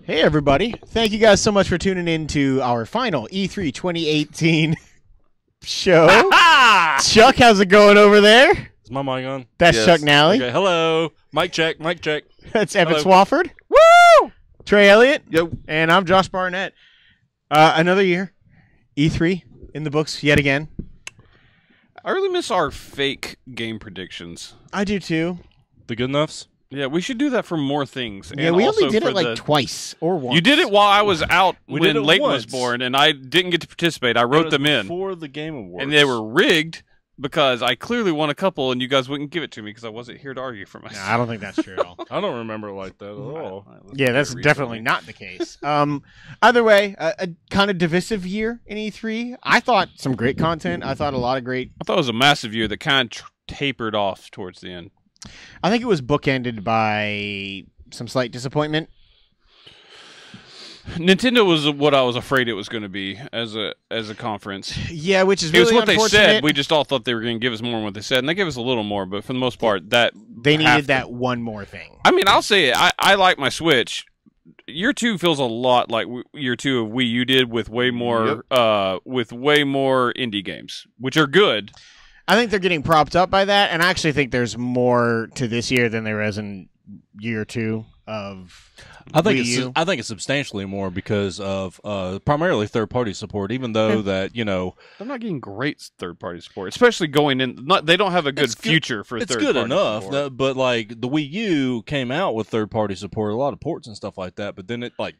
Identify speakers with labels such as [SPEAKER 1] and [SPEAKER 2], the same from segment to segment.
[SPEAKER 1] Hey, everybody. Thank you guys so much for tuning in to our final E3 2018 show. Chuck, how's it going over there?
[SPEAKER 2] Is my mic on?
[SPEAKER 1] That's
[SPEAKER 3] Yes.
[SPEAKER 1] Chuck Nally.
[SPEAKER 2] Okay, hello. Mic check, mic check.
[SPEAKER 1] That's Evan
[SPEAKER 2] Hello.
[SPEAKER 1] Swafford. Woo! Trey Elliott.
[SPEAKER 3] Yo.
[SPEAKER 1] And I'm Josh Barnett. Another year. E3 in the books yet again.
[SPEAKER 4] I really miss our fake game predictions.
[SPEAKER 1] I do too.
[SPEAKER 2] The good enoughs?
[SPEAKER 4] Yeah, we should do that for more things.
[SPEAKER 1] Yeah,
[SPEAKER 4] and
[SPEAKER 1] we
[SPEAKER 4] also
[SPEAKER 1] only did
[SPEAKER 4] for
[SPEAKER 1] it like
[SPEAKER 4] the...
[SPEAKER 1] twice or once.
[SPEAKER 4] You did it while I was out
[SPEAKER 2] We did
[SPEAKER 4] when
[SPEAKER 2] it
[SPEAKER 4] Leighton was
[SPEAKER 2] once.
[SPEAKER 4] born, and I didn't get to participate. I wrote them in.
[SPEAKER 2] Before the Game Awards.
[SPEAKER 4] And they were rigged because I clearly won a couple, and you guys wouldn't give it to me because I wasn't here to argue for
[SPEAKER 1] No,
[SPEAKER 4] myself.
[SPEAKER 1] I don't think that's true at all.
[SPEAKER 2] I don't remember it like that at all.
[SPEAKER 1] Yeah, that's definitely not the case. Either way, a kind of divisive year in E3. I thought some great content. I thought a lot of great.
[SPEAKER 4] I thought it was a massive year that kind of tapered off towards the end.
[SPEAKER 1] I think it was bookended by some slight disappointment.
[SPEAKER 4] Nintendo was what I was afraid it was going to be as a conference.
[SPEAKER 1] Yeah, which is
[SPEAKER 4] It was
[SPEAKER 1] really
[SPEAKER 4] what they
[SPEAKER 1] unfortunate.
[SPEAKER 4] said. We just all thought they were going to give us more than what they said, and they gave us a little more. But for the most part, that
[SPEAKER 1] They
[SPEAKER 4] have
[SPEAKER 1] needed
[SPEAKER 4] to-
[SPEAKER 1] that one more thing.
[SPEAKER 4] I mean, I'll say it. I like my Switch. Year 2 feels a lot like Year 2 of Wii U did with way more indie games, which are good.
[SPEAKER 1] I think they're getting propped up by that, and I actually think there's more to this year than there is in year 2 of Wii U.
[SPEAKER 2] I think it's substantially more because of primarily third-party support. Even though that
[SPEAKER 4] They're not getting great third-party support, especially going in. They don't have a good
[SPEAKER 2] It's good-
[SPEAKER 4] future for
[SPEAKER 2] it's
[SPEAKER 4] third-party
[SPEAKER 2] good enough.
[SPEAKER 4] support.
[SPEAKER 2] But like the Wii U came out with third-party support, a lot of ports and stuff like that. But then it like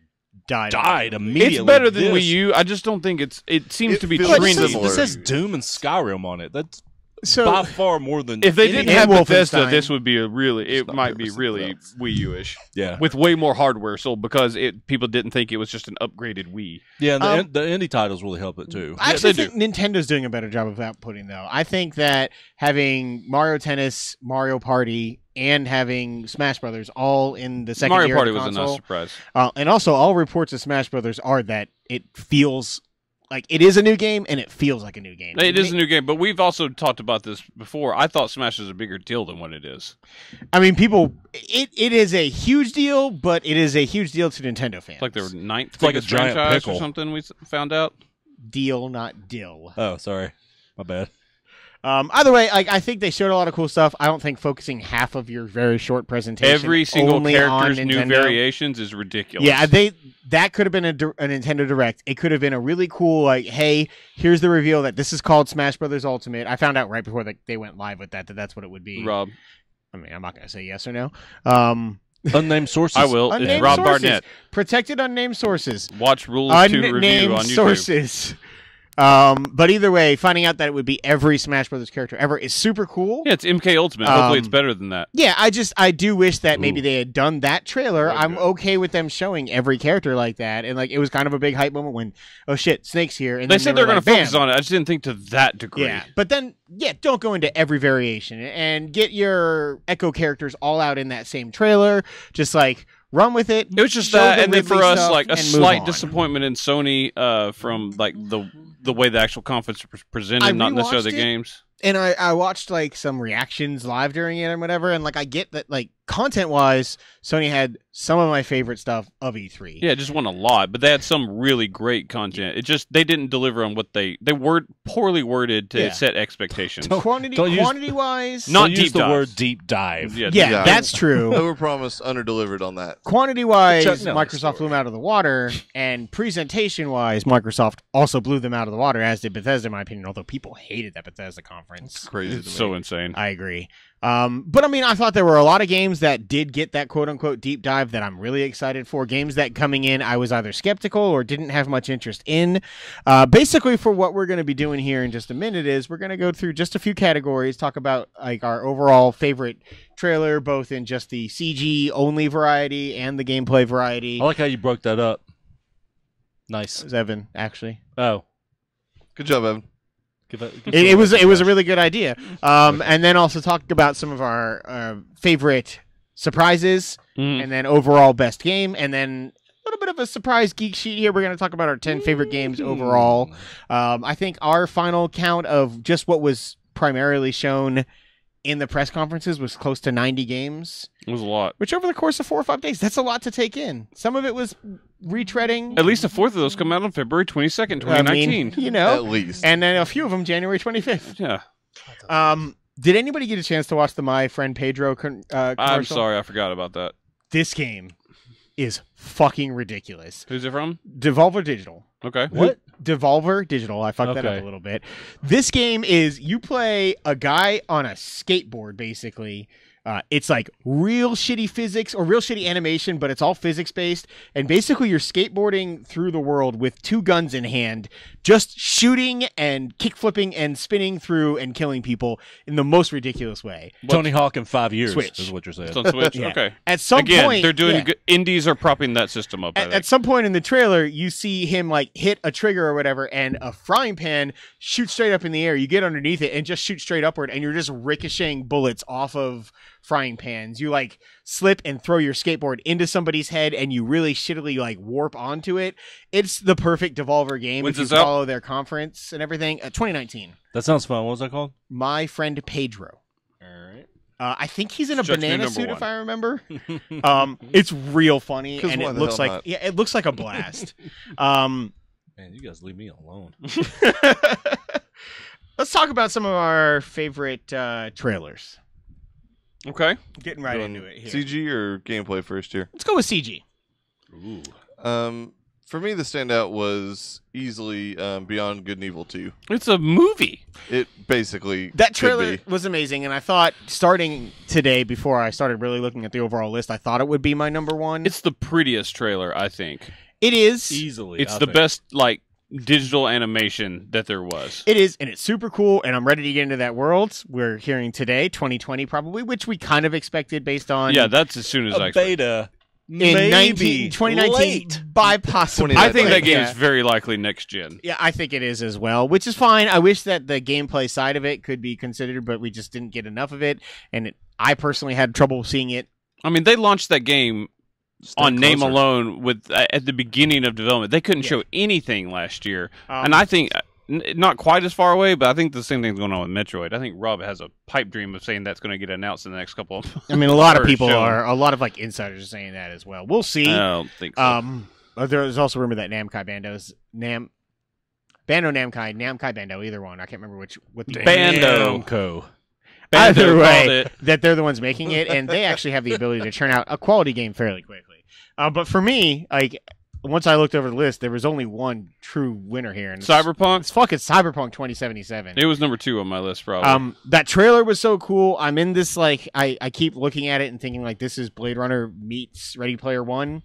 [SPEAKER 2] died immediately.
[SPEAKER 4] It's better than
[SPEAKER 2] This-
[SPEAKER 4] Wii U. I just don't think it's. It seems
[SPEAKER 3] It
[SPEAKER 4] to be
[SPEAKER 3] feels
[SPEAKER 2] But
[SPEAKER 4] trending.
[SPEAKER 3] similar.
[SPEAKER 2] It says Doom and Skyrim on it. That's
[SPEAKER 1] So
[SPEAKER 2] by far more than
[SPEAKER 4] If they
[SPEAKER 2] any-
[SPEAKER 4] didn't have
[SPEAKER 1] and
[SPEAKER 4] Bethesda,
[SPEAKER 1] Wolfenstein.
[SPEAKER 4] this would be a really. It
[SPEAKER 3] not
[SPEAKER 4] might be
[SPEAKER 3] Bethesda
[SPEAKER 4] really
[SPEAKER 3] themselves.
[SPEAKER 4] Wii U-ish
[SPEAKER 2] yeah.
[SPEAKER 4] with way more hardware sold because people didn't think it was just an upgraded Wii.
[SPEAKER 2] Yeah, and
[SPEAKER 1] Um,
[SPEAKER 2] the indie titles really help it too.
[SPEAKER 1] I actually
[SPEAKER 4] they
[SPEAKER 1] think Nintendo's doing a better job of outputting, though. I think that having Mario Tennis, Mario Party, and having Smash Brothers all in the second
[SPEAKER 4] Mario
[SPEAKER 1] year
[SPEAKER 4] Party
[SPEAKER 1] of the
[SPEAKER 4] was a nice
[SPEAKER 1] console,
[SPEAKER 4] surprise.
[SPEAKER 1] and also all reports of Smash Brothers are that it feels like it is a new game and it feels like a new game.
[SPEAKER 4] It is a new game, but we've also talked about this before. I thought Smash was a bigger deal than what it is.
[SPEAKER 1] I mean, it is a huge deal, but it is a huge deal to Nintendo fans.
[SPEAKER 4] It's like their ninth
[SPEAKER 2] It's like
[SPEAKER 4] biggest
[SPEAKER 2] a giant
[SPEAKER 4] franchise
[SPEAKER 2] pickle.
[SPEAKER 4] or something. We found out.
[SPEAKER 1] Deal, not dill.
[SPEAKER 2] Oh, sorry, my bad.
[SPEAKER 1] Either way, I think they showed a lot of cool stuff. I don't think focusing half of your very short presentation
[SPEAKER 4] Every single
[SPEAKER 1] only on
[SPEAKER 4] character's new
[SPEAKER 1] Nintendo-
[SPEAKER 4] variations is ridiculous.
[SPEAKER 1] Yeah, that could have been a Nintendo Direct. It could have been a really cool, like, hey, here's the reveal that this is called Smash Brothers Ultimate. I found out right before they went live with that's what it would be.
[SPEAKER 4] Rob.
[SPEAKER 1] I mean, I'm not going to say yes or no.
[SPEAKER 2] Unnamed sources.
[SPEAKER 4] I will.
[SPEAKER 1] Unnamed
[SPEAKER 4] It's Rob
[SPEAKER 1] sources.
[SPEAKER 4] Barnett.
[SPEAKER 1] Protected unnamed sources.
[SPEAKER 4] Watch Rules 2 review
[SPEAKER 1] Unnamed
[SPEAKER 4] on YouTube.
[SPEAKER 1] sources. But either way, finding out that it would be every Smash Brothers character ever is super cool.
[SPEAKER 4] Yeah, it's MK Ultimate. Hopefully it's better than that.
[SPEAKER 1] Yeah, I do wish that maybe
[SPEAKER 2] Ooh.
[SPEAKER 1] they had done that trailer.
[SPEAKER 2] That'd
[SPEAKER 1] I'm
[SPEAKER 2] be
[SPEAKER 1] okay with them showing every character like that, and like it was kind of a big hype moment when, oh shit, Snake's here. And
[SPEAKER 4] They
[SPEAKER 1] then
[SPEAKER 4] said
[SPEAKER 1] they
[SPEAKER 4] they're
[SPEAKER 1] were
[SPEAKER 4] going to
[SPEAKER 1] like,
[SPEAKER 4] focus
[SPEAKER 1] bam.
[SPEAKER 4] on it. I just didn't think to that degree.
[SPEAKER 1] Yeah, but then don't go into every variation and get your Echo characters all out in that same trailer. Just like run with it.
[SPEAKER 4] It was just
[SPEAKER 1] show
[SPEAKER 4] that,
[SPEAKER 1] the
[SPEAKER 4] and then for
[SPEAKER 1] Ridley
[SPEAKER 4] us,
[SPEAKER 1] stuff,
[SPEAKER 4] like a
[SPEAKER 1] and move
[SPEAKER 4] slight
[SPEAKER 1] on.
[SPEAKER 4] disappointment in Sony from like the way the actual conference was presented,
[SPEAKER 1] I
[SPEAKER 4] not necessarily the
[SPEAKER 1] rewatched it.
[SPEAKER 4] games.
[SPEAKER 1] And I watched like some reactions live during it and whatever, and like I get that like content wise, Sony had some of my favorite stuff of E3.
[SPEAKER 4] Yeah, it just won a lot, but they had some really great content. It just they didn't deliver on what they were poorly worded to
[SPEAKER 1] Yeah.
[SPEAKER 4] set expectations.
[SPEAKER 2] Don't use-
[SPEAKER 1] Quantity wise,
[SPEAKER 4] Not
[SPEAKER 2] Don't use
[SPEAKER 4] deep
[SPEAKER 2] the
[SPEAKER 4] dives.
[SPEAKER 2] word deep dive.
[SPEAKER 4] Yeah,
[SPEAKER 1] yeah, that's true.
[SPEAKER 3] Overpromised, underdelivered on that.
[SPEAKER 1] Quantity wise,
[SPEAKER 2] Chuck Norris
[SPEAKER 1] Microsoft
[SPEAKER 2] story.
[SPEAKER 1] blew them out of the water, and presentation wise, Microsoft also blew them out of the water, as did Bethesda, in my opinion. Although people hated that Bethesda conference.
[SPEAKER 3] Crazy
[SPEAKER 4] it's
[SPEAKER 3] to me.
[SPEAKER 4] so insane.
[SPEAKER 1] I agree. But I mean, I thought there were a lot of games that did get that quote unquote deep dive that I'm really excited for. Games that coming in, I was either skeptical or didn't have much interest in. Basically, for what we're going to be doing here in just a minute is we're going to go through just a few categories, talk about like our overall favorite trailer, both in just the CG only variety and the gameplay variety.
[SPEAKER 2] I like how you broke that up. Nice.
[SPEAKER 1] It was Evan, actually.
[SPEAKER 2] Oh,
[SPEAKER 3] Good job, Evan.
[SPEAKER 1] It was a really good idea. And then also talk about some of our favorite surprises,
[SPEAKER 4] Mhm.
[SPEAKER 1] and then overall best game, and then a little bit of a surprise geek sheet here. We're going to talk about our 10 favorite games overall. I think our final count of just what was primarily shown in the press conferences was close to 90 games,
[SPEAKER 4] It was a lot.
[SPEAKER 1] which over the course of 4 or 5 days, that's a lot to take in. Some of it was retreading.
[SPEAKER 4] At least a fourth of those come out on February 22nd, 2019.
[SPEAKER 1] You know,
[SPEAKER 3] At least.
[SPEAKER 1] and then a few of them January 25th.
[SPEAKER 4] Yeah.
[SPEAKER 1] Did anybody get a chance to watch the My Friend Pedro commercial?
[SPEAKER 4] I'm sorry, I forgot about that.
[SPEAKER 1] This game is fucking ridiculous.
[SPEAKER 4] Who's it from?
[SPEAKER 1] Devolver Digital.
[SPEAKER 4] Okay.
[SPEAKER 2] What?
[SPEAKER 1] Devolver Digital. I fucked that up
[SPEAKER 2] Okay.
[SPEAKER 1] a little bit. This game is you play a guy on a skateboard, basically. It's like real shitty physics or real shitty animation, but it's all physics based. And basically, you're skateboarding through the world with 2 guns in hand, just shooting and kick flipping and spinning through and killing people in the most ridiculous way.
[SPEAKER 2] Tony Hawk in 5 years
[SPEAKER 1] Switch.
[SPEAKER 2] is what you're saying.
[SPEAKER 4] It's on Switch?
[SPEAKER 1] Yeah.
[SPEAKER 4] Okay.
[SPEAKER 1] At some
[SPEAKER 4] Again,
[SPEAKER 1] point,
[SPEAKER 4] they're doing
[SPEAKER 1] yeah.
[SPEAKER 4] good. Indies are propping that system up. I
[SPEAKER 1] At
[SPEAKER 4] think.
[SPEAKER 1] some point in the trailer, you see him like hit a trigger or whatever, and a frying pan shoots straight up in the air. You get underneath it and just shoot straight upward, and you're just ricocheting bullets off of frying pans. You like slip and throw your skateboard into somebody's head, and you really shittily like warp onto it. It's the perfect Devolver game.
[SPEAKER 4] When's
[SPEAKER 1] if you
[SPEAKER 4] this out?
[SPEAKER 1] follow their conference and everything. 2019.
[SPEAKER 2] That sounds fun. What was that called?
[SPEAKER 1] My Friend Pedro.
[SPEAKER 2] All right.
[SPEAKER 1] I think he's in a
[SPEAKER 4] Stretch me
[SPEAKER 1] banana
[SPEAKER 4] number
[SPEAKER 1] suit,
[SPEAKER 4] one.
[SPEAKER 1] if I remember. It's real funny,
[SPEAKER 3] 'Cause
[SPEAKER 1] and
[SPEAKER 3] why
[SPEAKER 1] it
[SPEAKER 3] the
[SPEAKER 1] looks
[SPEAKER 3] hell
[SPEAKER 1] like
[SPEAKER 3] not?
[SPEAKER 1] it looks like a blast.
[SPEAKER 2] Man, you guys leave me alone.
[SPEAKER 1] Let's talk about some of our favorite trailers.
[SPEAKER 4] Okay.
[SPEAKER 1] Getting right
[SPEAKER 3] Doing
[SPEAKER 1] into it here.
[SPEAKER 3] CG or gameplay first here?
[SPEAKER 1] Let's go with CG.
[SPEAKER 2] Ooh.
[SPEAKER 3] For me, the standout was easily Beyond Good and Evil 2.
[SPEAKER 4] It's a movie.
[SPEAKER 3] It basically
[SPEAKER 1] That
[SPEAKER 3] could
[SPEAKER 1] trailer
[SPEAKER 3] be.
[SPEAKER 1] was amazing, and I thought starting today, before I started really looking at the overall list, I thought it would be my number one.
[SPEAKER 4] It's the prettiest trailer, I think.
[SPEAKER 1] It is.
[SPEAKER 2] Easily.
[SPEAKER 4] It's
[SPEAKER 2] I
[SPEAKER 4] the
[SPEAKER 2] think.
[SPEAKER 4] best like digital animation that there was.
[SPEAKER 1] It is, and it's super cool, and I'm ready to get into that world. We're hearing today, 2020 probably, which we kind of expected based on
[SPEAKER 4] Yeah, that's as soon as I
[SPEAKER 2] A
[SPEAKER 4] expect.
[SPEAKER 2] beta.
[SPEAKER 1] in
[SPEAKER 2] Maybe
[SPEAKER 1] 2019
[SPEAKER 2] late.
[SPEAKER 1] by possibly.
[SPEAKER 4] I think that
[SPEAKER 3] Yeah.
[SPEAKER 4] game is very likely next gen.
[SPEAKER 1] Yeah, I think it is as well, which is fine. I wish that the gameplay side of it could be considered, but we just didn't get enough of it, and I personally had trouble seeing it.
[SPEAKER 4] I mean, they launched that game
[SPEAKER 3] Step
[SPEAKER 4] on name
[SPEAKER 3] closer.
[SPEAKER 4] alone with at the beginning of development. They couldn't
[SPEAKER 1] Yeah.
[SPEAKER 4] show anything last year,
[SPEAKER 1] Um,
[SPEAKER 4] and I think not quite as far away, but I think the same thing's going on with Metroid. I think Rob has a pipe dream of saying that's going to get announced in the next couple of.
[SPEAKER 1] I mean, a lot of
[SPEAKER 4] or
[SPEAKER 1] people
[SPEAKER 4] shown.
[SPEAKER 1] are, a lot of like insiders are saying that as well. We'll see.
[SPEAKER 4] I don't think so.
[SPEAKER 1] There's also rumor that Bando Namkai Bando, either one. I can't remember what the
[SPEAKER 4] Bando.
[SPEAKER 2] Namco.
[SPEAKER 1] Either
[SPEAKER 4] Bando called
[SPEAKER 1] way,
[SPEAKER 4] it.
[SPEAKER 1] that they're the ones making it, and they actually have the ability to churn out a quality game fairly quickly. But for me, like once I looked over the list, there was only one true winner here, and
[SPEAKER 4] Cyberpunk.
[SPEAKER 1] it's fucking Cyberpunk 2077.
[SPEAKER 4] It was number 2 on my list, probably.
[SPEAKER 1] That trailer was so cool. I'm in this like I keep looking at it and thinking like this is Blade Runner meets Ready Player One.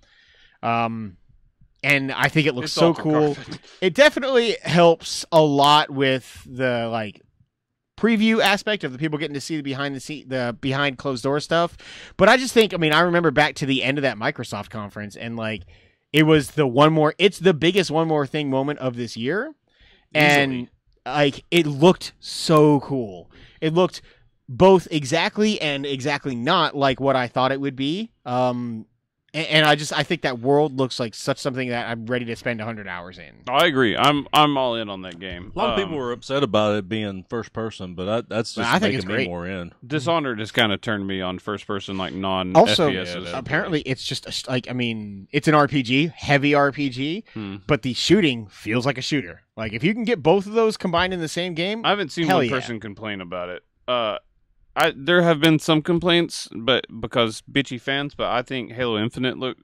[SPEAKER 1] And I think it looks
[SPEAKER 4] It's
[SPEAKER 1] so
[SPEAKER 4] all
[SPEAKER 1] cool.
[SPEAKER 4] concordant.
[SPEAKER 1] It definitely helps a lot with the like preview aspect of the people getting to see the behind closed door stuff. But I just think, I mean, I remember back to the end of that Microsoft conference, and like it was it's the biggest one more thing moment of this year. And
[SPEAKER 4] Easily.
[SPEAKER 1] like it looked so cool. It looked both exactly and exactly not like what I thought it would be. And I think that world looks like such something that I'm ready to spend 100 hours in.
[SPEAKER 4] I agree. I'm all in on that game.
[SPEAKER 2] A lot of people were upset about it being first person, but that's just
[SPEAKER 1] I think
[SPEAKER 2] making
[SPEAKER 1] it's
[SPEAKER 2] me
[SPEAKER 1] great.
[SPEAKER 2] more in.
[SPEAKER 4] Dishonored has kind of turned me on first person, like non
[SPEAKER 1] Also,
[SPEAKER 4] FPSs.
[SPEAKER 1] apparently, it's just it's an RPG, heavy RPG,
[SPEAKER 4] Hmm.
[SPEAKER 1] but the shooting feels like a shooter. Like if you can get both of those combined in the same game,
[SPEAKER 4] I haven't seen
[SPEAKER 1] Hell
[SPEAKER 4] one
[SPEAKER 1] yeah.
[SPEAKER 4] person complain about it. There have been some complaints, but because bitchy fans. But I think Halo Infinite looked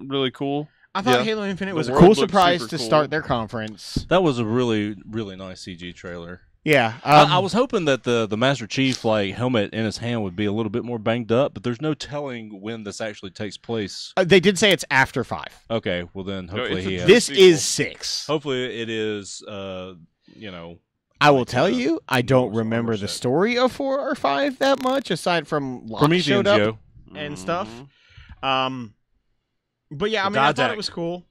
[SPEAKER 4] really cool.
[SPEAKER 1] I thought
[SPEAKER 3] Yeah.
[SPEAKER 1] Halo Infinite
[SPEAKER 4] The
[SPEAKER 1] was a
[SPEAKER 4] world
[SPEAKER 1] cool
[SPEAKER 4] looks
[SPEAKER 1] surprise
[SPEAKER 4] super
[SPEAKER 1] to
[SPEAKER 4] cool.
[SPEAKER 1] start their conference.
[SPEAKER 2] That was a really, really nice CG trailer.
[SPEAKER 1] Yeah,
[SPEAKER 2] I was hoping that the Master Chief like helmet in his hand would be a little bit more banged up, but there's no telling when this actually takes place.
[SPEAKER 1] They did say it's after 5.
[SPEAKER 2] Okay, well then hopefully
[SPEAKER 4] it's a
[SPEAKER 2] he has.
[SPEAKER 1] This
[SPEAKER 4] sequel.
[SPEAKER 1] is 6.
[SPEAKER 2] Hopefully it is.
[SPEAKER 1] I will tell you, I don't
[SPEAKER 2] Star
[SPEAKER 1] remember
[SPEAKER 2] Wars
[SPEAKER 1] the
[SPEAKER 2] set.
[SPEAKER 1] story of 4 or 5 that much, aside from Locke
[SPEAKER 2] Prometheus,
[SPEAKER 1] showed up
[SPEAKER 2] Joe.
[SPEAKER 1] and stuff.
[SPEAKER 4] Mhm.
[SPEAKER 1] But yeah, I mean, I thought
[SPEAKER 2] Didact.
[SPEAKER 1] it was cool.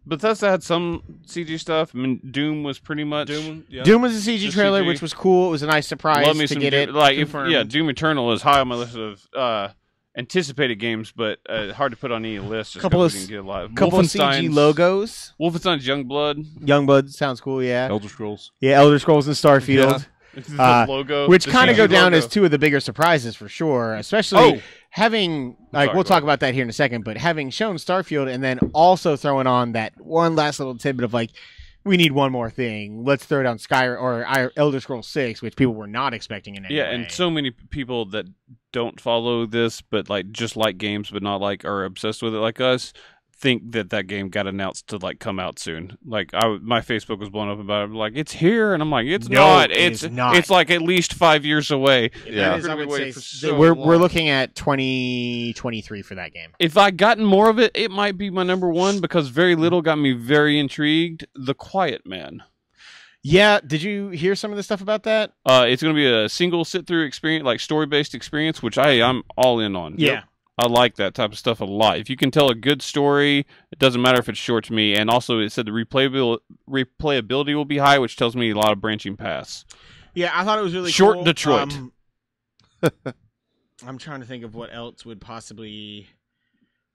[SPEAKER 4] Bethesda had some CG stuff. I mean, Doom was pretty much.
[SPEAKER 2] Doom, yeah.
[SPEAKER 1] Doom was a CG
[SPEAKER 4] The
[SPEAKER 1] trailer,
[SPEAKER 4] CG.
[SPEAKER 1] which was cool. It was a nice surprise
[SPEAKER 4] Love me
[SPEAKER 1] to
[SPEAKER 4] some
[SPEAKER 1] get
[SPEAKER 4] Doom.
[SPEAKER 1] it
[SPEAKER 4] Like,
[SPEAKER 1] confirmed.
[SPEAKER 4] Doom Eternal is high on my list of anticipated games, but hard to put on any list. Just
[SPEAKER 1] Couple
[SPEAKER 4] 'cause
[SPEAKER 1] of
[SPEAKER 4] we didn't get a lot.
[SPEAKER 1] couple of CG logos.
[SPEAKER 4] Wolfenstein's Youngblood.
[SPEAKER 1] Youngblood sounds cool, yeah.
[SPEAKER 2] Elder Scrolls.
[SPEAKER 1] Yeah, Elder Scrolls and Starfield.
[SPEAKER 4] The logo,
[SPEAKER 1] which
[SPEAKER 4] the
[SPEAKER 1] kind of
[SPEAKER 4] CG
[SPEAKER 1] go down
[SPEAKER 4] logo.
[SPEAKER 1] as two of the bigger surprises for sure. Especially
[SPEAKER 4] Oh.
[SPEAKER 1] having
[SPEAKER 4] Sorry,
[SPEAKER 1] we'll
[SPEAKER 4] go
[SPEAKER 1] talk
[SPEAKER 4] ahead.
[SPEAKER 1] about that here in a second, but having shown Starfield and then also throwing on that one last little tidbit of like, we need one more thing. Let's throw down Skyrim or Elder Scrolls 6, which people were not expecting in any
[SPEAKER 4] Yeah,
[SPEAKER 1] way.
[SPEAKER 4] and so many people that don't follow this, but like just like games, but not like are obsessed with it like us, think that game got announced to like come out soon. Like my Facebook was blown up about it. I'm like, it's here, and I'm like, it's
[SPEAKER 1] No,
[SPEAKER 4] not.
[SPEAKER 1] it
[SPEAKER 4] It's
[SPEAKER 1] is not.
[SPEAKER 4] It's like at least 5 years away.
[SPEAKER 3] Yeah.
[SPEAKER 1] That is, I
[SPEAKER 4] We're gonna
[SPEAKER 1] would
[SPEAKER 4] be waiting
[SPEAKER 1] say
[SPEAKER 4] for so
[SPEAKER 1] we're
[SPEAKER 4] long.
[SPEAKER 1] looking at 2023 for that game.
[SPEAKER 4] If I gotten more of it, it might be my number one because very little got me very intrigued. The Quiet Man.
[SPEAKER 1] Yeah, did you hear some of the stuff about that?
[SPEAKER 4] It's going to be a single sit-through experience, like story-based experience, which I'm all in on.
[SPEAKER 1] Yeah.
[SPEAKER 4] I like that type of stuff a lot. If you can tell a good story, it doesn't matter if it's short to me. And also, it said the replayability will be high, which tells me a lot of branching paths.
[SPEAKER 1] Yeah, I thought it was really
[SPEAKER 4] Short
[SPEAKER 1] cool.
[SPEAKER 4] Detroit.
[SPEAKER 1] I'm trying to think of what else would possibly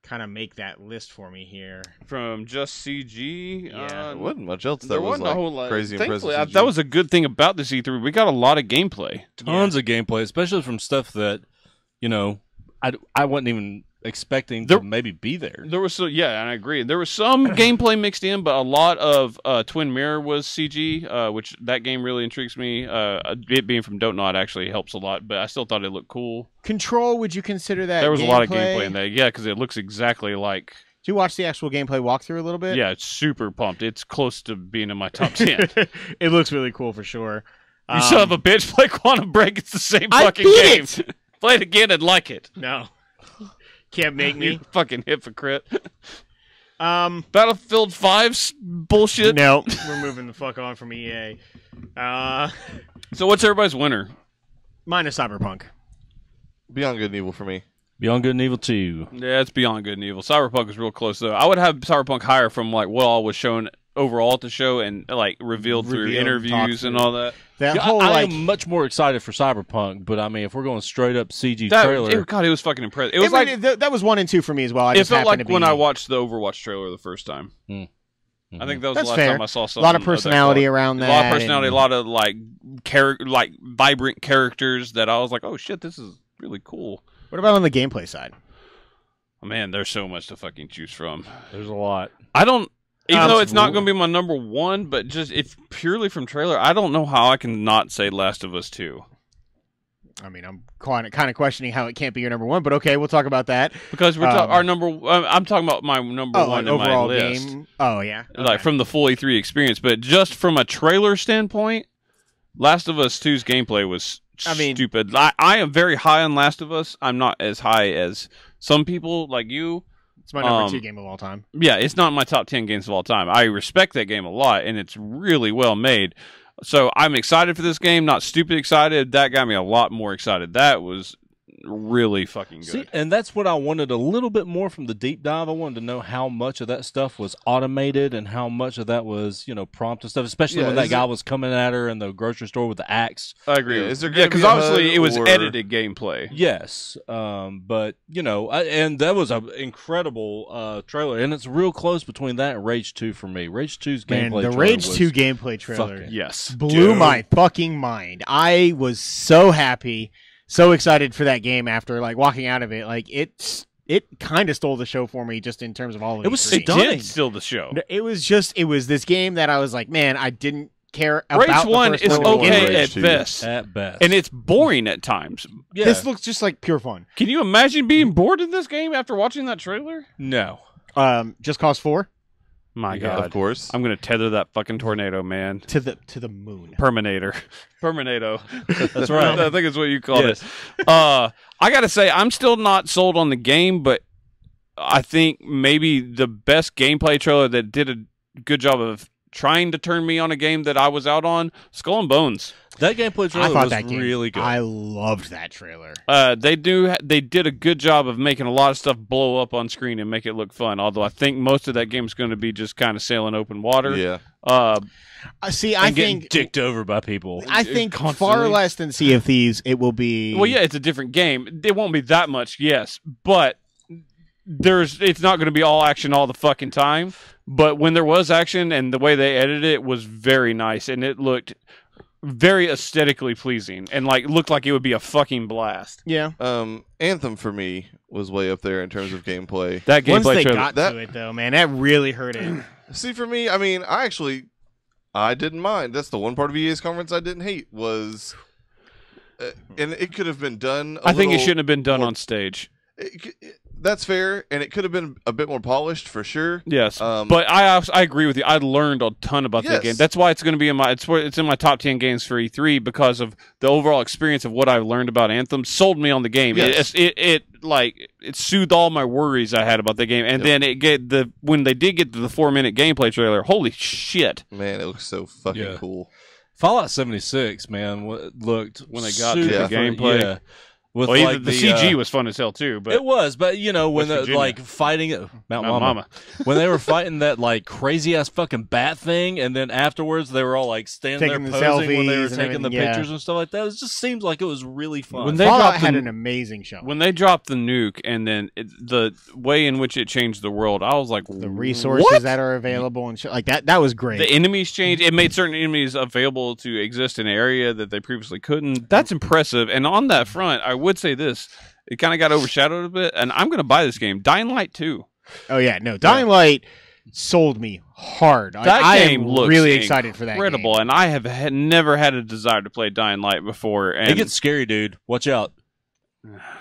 [SPEAKER 1] kind of make that list for me here.
[SPEAKER 4] From just CG,
[SPEAKER 1] Yeah.
[SPEAKER 3] There wasn't much else that
[SPEAKER 4] there
[SPEAKER 3] was
[SPEAKER 4] wasn't
[SPEAKER 3] like
[SPEAKER 4] a whole lot.
[SPEAKER 3] crazy
[SPEAKER 4] Thankfully,
[SPEAKER 3] impressive.
[SPEAKER 4] that was a good thing about this E3. We got a lot of gameplay.
[SPEAKER 2] Tons of gameplay, especially from stuff that, I wasn't even expecting
[SPEAKER 4] There-
[SPEAKER 2] to maybe be there.
[SPEAKER 4] There was and I agree. There was some gameplay mixed in, but a lot of Twin Mirror was CG, which that game really intrigues me. It being from Don't Nod actually helps a lot, but I still thought it looked cool.
[SPEAKER 1] Control, would you consider that?
[SPEAKER 4] There was a lot of
[SPEAKER 1] gameplay?
[SPEAKER 4] gameplay in there, yeah, because it looks exactly like.
[SPEAKER 1] Did you watch the actual gameplay walkthrough a little bit?
[SPEAKER 4] Yeah, it's super pumped. It's close to being in my top 10.
[SPEAKER 1] It looks really cool for sure.
[SPEAKER 4] You son of a bitch, play Quantum Break. It's the same
[SPEAKER 1] I
[SPEAKER 4] fucking
[SPEAKER 1] beat
[SPEAKER 4] game.
[SPEAKER 1] it!
[SPEAKER 4] Play it again and like it.
[SPEAKER 1] No. Can't make
[SPEAKER 4] You
[SPEAKER 1] me.
[SPEAKER 4] fucking hypocrite. Battlefield 5's bullshit.
[SPEAKER 1] No, we're moving the fuck on from EA.
[SPEAKER 4] So what's everybody's winner?
[SPEAKER 1] Mine is Cyberpunk.
[SPEAKER 3] Beyond Good and Evil for me.
[SPEAKER 2] Beyond Good and Evil 2.
[SPEAKER 4] Yeah, it's Beyond Good and Evil. Cyberpunk is real close though. I would have Cyberpunk higher from like what all was shown overall at the show and like revealed through
[SPEAKER 1] Revealed,
[SPEAKER 4] interviews
[SPEAKER 1] talked
[SPEAKER 4] and
[SPEAKER 1] through.
[SPEAKER 4] all that.
[SPEAKER 1] That
[SPEAKER 2] Yeah,
[SPEAKER 1] whole
[SPEAKER 2] I
[SPEAKER 1] like
[SPEAKER 2] am much more excited for Cyberpunk, but I mean, if we're going straight up CG
[SPEAKER 4] That
[SPEAKER 2] trailer,
[SPEAKER 4] God, it was fucking impressive. It was like
[SPEAKER 1] that was 1 and 2 for me as well. I
[SPEAKER 4] it
[SPEAKER 1] just
[SPEAKER 4] felt
[SPEAKER 1] happened
[SPEAKER 4] like
[SPEAKER 1] to be,
[SPEAKER 4] when I watched the Overwatch trailer the first time.
[SPEAKER 2] Mhm.
[SPEAKER 4] I think that was
[SPEAKER 1] That's
[SPEAKER 4] the last
[SPEAKER 1] fair.
[SPEAKER 4] time I saw
[SPEAKER 1] a
[SPEAKER 4] something.
[SPEAKER 1] lot of
[SPEAKER 4] of that
[SPEAKER 1] personality
[SPEAKER 4] quality.
[SPEAKER 1] around
[SPEAKER 4] A
[SPEAKER 1] that.
[SPEAKER 4] lot of personality,
[SPEAKER 1] and-
[SPEAKER 4] a lot of like like vibrant characters that I was like, oh shit, this is really cool.
[SPEAKER 1] What about on the gameplay side?
[SPEAKER 4] Oh, man, there's so much to fucking choose from.
[SPEAKER 2] there's a lot.
[SPEAKER 4] I don't, even
[SPEAKER 1] Um,
[SPEAKER 4] though it's not going to be my number one, but just if purely from trailer, I don't know how I can not say Last of Us 2.
[SPEAKER 1] I mean, I'm kind of questioning how it can't be your number one, but okay, we'll talk about that.
[SPEAKER 4] Because we're our number. I'm talking about my number one
[SPEAKER 1] like
[SPEAKER 4] in my
[SPEAKER 1] overall
[SPEAKER 4] list,
[SPEAKER 1] game. Oh yeah,
[SPEAKER 4] like
[SPEAKER 1] Okay.
[SPEAKER 4] from the full E3 experience. But just from a trailer standpoint, Last of Us 2's gameplay was stupid. I am very high on Last of Us. I'm not as high as some people like you.
[SPEAKER 1] It's my number 2 game of all time.
[SPEAKER 4] Yeah, it's not my top 10 games of all time. I respect that game a lot, and it's really well made. So I'm excited for this game, not stupid excited. That got me a lot more excited. That was really fucking good.
[SPEAKER 2] See, and that's what I wanted a little bit more from the deep dive. I wanted to know how much of that stuff was automated and how much of that was, prompt and stuff, especially
[SPEAKER 3] Yeah,
[SPEAKER 2] when that
[SPEAKER 3] is
[SPEAKER 2] guy
[SPEAKER 3] it-
[SPEAKER 2] was coming at her in the grocery store with the axe.
[SPEAKER 4] I agree.
[SPEAKER 3] Yeah, is there
[SPEAKER 4] Yeah,
[SPEAKER 3] gonna
[SPEAKER 4] because
[SPEAKER 3] be a
[SPEAKER 4] obviously
[SPEAKER 3] HUD
[SPEAKER 4] it was
[SPEAKER 3] or-
[SPEAKER 4] edited gameplay.
[SPEAKER 2] Yes, but, and that was an incredible trailer, and it's real close between that and Rage 2 for me. Rage 2's
[SPEAKER 1] Man,
[SPEAKER 2] gameplay
[SPEAKER 1] the
[SPEAKER 2] trailer
[SPEAKER 1] Rage
[SPEAKER 2] was
[SPEAKER 1] 2 gameplay trailer
[SPEAKER 2] fucking-
[SPEAKER 4] Yes.
[SPEAKER 1] blew my fucking mind. I was so happy, so excited for that game after like walking out of it. Like it kind of stole the show for me just in terms of all of
[SPEAKER 2] It was
[SPEAKER 1] E3.
[SPEAKER 4] It
[SPEAKER 2] stunning.
[SPEAKER 4] did steal the show.
[SPEAKER 1] It was this game that I was like, man, I didn't care
[SPEAKER 4] Rage
[SPEAKER 1] about. the
[SPEAKER 4] 1
[SPEAKER 1] first
[SPEAKER 4] is
[SPEAKER 1] one to begin
[SPEAKER 4] okay
[SPEAKER 1] with.
[SPEAKER 3] Rage
[SPEAKER 4] at
[SPEAKER 3] 2.
[SPEAKER 4] best.
[SPEAKER 2] At best.
[SPEAKER 4] And it's boring at times.
[SPEAKER 2] yeah.
[SPEAKER 1] This looks just like pure fun.
[SPEAKER 4] Can you imagine being bored in this game after watching that trailer?
[SPEAKER 2] no.
[SPEAKER 1] Just Cause 4
[SPEAKER 4] My
[SPEAKER 3] Of
[SPEAKER 4] God.
[SPEAKER 3] course.
[SPEAKER 4] I'm going to tether that fucking tornado, man.
[SPEAKER 1] to the moon.
[SPEAKER 4] Perminator. Permanado.
[SPEAKER 2] That's right.
[SPEAKER 4] I think it's what you called
[SPEAKER 2] Yes.
[SPEAKER 4] it. I got to say, I'm still not sold on the game, but I think maybe the best gameplay trailer that did a good job of trying to turn me on a game that I was out on, Skull and Bones.
[SPEAKER 2] That gameplay
[SPEAKER 1] I
[SPEAKER 2] trailer
[SPEAKER 1] thought
[SPEAKER 2] was
[SPEAKER 1] that game
[SPEAKER 2] really good.
[SPEAKER 1] I loved that trailer.
[SPEAKER 4] They did a good job of making a lot of stuff blow up on screen and make it look fun. Although I think most of that game is going to be just kind of sailing open water.
[SPEAKER 3] Yeah.
[SPEAKER 1] See, I
[SPEAKER 2] and getting
[SPEAKER 1] think
[SPEAKER 2] dicked over by people.
[SPEAKER 1] I think far
[SPEAKER 4] Constantly.
[SPEAKER 1] less than Sea of Thieves. It will be.
[SPEAKER 4] Well, yeah, it's a different game. It won't be that much, yes, but it's not going to be all action all the fucking time. But when there was action and the way they edited it was very nice, and it looked very aesthetically pleasing and like looked like it would be a fucking blast.
[SPEAKER 1] Yeah.
[SPEAKER 3] Anthem for me was way up there in terms of gameplay.
[SPEAKER 4] That
[SPEAKER 1] Once
[SPEAKER 4] gameplay
[SPEAKER 1] they
[SPEAKER 4] trailer,
[SPEAKER 1] got to it, though, man, that really hurt it.
[SPEAKER 3] See, for me, I mean, I didn't mind. That's the one part of EA's conference I didn't hate was, and it could have been done.
[SPEAKER 4] I think it shouldn't have been done on stage.
[SPEAKER 3] That's fair, and it could have been a bit more polished for sure.
[SPEAKER 4] Yes, but I agree with you. I learned a ton about that
[SPEAKER 3] Yes.
[SPEAKER 4] game. That's why it's going to be in my it's in my top 10 games for E3 because of the overall experience of what I've learned about Anthem. Sold me on the game.
[SPEAKER 3] Yes.
[SPEAKER 4] It soothed all my worries I had about the game. And then when they did get to the 4-minute gameplay trailer, holy shit!
[SPEAKER 3] Man, it looks so fucking cool.
[SPEAKER 2] Fallout 76, man, looked
[SPEAKER 4] When they got
[SPEAKER 2] super
[SPEAKER 4] to the
[SPEAKER 2] fun.
[SPEAKER 4] gameplay.
[SPEAKER 2] Yeah. With
[SPEAKER 4] Well,
[SPEAKER 2] like
[SPEAKER 4] the CG was fun as hell too. But
[SPEAKER 2] it was, but you know when
[SPEAKER 4] West Virginia.
[SPEAKER 2] like fighting it, Mount
[SPEAKER 4] Mount
[SPEAKER 2] Mama, when they were fighting that like crazy ass fucking bat thing, and then afterwards they were all like standing
[SPEAKER 1] Taking
[SPEAKER 2] there
[SPEAKER 1] the
[SPEAKER 2] posing when they were
[SPEAKER 1] selfies and
[SPEAKER 2] taking the
[SPEAKER 1] everything, yeah.
[SPEAKER 2] pictures and stuff like that. It just seems like it was really fun.
[SPEAKER 4] When they
[SPEAKER 1] Fallout
[SPEAKER 4] dropped
[SPEAKER 1] had
[SPEAKER 4] the-
[SPEAKER 1] an amazing show.
[SPEAKER 4] when they dropped the nuke and then the way in which it changed the world, I was like,
[SPEAKER 1] The resources
[SPEAKER 4] what?
[SPEAKER 1] that are available and shit like that was great.
[SPEAKER 4] The enemies changed. It made certain enemies available to exist in an area that they previously couldn't. That's impressive. And on that front, I would say this. It kind of got overshadowed a bit, and I'm going to buy this game. Dying Light 2.
[SPEAKER 1] Oh yeah, no, Dying Light sold me hard.
[SPEAKER 4] That
[SPEAKER 1] I
[SPEAKER 4] game
[SPEAKER 1] am
[SPEAKER 4] looks
[SPEAKER 1] really excited for that
[SPEAKER 4] incredible,
[SPEAKER 1] game.
[SPEAKER 4] and I have never had a desire to play Dying Light before. And
[SPEAKER 2] it gets scary, dude. Watch out.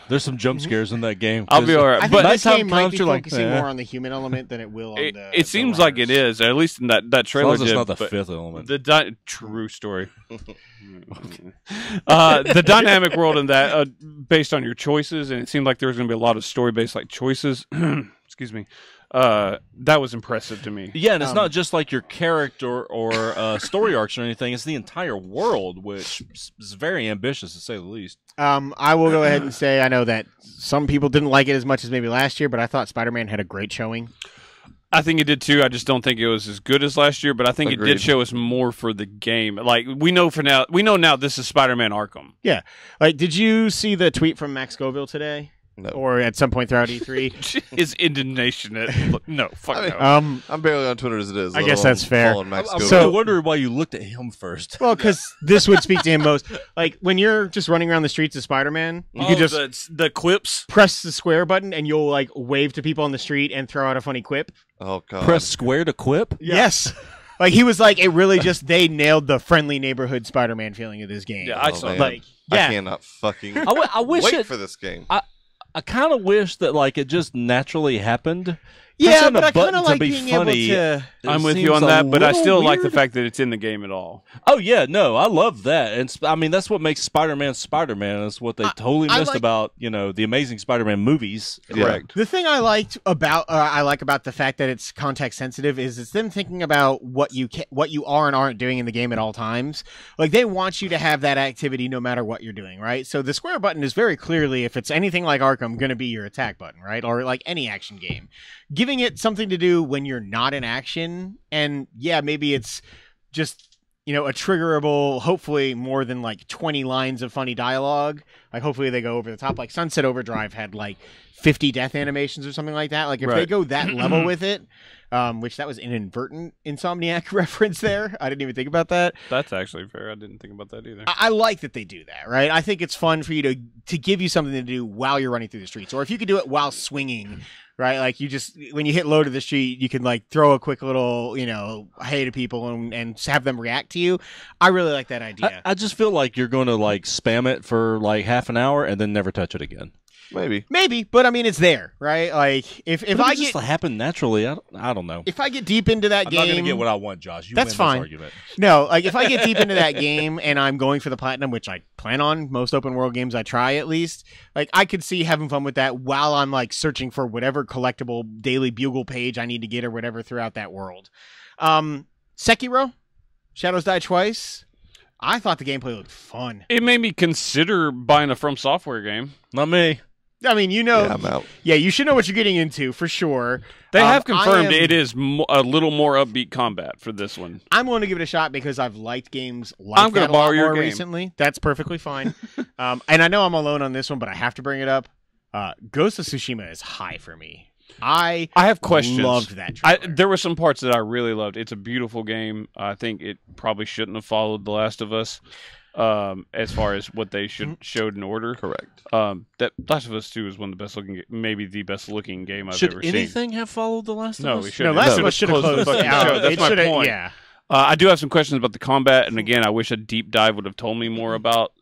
[SPEAKER 2] There's some jump scares in that game.
[SPEAKER 4] I'll be all right.
[SPEAKER 1] I think
[SPEAKER 4] But
[SPEAKER 1] this
[SPEAKER 2] nighttime
[SPEAKER 1] game might
[SPEAKER 2] comes,
[SPEAKER 1] be
[SPEAKER 2] you're like,
[SPEAKER 1] focusing more on the human element than it will on the.
[SPEAKER 4] it seems
[SPEAKER 1] the
[SPEAKER 4] like it
[SPEAKER 1] ladders.
[SPEAKER 4] is, at least in that
[SPEAKER 2] as
[SPEAKER 4] trailer.
[SPEAKER 2] long as it's
[SPEAKER 4] did,
[SPEAKER 2] not the
[SPEAKER 4] but
[SPEAKER 2] fifth element.
[SPEAKER 4] true story. The dynamic world in that, based on your choices, and it seemed like there was going to be a lot of story-based like choices. Excuse me. That was impressive to me.
[SPEAKER 2] Yeah, and it's not just like your character or story arcs or anything. It's the entire world, which is very ambitious to say the least.
[SPEAKER 1] I will go ahead and say I know that some people didn't like it as much as maybe last year, but I thought Spider-Man had a great showing.
[SPEAKER 4] I think it did too. I just don't think it was as good as last year, but I think it
[SPEAKER 3] Agreed.
[SPEAKER 4] did show us more for the game. Like we know now this is Spider-Man Arkham.
[SPEAKER 1] Yeah, like did you see the tweet from Max Scoville today,
[SPEAKER 3] No.
[SPEAKER 1] or at some point throughout E3?
[SPEAKER 4] His indignation at no, fuck
[SPEAKER 3] I mean,
[SPEAKER 4] no.
[SPEAKER 3] I'm barely on Twitter as it is.
[SPEAKER 1] I
[SPEAKER 3] let
[SPEAKER 1] guess
[SPEAKER 3] alone
[SPEAKER 1] that's fair.
[SPEAKER 3] following Max
[SPEAKER 2] I'm
[SPEAKER 3] Scoville.
[SPEAKER 2] really wondering why you looked at him first.
[SPEAKER 1] Well, because this would speak to him most. Like when you're just running around the streets as Spider-Man, you could just
[SPEAKER 4] the quips.
[SPEAKER 1] press the square button and you'll like wave to people on the street and throw out a funny quip.
[SPEAKER 3] Oh god.
[SPEAKER 2] Press square to quip.
[SPEAKER 1] Yes. Like he was like, it really just they nailed the friendly neighborhood Spider-Man feeling of this game.
[SPEAKER 4] Yeah, I
[SPEAKER 3] Oh,
[SPEAKER 4] saw
[SPEAKER 3] man.
[SPEAKER 1] like
[SPEAKER 3] I
[SPEAKER 1] yeah.
[SPEAKER 3] cannot fucking
[SPEAKER 2] I wish
[SPEAKER 3] wait
[SPEAKER 2] it.
[SPEAKER 3] for this game.
[SPEAKER 2] I kind of wish that like it just naturally happened.
[SPEAKER 1] Yeah,
[SPEAKER 2] Pressing
[SPEAKER 1] but
[SPEAKER 2] a
[SPEAKER 1] I kind
[SPEAKER 2] button
[SPEAKER 1] of
[SPEAKER 2] to
[SPEAKER 1] like
[SPEAKER 2] be
[SPEAKER 1] being
[SPEAKER 2] funny,
[SPEAKER 1] able to.
[SPEAKER 4] I'm
[SPEAKER 2] it
[SPEAKER 4] with you
[SPEAKER 2] seems
[SPEAKER 4] on
[SPEAKER 2] a
[SPEAKER 4] that, but I
[SPEAKER 2] little
[SPEAKER 4] still like the
[SPEAKER 2] weird.
[SPEAKER 4] fact that it's in the game at all.
[SPEAKER 2] Oh yeah, no, I love that, and I mean that's what makes Spider-Man Spider-Man. That's what they totally
[SPEAKER 1] I
[SPEAKER 2] missed
[SPEAKER 1] like-
[SPEAKER 2] about the Amazing Spider-Man movies.
[SPEAKER 3] Correct.
[SPEAKER 1] The thing I liked about I like about the fact that it's context sensitive is it's them thinking about what you are and aren't doing in the game at all times. Like they want you to have that activity no matter what you're doing, right? So the square button is very clearly, if it's anything like Arkham, going to be your attack button, right? Or like any action game, giving it something to do when you're not in action, and yeah, maybe it's just a triggerable, hopefully more than like 20 lines of funny dialogue. Like hopefully they go over the top. Like Sunset Overdrive had like 50 death animations or something like that. Like if they
[SPEAKER 4] Right.
[SPEAKER 1] go that level with it, which that was an inadvertent Insomniac reference there. I didn't even think about that.
[SPEAKER 4] That's actually fair. I didn't think about that either.
[SPEAKER 1] I like that they do that, right? I think it's fun for you to give you something to do while you're running through the streets, or if you could do it while swinging, right? Like you just when you hit low to the street, you can like throw a quick little, hey to people and have them react to you. I really like that idea.
[SPEAKER 2] I just feel like you're going to like spam it for like half an hour and then never touch it again.
[SPEAKER 3] Maybe.
[SPEAKER 1] But I mean, it's there, right? Like if
[SPEAKER 2] But
[SPEAKER 1] I
[SPEAKER 2] it just
[SPEAKER 1] get
[SPEAKER 2] happen naturally. I don't know.
[SPEAKER 1] if I get deep into that
[SPEAKER 2] I'm
[SPEAKER 1] game,
[SPEAKER 2] not going to get what I want, Josh. You
[SPEAKER 1] That's
[SPEAKER 2] win
[SPEAKER 1] fine.
[SPEAKER 2] This argument.
[SPEAKER 1] No, like if I get deep into that game and I'm going for the platinum, which I plan on, most open world games I try at least, like I could see having fun with that while I'm like searching for whatever collectible daily bugle page I need to get or whatever throughout that world. Sekiro, Shadows Die Twice. I thought the gameplay looked fun.
[SPEAKER 4] It made me consider buying a From Software game.
[SPEAKER 2] Not me.
[SPEAKER 1] I mean,
[SPEAKER 3] Yeah, I'm out.
[SPEAKER 1] yeah, you should know what you're getting into for sure.
[SPEAKER 4] They have
[SPEAKER 1] I
[SPEAKER 4] confirmed
[SPEAKER 1] am-
[SPEAKER 4] it is a little more upbeat combat for this one.
[SPEAKER 1] I'm going to give it a shot because I've liked games like
[SPEAKER 4] I'm gonna
[SPEAKER 1] that a lot
[SPEAKER 4] borrow your
[SPEAKER 1] more
[SPEAKER 4] game.
[SPEAKER 1] recently. That's perfectly fine. And I know I'm alone on this one, but I have to bring it up. Ghost of Tsushima is high for me. I
[SPEAKER 4] have questions.
[SPEAKER 1] Loved that trailer.
[SPEAKER 4] There were some parts that I really loved. It's a beautiful game. I think it probably shouldn't have followed The Last of Us as far as what they showed in order.
[SPEAKER 3] Correct.
[SPEAKER 4] That Last of Us 2 is one of the best looking, maybe the best looking game I've ever seen.
[SPEAKER 2] Should anything have followed The Last of
[SPEAKER 4] No,
[SPEAKER 2] Us?
[SPEAKER 4] we shouldn't.
[SPEAKER 1] No, Last of Us should have closed
[SPEAKER 4] the fucking
[SPEAKER 1] out.
[SPEAKER 4] show. That's
[SPEAKER 1] It
[SPEAKER 4] my
[SPEAKER 1] shoulda-
[SPEAKER 4] point.
[SPEAKER 1] Yeah.
[SPEAKER 4] I do have some questions about the combat, and again, I wish a deep dive would have told me more about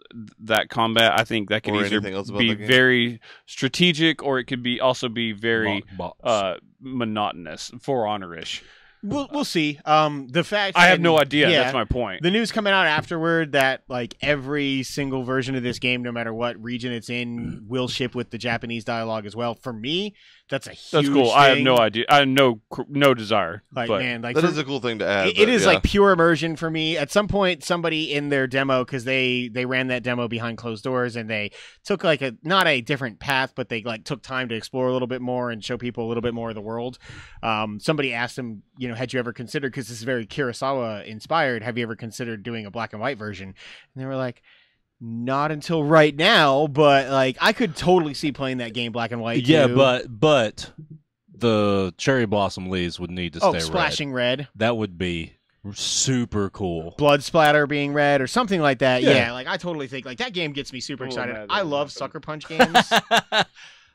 [SPEAKER 4] that combat. I think that could
[SPEAKER 3] Or
[SPEAKER 4] either
[SPEAKER 3] anything else about
[SPEAKER 4] be
[SPEAKER 3] that game.
[SPEAKER 4] very strategic, or it could be also be very
[SPEAKER 2] Box.
[SPEAKER 4] monotonous, For Honor-ish.
[SPEAKER 1] We'll see. The fact
[SPEAKER 4] I have no idea.
[SPEAKER 1] Yeah,
[SPEAKER 4] That's my point.
[SPEAKER 1] the news coming out afterward that like every single version of this game, no matter what region it's in, will ship with the Japanese dialogue as well. For me, that's a huge
[SPEAKER 4] That's cool.
[SPEAKER 1] thing.
[SPEAKER 4] I have no idea. I have no desire.
[SPEAKER 1] Like
[SPEAKER 4] but
[SPEAKER 1] man, like
[SPEAKER 3] That
[SPEAKER 1] for-
[SPEAKER 3] is a cool thing to add.
[SPEAKER 1] it
[SPEAKER 3] but
[SPEAKER 1] is
[SPEAKER 3] yeah.
[SPEAKER 1] like pure immersion for me. At some point, somebody in their demo, because they ran that demo behind closed doors, and they took like not a different path, but they like took time to explore a little bit more and show people a little bit more of the world. Somebody asked him, had you ever considered, because this is very Kurosawa inspired, have you ever considered doing a black and white version? And they were like, not until right now, but like I could totally see playing that game black and white.
[SPEAKER 2] Yeah,
[SPEAKER 1] too.
[SPEAKER 2] but the cherry blossom leaves would need to stay
[SPEAKER 1] splashing red.
[SPEAKER 2] That would be super cool.
[SPEAKER 1] Blood splatter being red or something like that.
[SPEAKER 2] Yeah.
[SPEAKER 1] Yeah, like I totally think like that game gets me super
[SPEAKER 4] Oh,
[SPEAKER 1] excited.
[SPEAKER 4] man,
[SPEAKER 1] I
[SPEAKER 4] that
[SPEAKER 1] love
[SPEAKER 4] happened.
[SPEAKER 1] Sucker Punch games.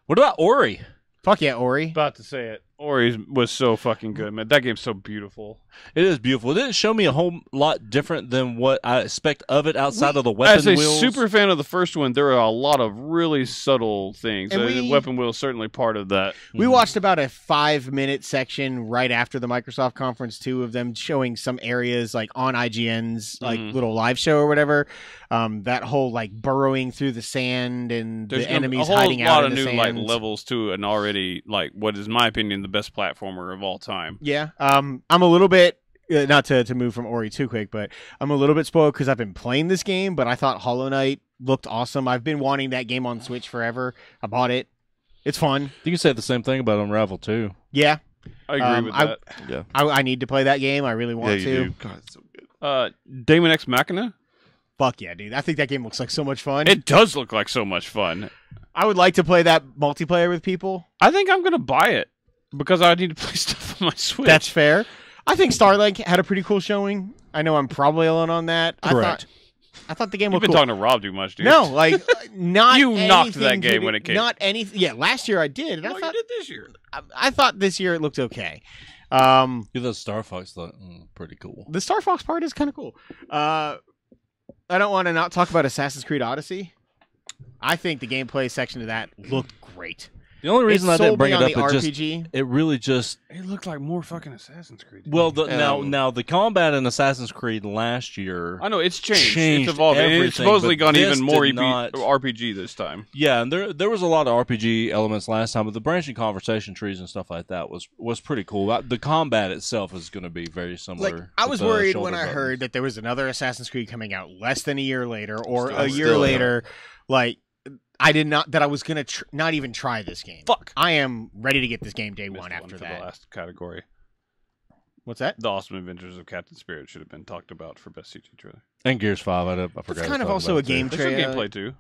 [SPEAKER 2] What about Ori?
[SPEAKER 1] Fuck yeah, Ori.
[SPEAKER 4] About to say it. Ori was so fucking good, man. That game's so beautiful.
[SPEAKER 2] It is beautiful. It didn't show me a whole lot different than what I expect of it outside of the weapon
[SPEAKER 4] As a
[SPEAKER 2] wheels.
[SPEAKER 4] super fan of the first one, there are a lot of really subtle things.
[SPEAKER 1] And
[SPEAKER 4] The weapon wheel is certainly part of that.
[SPEAKER 1] We watched about a 5-minute section right after the Microsoft conference too of them showing some areas like on IGN's like little live show or whatever. That whole like burrowing through the sand and
[SPEAKER 4] There's
[SPEAKER 1] the
[SPEAKER 4] gonna be
[SPEAKER 1] enemies
[SPEAKER 4] a whole
[SPEAKER 1] hiding
[SPEAKER 4] lot
[SPEAKER 1] out
[SPEAKER 4] of
[SPEAKER 1] in the
[SPEAKER 4] new like
[SPEAKER 1] sand.
[SPEAKER 4] levels to an already like what is in my opinion the best platformer of all time.
[SPEAKER 1] Yeah. I'm a little bit not to move from Ori too quick, but I'm a little bit spoiled because I've been playing this game, but I thought Hollow Knight looked awesome. I've been wanting that game on Switch forever. I bought it. It's fun.
[SPEAKER 2] You can say the same thing about Unravel too.
[SPEAKER 1] Yeah.
[SPEAKER 4] I agree with that.
[SPEAKER 3] Yeah.
[SPEAKER 1] I need to play that game. I really
[SPEAKER 3] Yeah,
[SPEAKER 1] want
[SPEAKER 3] you
[SPEAKER 1] to.
[SPEAKER 3] do. God, it's so good.
[SPEAKER 4] Damon X Machina.
[SPEAKER 1] Fuck yeah, dude. I think that game looks like so much fun.
[SPEAKER 4] It does look like so much fun.
[SPEAKER 1] I would like to play that multiplayer with people.
[SPEAKER 4] I think I'm gonna buy it because I need to play stuff on my Switch.
[SPEAKER 1] That's fair. I think Starlink had a pretty cool showing. I know I'm probably alone on that.
[SPEAKER 2] Correct.
[SPEAKER 1] I thought the game
[SPEAKER 4] You've
[SPEAKER 1] looked
[SPEAKER 4] been
[SPEAKER 1] cool.
[SPEAKER 4] talking to Rob too much, dude.
[SPEAKER 1] No, like not.
[SPEAKER 4] You knocked that
[SPEAKER 1] anything to
[SPEAKER 4] game
[SPEAKER 1] do-
[SPEAKER 4] when it came.
[SPEAKER 1] Not anything. Yeah, last year I did, and I
[SPEAKER 4] Well,
[SPEAKER 1] thought
[SPEAKER 4] you did this year.
[SPEAKER 1] I thought this year it looked okay.
[SPEAKER 2] Yeah, those Star Fox look pretty cool.
[SPEAKER 1] The Star Fox part is kind of cool. I don't want to not talk about Assassin's Creed Odyssey. I think the gameplay section of that looked great.
[SPEAKER 2] The only reason I didn't bring it
[SPEAKER 1] on
[SPEAKER 2] up,
[SPEAKER 1] the
[SPEAKER 2] it just
[SPEAKER 1] RPG.
[SPEAKER 2] it really just
[SPEAKER 4] It looked like more fucking Assassin's Creed.
[SPEAKER 2] well
[SPEAKER 3] Um,
[SPEAKER 2] now the combat in Assassin's Creed last year.
[SPEAKER 4] I know it's changed.
[SPEAKER 2] Changed
[SPEAKER 4] It's evolved. And it's
[SPEAKER 2] everything,
[SPEAKER 4] supposedly
[SPEAKER 2] but
[SPEAKER 4] gone
[SPEAKER 2] this
[SPEAKER 4] even more
[SPEAKER 2] did not.
[SPEAKER 4] RPG this time.
[SPEAKER 2] Yeah, and there was a lot of RPG elements last time, but the branching conversation trees and stuff like that was pretty cool. The combat itself is going to be very similar.
[SPEAKER 1] Like I
[SPEAKER 2] with
[SPEAKER 1] was
[SPEAKER 2] the
[SPEAKER 1] worried
[SPEAKER 2] shoulder
[SPEAKER 1] when I
[SPEAKER 2] buttons.
[SPEAKER 1] heard that there was another Assassin's Creed coming out less than a year later, or
[SPEAKER 3] Still-
[SPEAKER 1] a year
[SPEAKER 3] still,
[SPEAKER 1] later. Like I did not that I was gonna not even try this game.
[SPEAKER 4] Fuck.
[SPEAKER 1] I am ready to get this game day
[SPEAKER 4] Missed
[SPEAKER 1] one
[SPEAKER 4] one
[SPEAKER 1] after
[SPEAKER 4] for
[SPEAKER 1] that.
[SPEAKER 4] the last category.
[SPEAKER 1] What's that?
[SPEAKER 4] The Awesome Adventures of Captain Spirit should have been talked about for best CG trailer.
[SPEAKER 2] and Gears 5. I forgot.
[SPEAKER 1] It's
[SPEAKER 2] to
[SPEAKER 1] kind of
[SPEAKER 2] talk
[SPEAKER 1] also
[SPEAKER 2] about
[SPEAKER 1] a
[SPEAKER 2] it, too.
[SPEAKER 1] game
[SPEAKER 4] There's some
[SPEAKER 1] trailer.
[SPEAKER 4] gameplay too,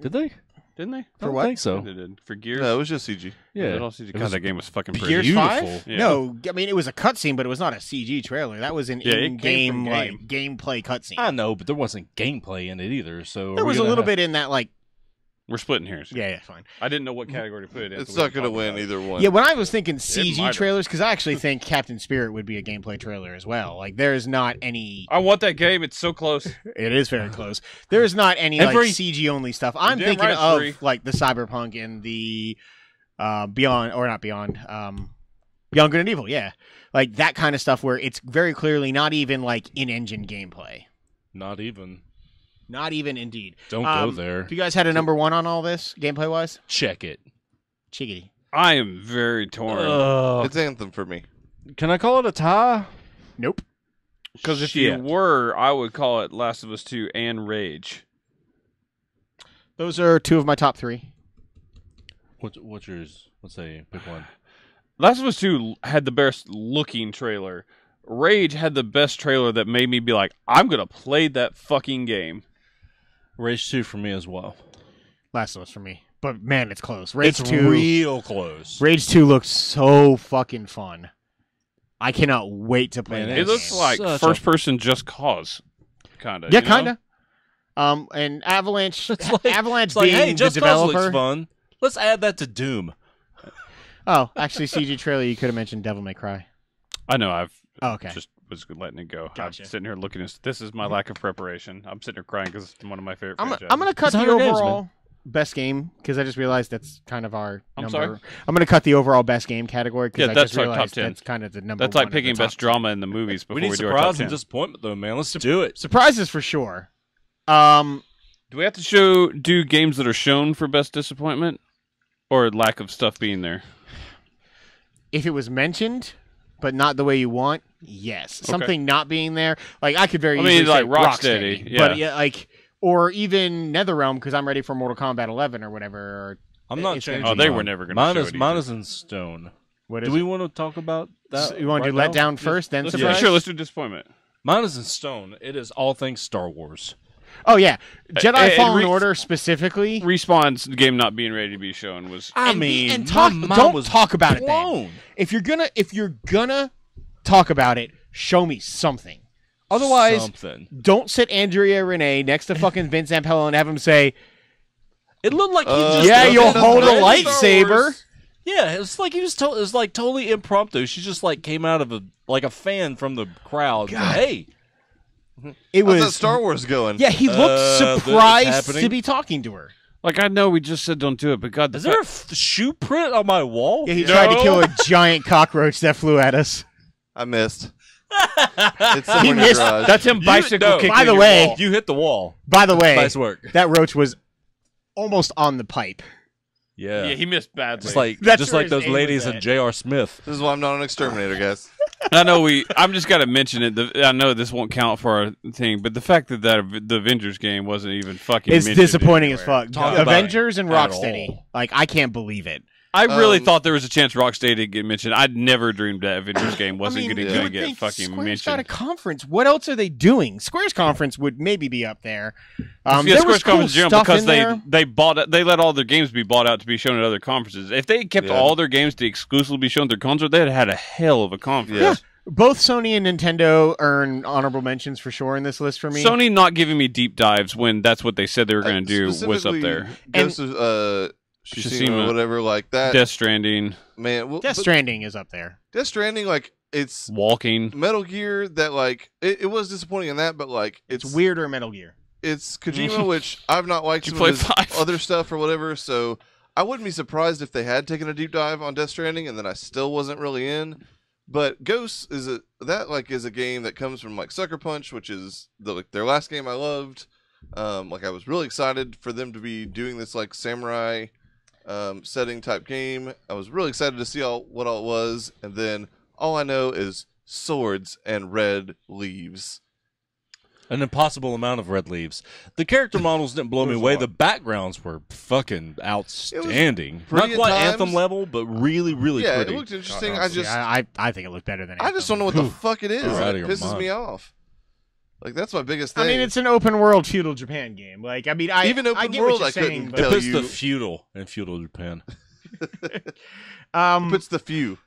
[SPEAKER 2] Did they?
[SPEAKER 4] didn't they?
[SPEAKER 2] I don't
[SPEAKER 1] what?
[SPEAKER 2] think so.
[SPEAKER 4] They did for Gears.
[SPEAKER 3] No, it was just CG.
[SPEAKER 2] Yeah,
[SPEAKER 4] It all CG.
[SPEAKER 2] It
[SPEAKER 4] God,
[SPEAKER 2] was
[SPEAKER 4] that game was fucking pretty.
[SPEAKER 1] Gears
[SPEAKER 2] beautiful.
[SPEAKER 1] 5?
[SPEAKER 4] Yeah.
[SPEAKER 1] No, I mean it was a cutscene, but it was not a CG trailer. That was an
[SPEAKER 4] Yeah, it came
[SPEAKER 1] in-game
[SPEAKER 4] from
[SPEAKER 1] like gameplay cutscene.
[SPEAKER 2] I know, but there wasn't gameplay in it either. So
[SPEAKER 1] There was a little bit in that like
[SPEAKER 4] We're splitting hairs.
[SPEAKER 1] yeah, fine.
[SPEAKER 4] I didn't know what category to put it in.
[SPEAKER 3] It's
[SPEAKER 4] so we
[SPEAKER 3] not going to
[SPEAKER 4] talked
[SPEAKER 3] win
[SPEAKER 4] about it.
[SPEAKER 3] either one.
[SPEAKER 1] Yeah, when I was thinking
[SPEAKER 4] might
[SPEAKER 1] CG
[SPEAKER 4] have.
[SPEAKER 1] trailers, because I actually think Captain Spirit would be a gameplay trailer as well. Like there is not any.
[SPEAKER 4] I want that game. It's so close.
[SPEAKER 1] It is very close. There is not any
[SPEAKER 2] Every-
[SPEAKER 1] like CG only stuff. I'm
[SPEAKER 4] Damn
[SPEAKER 1] thinking
[SPEAKER 4] right,
[SPEAKER 1] of
[SPEAKER 4] Free.
[SPEAKER 1] like the Cyberpunk and the Beyond or not Beyond, Beyond Good and Evil. Yeah, like that kind of stuff where it's very clearly not even like in-engine gameplay.
[SPEAKER 2] Not even.
[SPEAKER 1] Not even indeed.
[SPEAKER 2] Don't go there.
[SPEAKER 1] If you guys had a number one on all this gameplay wise,
[SPEAKER 2] Check it.
[SPEAKER 1] chickadee.
[SPEAKER 4] I am very torn.
[SPEAKER 3] It's Anthem for me.
[SPEAKER 2] Can I call it a tie?
[SPEAKER 1] Nope.
[SPEAKER 4] Because if you
[SPEAKER 2] Shit.
[SPEAKER 4] were, I would call it Last of Us 2 and Rage.
[SPEAKER 1] Those are two of my top three.
[SPEAKER 2] What's yours? Let's say pick one.
[SPEAKER 4] Last of Us 2 had the best looking trailer. Rage had the best trailer that made me be like, I'm going to play that fucking game.
[SPEAKER 2] Rage 2 for me as well.
[SPEAKER 1] Last of Us for me. but man, it's close. Rage
[SPEAKER 2] It's
[SPEAKER 1] 2,
[SPEAKER 2] real close.
[SPEAKER 1] Rage 2 looks so fucking fun. I cannot wait to play
[SPEAKER 2] Man,
[SPEAKER 1] that
[SPEAKER 4] It looks
[SPEAKER 1] game.
[SPEAKER 4] like
[SPEAKER 2] Such
[SPEAKER 4] first person Just Cause, kind of.
[SPEAKER 1] Yeah, kind of. And Avalanche, Avalanche
[SPEAKER 2] It's like,
[SPEAKER 1] being
[SPEAKER 2] hey, Just
[SPEAKER 1] the
[SPEAKER 2] Cause looks
[SPEAKER 1] developer.
[SPEAKER 2] fun. Let's add that to Doom.
[SPEAKER 1] Oh, actually, CG trailer, you could have mentioned Devil May Cry.
[SPEAKER 4] I know. I've
[SPEAKER 1] Oh, okay.
[SPEAKER 4] just was letting it go.
[SPEAKER 1] Gotcha.
[SPEAKER 4] I'm sitting here looking at this is my lack of preparation. I'm sitting here crying because it's one of my favorite.
[SPEAKER 1] I'm
[SPEAKER 4] franchises.
[SPEAKER 1] going to cut
[SPEAKER 2] It's
[SPEAKER 1] the
[SPEAKER 2] 100 games,
[SPEAKER 1] overall best game because I just realized that's kind of our
[SPEAKER 4] I'm
[SPEAKER 1] number.
[SPEAKER 4] sorry?
[SPEAKER 1] I'm going to cut the overall best game category because
[SPEAKER 4] Yeah,
[SPEAKER 1] I
[SPEAKER 4] that's
[SPEAKER 1] just
[SPEAKER 4] our top
[SPEAKER 1] realized
[SPEAKER 4] 10.
[SPEAKER 1] that's kind of the number
[SPEAKER 4] That's
[SPEAKER 1] one
[SPEAKER 4] like
[SPEAKER 1] of the
[SPEAKER 4] picking
[SPEAKER 1] top
[SPEAKER 4] best
[SPEAKER 1] 10.
[SPEAKER 4] drama in the movies before
[SPEAKER 2] We need
[SPEAKER 4] do our top
[SPEAKER 2] surprise
[SPEAKER 4] 10.
[SPEAKER 2] and disappointment, though, man. Let's do it.
[SPEAKER 1] Surprises for sure.
[SPEAKER 4] Do we have to do games that are shown for best disappointment, or lack of stuff being there?
[SPEAKER 1] If it was mentioned, but not the way you want, yes.
[SPEAKER 4] Okay.
[SPEAKER 1] Something not being there, like I could very
[SPEAKER 4] I mean,
[SPEAKER 1] easily
[SPEAKER 4] like
[SPEAKER 1] say
[SPEAKER 4] Rocksteady, yeah.
[SPEAKER 1] but yeah, like or even NetherRealm because I'm ready for Mortal Kombat 11 or whatever. Or
[SPEAKER 2] I'm not
[SPEAKER 1] it's gonna
[SPEAKER 2] changing.
[SPEAKER 1] be-
[SPEAKER 4] Oh, they
[SPEAKER 2] mine.
[SPEAKER 4] were never gonna
[SPEAKER 2] Mine
[SPEAKER 4] show
[SPEAKER 2] is
[SPEAKER 4] it
[SPEAKER 2] mine
[SPEAKER 4] either.
[SPEAKER 2] is in stone.
[SPEAKER 1] what is
[SPEAKER 2] Do we
[SPEAKER 1] it?
[SPEAKER 2] want to talk about that?
[SPEAKER 1] So you want to
[SPEAKER 2] right
[SPEAKER 1] do Let
[SPEAKER 2] now?
[SPEAKER 1] Down first, then
[SPEAKER 4] Let's
[SPEAKER 1] surprise?
[SPEAKER 4] sure. Let's do disappointment.
[SPEAKER 2] Mine is in stone. It is all things Star Wars.
[SPEAKER 1] Oh yeah, Jedi
[SPEAKER 4] and
[SPEAKER 1] Fallen Order specifically.
[SPEAKER 4] Respawn's game not being ready to be shown was.
[SPEAKER 2] I
[SPEAKER 1] And-
[SPEAKER 2] mean,
[SPEAKER 1] and talk-
[SPEAKER 2] my mind
[SPEAKER 1] don't
[SPEAKER 2] was
[SPEAKER 1] talk about it then.
[SPEAKER 2] blown.
[SPEAKER 1] If you're gonna talk about it, show me something. Otherwise,
[SPEAKER 2] Something.
[SPEAKER 1] don't sit Andrea Renee next to fucking Vince Zampella and have him say,
[SPEAKER 2] It looked like he just
[SPEAKER 1] "Yeah,
[SPEAKER 2] looked
[SPEAKER 1] you'll
[SPEAKER 2] at
[SPEAKER 1] hold a
[SPEAKER 2] Star Wars.
[SPEAKER 1] lightsaber."
[SPEAKER 2] Yeah, it was like he was. It was like totally impromptu. She just like came out of a fan from the crowd. and said, hey,
[SPEAKER 1] It
[SPEAKER 3] How's that
[SPEAKER 1] was
[SPEAKER 3] Star Wars going?
[SPEAKER 1] Yeah, he looked
[SPEAKER 2] That's
[SPEAKER 1] surprised
[SPEAKER 2] happening.
[SPEAKER 1] to be talking to her.
[SPEAKER 4] Like I know we just said don't do it, but God,
[SPEAKER 2] is there a shoe print on my wall?
[SPEAKER 1] Yeah, he tried to
[SPEAKER 4] No.
[SPEAKER 1] kill a giant cockroach that flew at us.
[SPEAKER 3] I missed. It's somewhere in the
[SPEAKER 1] missed-
[SPEAKER 3] garage.
[SPEAKER 4] that's him bicycle
[SPEAKER 2] no.
[SPEAKER 4] kicking
[SPEAKER 1] By the
[SPEAKER 4] your
[SPEAKER 1] way-
[SPEAKER 4] wall.
[SPEAKER 2] You hit the wall.
[SPEAKER 1] By the way,
[SPEAKER 2] Nice work.
[SPEAKER 1] that roach was almost on the pipe.
[SPEAKER 2] Yeah.
[SPEAKER 4] Yeah, he missed badly.
[SPEAKER 1] That's where
[SPEAKER 2] like
[SPEAKER 1] his
[SPEAKER 2] those
[SPEAKER 1] aim was
[SPEAKER 2] ladies
[SPEAKER 1] at.
[SPEAKER 2] in J.R. Smith.
[SPEAKER 3] This is why I'm not an exterminator, guys.
[SPEAKER 4] I know I'm just got to mention it. I know this won't count for our thing, but the fact that the Avengers game wasn't even fucking
[SPEAKER 1] It's
[SPEAKER 4] mentioned
[SPEAKER 1] disappointing as
[SPEAKER 4] anywhere.
[SPEAKER 1] fuck.
[SPEAKER 2] Talk about
[SPEAKER 1] Avengers and
[SPEAKER 2] it at
[SPEAKER 1] Rocksteady.
[SPEAKER 2] all.
[SPEAKER 1] Like, I can't believe it.
[SPEAKER 4] I really
[SPEAKER 3] Um,
[SPEAKER 4] thought there was a chance Rocksteady to get mentioned. I'd never dreamed that Avengers game wasn't
[SPEAKER 1] you
[SPEAKER 4] going
[SPEAKER 3] yeah.
[SPEAKER 4] to
[SPEAKER 1] would
[SPEAKER 4] get
[SPEAKER 1] think
[SPEAKER 4] fucking
[SPEAKER 1] Square's got a
[SPEAKER 4] mentioned.
[SPEAKER 1] conference. What else are they doing? Square's conference would maybe be up there.
[SPEAKER 4] Yeah,
[SPEAKER 1] there was
[SPEAKER 4] Square's
[SPEAKER 1] cool
[SPEAKER 4] conference in general
[SPEAKER 1] stuff
[SPEAKER 4] because
[SPEAKER 1] in there.
[SPEAKER 4] they let all their games be bought out to be shown at other conferences. If they kept
[SPEAKER 3] Yeah.
[SPEAKER 4] all their games to exclusively be shown at their console, they'd have had a hell of a conference.
[SPEAKER 3] Yeah.
[SPEAKER 1] Both Sony and Nintendo earn honorable mentions for sure in this list for me.
[SPEAKER 4] Sony not giving me deep dives when that's what they said they were going to do was up
[SPEAKER 3] Specifically,
[SPEAKER 4] there.
[SPEAKER 3] Ghost of Tsushima
[SPEAKER 4] Tsushima.
[SPEAKER 3] or whatever like that.
[SPEAKER 4] Death Stranding,
[SPEAKER 3] Man, well,
[SPEAKER 1] Death
[SPEAKER 3] but
[SPEAKER 1] Stranding is up there.
[SPEAKER 3] Death Stranding, like it's
[SPEAKER 4] Walking.
[SPEAKER 3] Metal Gear that like it was disappointing in that, but like
[SPEAKER 1] It's weirder Metal Gear.
[SPEAKER 3] it's Kojima, which I've not liked
[SPEAKER 4] You
[SPEAKER 3] some of his
[SPEAKER 4] played 5?
[SPEAKER 3] other stuff or whatever. So I wouldn't be surprised if they had taken a deep dive on Death Stranding, and then I still wasn't really in. But Ghosts is a game that comes from like Sucker Punch, which is their last game I loved. Like I was really excited for them to be doing this like samurai setting type game. I was really excited to see what all it was, and then all I know is swords and red leaves.
[SPEAKER 2] An impossible amount of red leaves. The character models didn't blow me
[SPEAKER 3] There's a
[SPEAKER 2] away.
[SPEAKER 3] lot.
[SPEAKER 2] The backgrounds were fucking outstanding.
[SPEAKER 3] pretty
[SPEAKER 2] Not
[SPEAKER 3] at
[SPEAKER 2] quite
[SPEAKER 3] times.
[SPEAKER 2] Anthem level, but really, really
[SPEAKER 3] Yeah,
[SPEAKER 2] pretty.
[SPEAKER 3] it looked interesting.
[SPEAKER 1] I think it looked better than
[SPEAKER 3] I just don't know what the fuck it is.
[SPEAKER 2] You're out of
[SPEAKER 3] It
[SPEAKER 2] your
[SPEAKER 3] pisses
[SPEAKER 2] mind.
[SPEAKER 3] me off. Like that's my biggest thing.
[SPEAKER 1] I mean, it's an open world feudal Japan game. Like, I mean,
[SPEAKER 3] Even open
[SPEAKER 1] I get
[SPEAKER 3] world,
[SPEAKER 1] what you're
[SPEAKER 3] I couldn't
[SPEAKER 1] saying,
[SPEAKER 2] It
[SPEAKER 1] but,
[SPEAKER 3] tell
[SPEAKER 2] puts
[SPEAKER 3] you-
[SPEAKER 2] the feudal in feudal Japan.
[SPEAKER 3] puts the few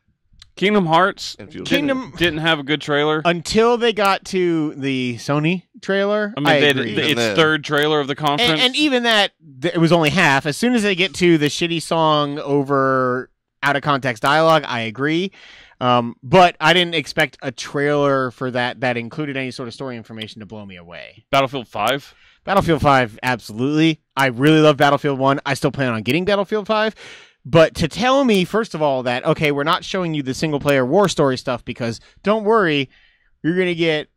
[SPEAKER 4] Kingdom Hearts
[SPEAKER 3] in feudal.
[SPEAKER 1] Kingdom-
[SPEAKER 4] didn't have a good trailer.
[SPEAKER 1] until they got to the Sony trailer,
[SPEAKER 4] I mean,
[SPEAKER 1] agree.
[SPEAKER 3] Even
[SPEAKER 4] its
[SPEAKER 3] then.
[SPEAKER 4] third trailer of the conference.
[SPEAKER 1] And even that, it was only half. As soon as they get to the shitty song over out of context dialogue, I agree. But I didn't expect a trailer for that included any sort of story information to blow me away.
[SPEAKER 4] Battlefield 5.
[SPEAKER 1] Battlefield 5, absolutely. I really love Battlefield 1. I still plan on getting Battlefield 5. But to tell me, first of all, that, okay, we're not showing you the single-player war story stuff because, don't worry, you're going to get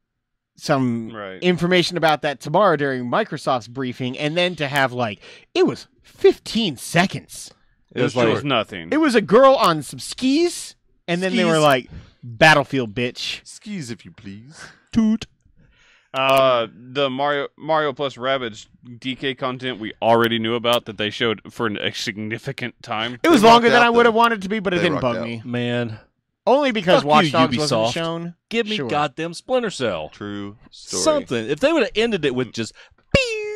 [SPEAKER 1] some
[SPEAKER 4] Right.
[SPEAKER 1] information about that tomorrow during Microsoft's briefing, and then to have, like, it was 15 seconds.
[SPEAKER 2] It was
[SPEAKER 4] It was
[SPEAKER 2] like
[SPEAKER 4] nothing.
[SPEAKER 1] It was a girl on some skis, and then they were
[SPEAKER 3] Skis.
[SPEAKER 1] like, Battlefield, bitch.
[SPEAKER 3] Skis, if you please.
[SPEAKER 1] Toot.
[SPEAKER 4] The Mario plus Rabbids DK content we already knew about that they showed for a significant time.
[SPEAKER 1] It was
[SPEAKER 3] They
[SPEAKER 1] longer
[SPEAKER 3] rocked
[SPEAKER 1] than
[SPEAKER 3] out,
[SPEAKER 1] I would have
[SPEAKER 3] though.
[SPEAKER 1] wanted it to be, but it
[SPEAKER 3] They
[SPEAKER 1] didn't
[SPEAKER 3] rocked
[SPEAKER 1] bug
[SPEAKER 3] out.
[SPEAKER 1] me.
[SPEAKER 2] man,
[SPEAKER 1] Only because
[SPEAKER 2] Fuck
[SPEAKER 1] Watch
[SPEAKER 2] you,
[SPEAKER 1] Dogs wasn't
[SPEAKER 2] Ubisoft.
[SPEAKER 1] shown.
[SPEAKER 2] give me
[SPEAKER 1] Sure.
[SPEAKER 2] goddamn Splinter Cell.
[SPEAKER 3] True story.
[SPEAKER 2] Something. If they would have ended it with just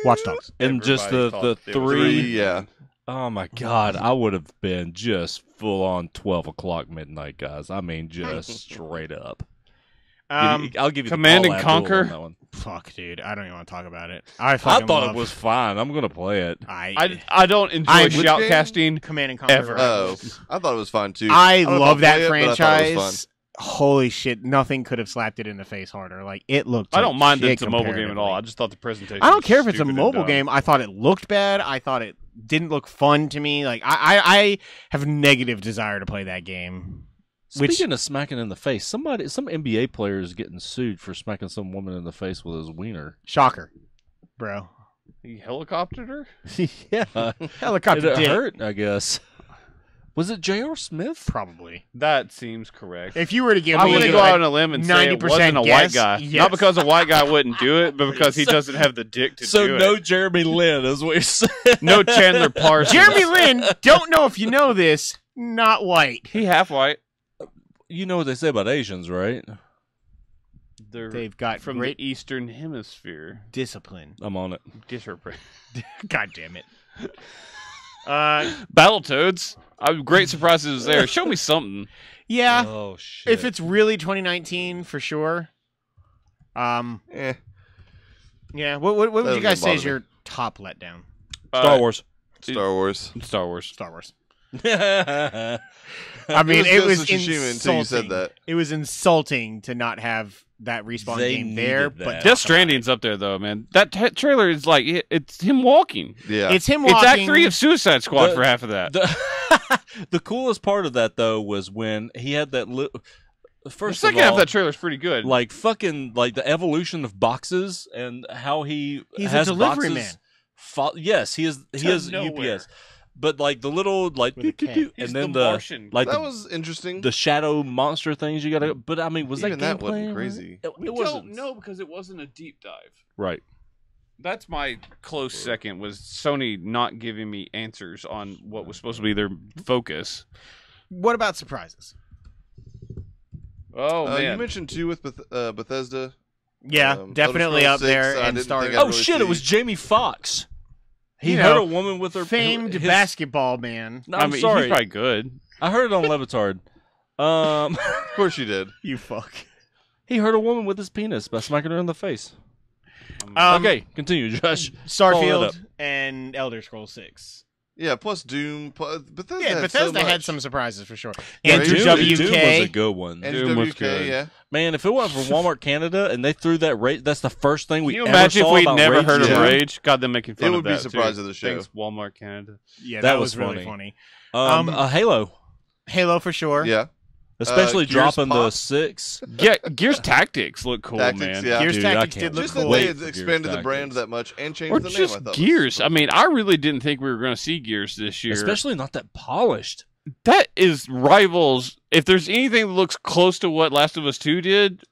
[SPEAKER 1] Watch Dogs.
[SPEAKER 2] and just
[SPEAKER 4] Everybody
[SPEAKER 2] the
[SPEAKER 4] thought it was
[SPEAKER 2] three,
[SPEAKER 3] Yeah.
[SPEAKER 2] Oh my God, I would have been just full on 12 o'clock midnight, guys. I mean, just straight up. I'll give you
[SPEAKER 4] Command
[SPEAKER 2] the
[SPEAKER 4] and
[SPEAKER 2] Paul Abdul
[SPEAKER 4] Conquer?
[SPEAKER 2] on that one.
[SPEAKER 1] Fuck, dude. I don't even want to talk about it.
[SPEAKER 2] I thought it was fine. I'm gonna play it.
[SPEAKER 4] I don't enjoy
[SPEAKER 1] Which
[SPEAKER 3] game?
[SPEAKER 4] shoutcasting.
[SPEAKER 1] Command and Conquer.
[SPEAKER 4] Ever.
[SPEAKER 3] Oh, I thought it was fine too.
[SPEAKER 1] I
[SPEAKER 3] don't know if
[SPEAKER 1] love
[SPEAKER 3] I'll
[SPEAKER 1] that
[SPEAKER 3] play it, but I thought it was
[SPEAKER 1] franchise. Holy shit! Nothing could have slapped it in the face harder. Like it looked.
[SPEAKER 4] I don't
[SPEAKER 1] like
[SPEAKER 4] mind that
[SPEAKER 1] shit
[SPEAKER 4] it's a mobile game at all.
[SPEAKER 1] comparatively.
[SPEAKER 4] I just thought the presentation.
[SPEAKER 1] I don't
[SPEAKER 4] was
[SPEAKER 1] care if it's a
[SPEAKER 4] stupid and
[SPEAKER 1] mobile
[SPEAKER 4] dumb.
[SPEAKER 1] game. I thought it looked bad. I thought it didn't look fun to me. Like I have negative desire to play that game.
[SPEAKER 2] Speaking of smacking in the face, some NBA player is getting sued for smacking some woman in the face with his wiener.
[SPEAKER 1] Shocker, bro.
[SPEAKER 4] He helicoptered her.
[SPEAKER 2] Yeah,
[SPEAKER 1] Helicopter
[SPEAKER 2] it
[SPEAKER 1] dick.
[SPEAKER 2] hurt. I guess. Was it J.R. Smith?
[SPEAKER 1] Probably.
[SPEAKER 4] That seems correct.
[SPEAKER 1] If you were to give
[SPEAKER 4] I'm
[SPEAKER 1] me
[SPEAKER 4] going to go out on a limb and say it
[SPEAKER 1] 90%
[SPEAKER 4] wasn't a white
[SPEAKER 1] guess,
[SPEAKER 4] guy.
[SPEAKER 1] yes.
[SPEAKER 4] Not because a white guy wouldn't do it, but because he doesn't have the dick to
[SPEAKER 2] So
[SPEAKER 4] do
[SPEAKER 2] no
[SPEAKER 4] it.
[SPEAKER 2] Jeremy Lin is what you're saying.
[SPEAKER 4] No Chandler Parsons.
[SPEAKER 1] Jeremy Lin, don't know if you know this, not white.
[SPEAKER 4] He half white.
[SPEAKER 2] You know what they say about Asians, right?
[SPEAKER 4] They're
[SPEAKER 1] They've got
[SPEAKER 4] from
[SPEAKER 1] great
[SPEAKER 4] the Eastern Hemisphere.
[SPEAKER 1] discipline.
[SPEAKER 2] I'm on it.
[SPEAKER 4] Disrepre-
[SPEAKER 1] God damn it.
[SPEAKER 4] Battletoads. Great surprises there. Show me something.
[SPEAKER 1] Yeah,
[SPEAKER 2] Oh shit!
[SPEAKER 1] if it's really 2019, for sure.
[SPEAKER 3] Eh.
[SPEAKER 1] Yeah. What would you
[SPEAKER 3] Doesn't
[SPEAKER 1] guys say
[SPEAKER 3] bother
[SPEAKER 1] is
[SPEAKER 3] me.
[SPEAKER 1] your top letdown?
[SPEAKER 2] Star Wars.
[SPEAKER 3] Star Wars.
[SPEAKER 4] Star Wars.
[SPEAKER 1] Star Wars.
[SPEAKER 2] I
[SPEAKER 1] I mean, it was
[SPEAKER 3] Ghost of Tsushima until you said
[SPEAKER 1] insulting.
[SPEAKER 3] that.
[SPEAKER 1] It was insulting to not have that respawn
[SPEAKER 2] They
[SPEAKER 1] game there.
[SPEAKER 2] needed
[SPEAKER 1] But
[SPEAKER 2] that.
[SPEAKER 4] Death Stranding's up there though, man. That trailer is like it's him walking.
[SPEAKER 3] Yeah.
[SPEAKER 1] it's him walking.
[SPEAKER 4] It's Act 3 of Suicide Squad
[SPEAKER 2] The-
[SPEAKER 4] for half of that.
[SPEAKER 2] the coolest part of that though was when he had that.
[SPEAKER 4] The
[SPEAKER 2] First
[SPEAKER 4] second
[SPEAKER 2] of
[SPEAKER 4] half
[SPEAKER 2] all,
[SPEAKER 4] of that trailer's pretty good.
[SPEAKER 2] like fucking like the evolution of boxes and how he
[SPEAKER 1] He's
[SPEAKER 2] has
[SPEAKER 1] a delivery
[SPEAKER 2] boxes
[SPEAKER 1] man.
[SPEAKER 2] yes, he is. He
[SPEAKER 4] To
[SPEAKER 2] is
[SPEAKER 4] nowhere.
[SPEAKER 2] UPS. But like the little like
[SPEAKER 1] With a K.
[SPEAKER 2] and
[SPEAKER 4] He's
[SPEAKER 2] then
[SPEAKER 4] the Martian.
[SPEAKER 2] like
[SPEAKER 3] that
[SPEAKER 2] the,
[SPEAKER 3] was interesting.
[SPEAKER 2] the shadow monster things you gotta. But I mean, was
[SPEAKER 3] Even
[SPEAKER 2] that
[SPEAKER 3] that wasn't
[SPEAKER 2] gameplay?
[SPEAKER 3] crazy.
[SPEAKER 4] we
[SPEAKER 2] It wasn't.
[SPEAKER 4] don't know because it wasn't a deep dive.
[SPEAKER 2] Right.
[SPEAKER 4] That's my close second was Sony not giving me answers on what was supposed to be their focus.
[SPEAKER 1] What about surprises?
[SPEAKER 4] Oh
[SPEAKER 3] You
[SPEAKER 4] man,
[SPEAKER 3] mentioned two with Bethesda.
[SPEAKER 1] Yeah,
[SPEAKER 3] Elder
[SPEAKER 1] definitely
[SPEAKER 3] Scrolls
[SPEAKER 1] up there
[SPEAKER 3] 6, I
[SPEAKER 1] and
[SPEAKER 3] didn't
[SPEAKER 1] started.
[SPEAKER 3] think I'd
[SPEAKER 2] Oh
[SPEAKER 3] really
[SPEAKER 2] shit! It was
[SPEAKER 3] see.
[SPEAKER 2] Jamie Foxx. He
[SPEAKER 1] You
[SPEAKER 2] heard
[SPEAKER 1] know,
[SPEAKER 2] a woman with her
[SPEAKER 1] famed
[SPEAKER 2] his-
[SPEAKER 1] basketball man.
[SPEAKER 2] No,
[SPEAKER 4] I
[SPEAKER 2] I'm
[SPEAKER 4] mean,
[SPEAKER 2] sorry.
[SPEAKER 4] he's probably good.
[SPEAKER 2] I heard it on Levitard.
[SPEAKER 3] Of course you did.
[SPEAKER 1] You fuck.
[SPEAKER 2] He hurt a woman with his penis by smacking her in the face. Okay, continue, Josh. Follow that up.
[SPEAKER 1] Starfield and Elder Scrolls 6.
[SPEAKER 3] Yeah, plus Doom. Bethesda
[SPEAKER 1] Yeah,
[SPEAKER 3] had
[SPEAKER 1] Bethesda
[SPEAKER 3] so
[SPEAKER 1] had
[SPEAKER 3] much.
[SPEAKER 1] some surprises for sure.
[SPEAKER 3] Yeah,
[SPEAKER 1] Andrew
[SPEAKER 3] Doom-
[SPEAKER 1] WK.
[SPEAKER 2] Doom was a good one.
[SPEAKER 3] And
[SPEAKER 4] Doom was
[SPEAKER 3] WK,
[SPEAKER 4] good.
[SPEAKER 3] yeah.
[SPEAKER 2] Man, if it wasn't for Walmart Canada and they threw that rate, that's the first thing we
[SPEAKER 4] Can you
[SPEAKER 2] ever
[SPEAKER 4] imagine if
[SPEAKER 2] saw
[SPEAKER 4] we'd
[SPEAKER 2] about
[SPEAKER 4] never
[SPEAKER 2] Rage
[SPEAKER 4] heard of
[SPEAKER 3] Yeah.
[SPEAKER 4] Rage? God, them making fun
[SPEAKER 3] It
[SPEAKER 4] of
[SPEAKER 3] would be
[SPEAKER 4] that
[SPEAKER 3] surprise
[SPEAKER 4] too.
[SPEAKER 3] of the show.
[SPEAKER 4] Thanks, Walmart Canada.
[SPEAKER 1] Yeah,
[SPEAKER 2] That
[SPEAKER 1] that
[SPEAKER 2] was
[SPEAKER 1] was really
[SPEAKER 2] funny.
[SPEAKER 1] funny.
[SPEAKER 2] Halo,
[SPEAKER 1] Halo for sure.
[SPEAKER 3] Yeah.
[SPEAKER 2] especially
[SPEAKER 3] Gears
[SPEAKER 2] dropping the
[SPEAKER 3] Pop.
[SPEAKER 2] 6.
[SPEAKER 4] Yeah, Gears Tactics look cool,
[SPEAKER 3] Tactics,
[SPEAKER 4] man.
[SPEAKER 3] yeah.
[SPEAKER 1] Gears
[SPEAKER 2] Dude, I
[SPEAKER 1] Tactics
[SPEAKER 2] can't
[SPEAKER 1] did look
[SPEAKER 3] Just
[SPEAKER 1] cool.
[SPEAKER 3] that
[SPEAKER 2] wait
[SPEAKER 3] they had
[SPEAKER 2] for Gears
[SPEAKER 3] expanded the brand
[SPEAKER 2] Tactics.
[SPEAKER 3] that much and changed
[SPEAKER 4] Or
[SPEAKER 3] the name. I
[SPEAKER 4] just
[SPEAKER 3] thought was-
[SPEAKER 4] Gears. I mean, I really didn't think we were going to see Gears this year.
[SPEAKER 2] Especially not that polished.
[SPEAKER 4] That is rivals. If there's anything that looks close to what Last of Us 2 did,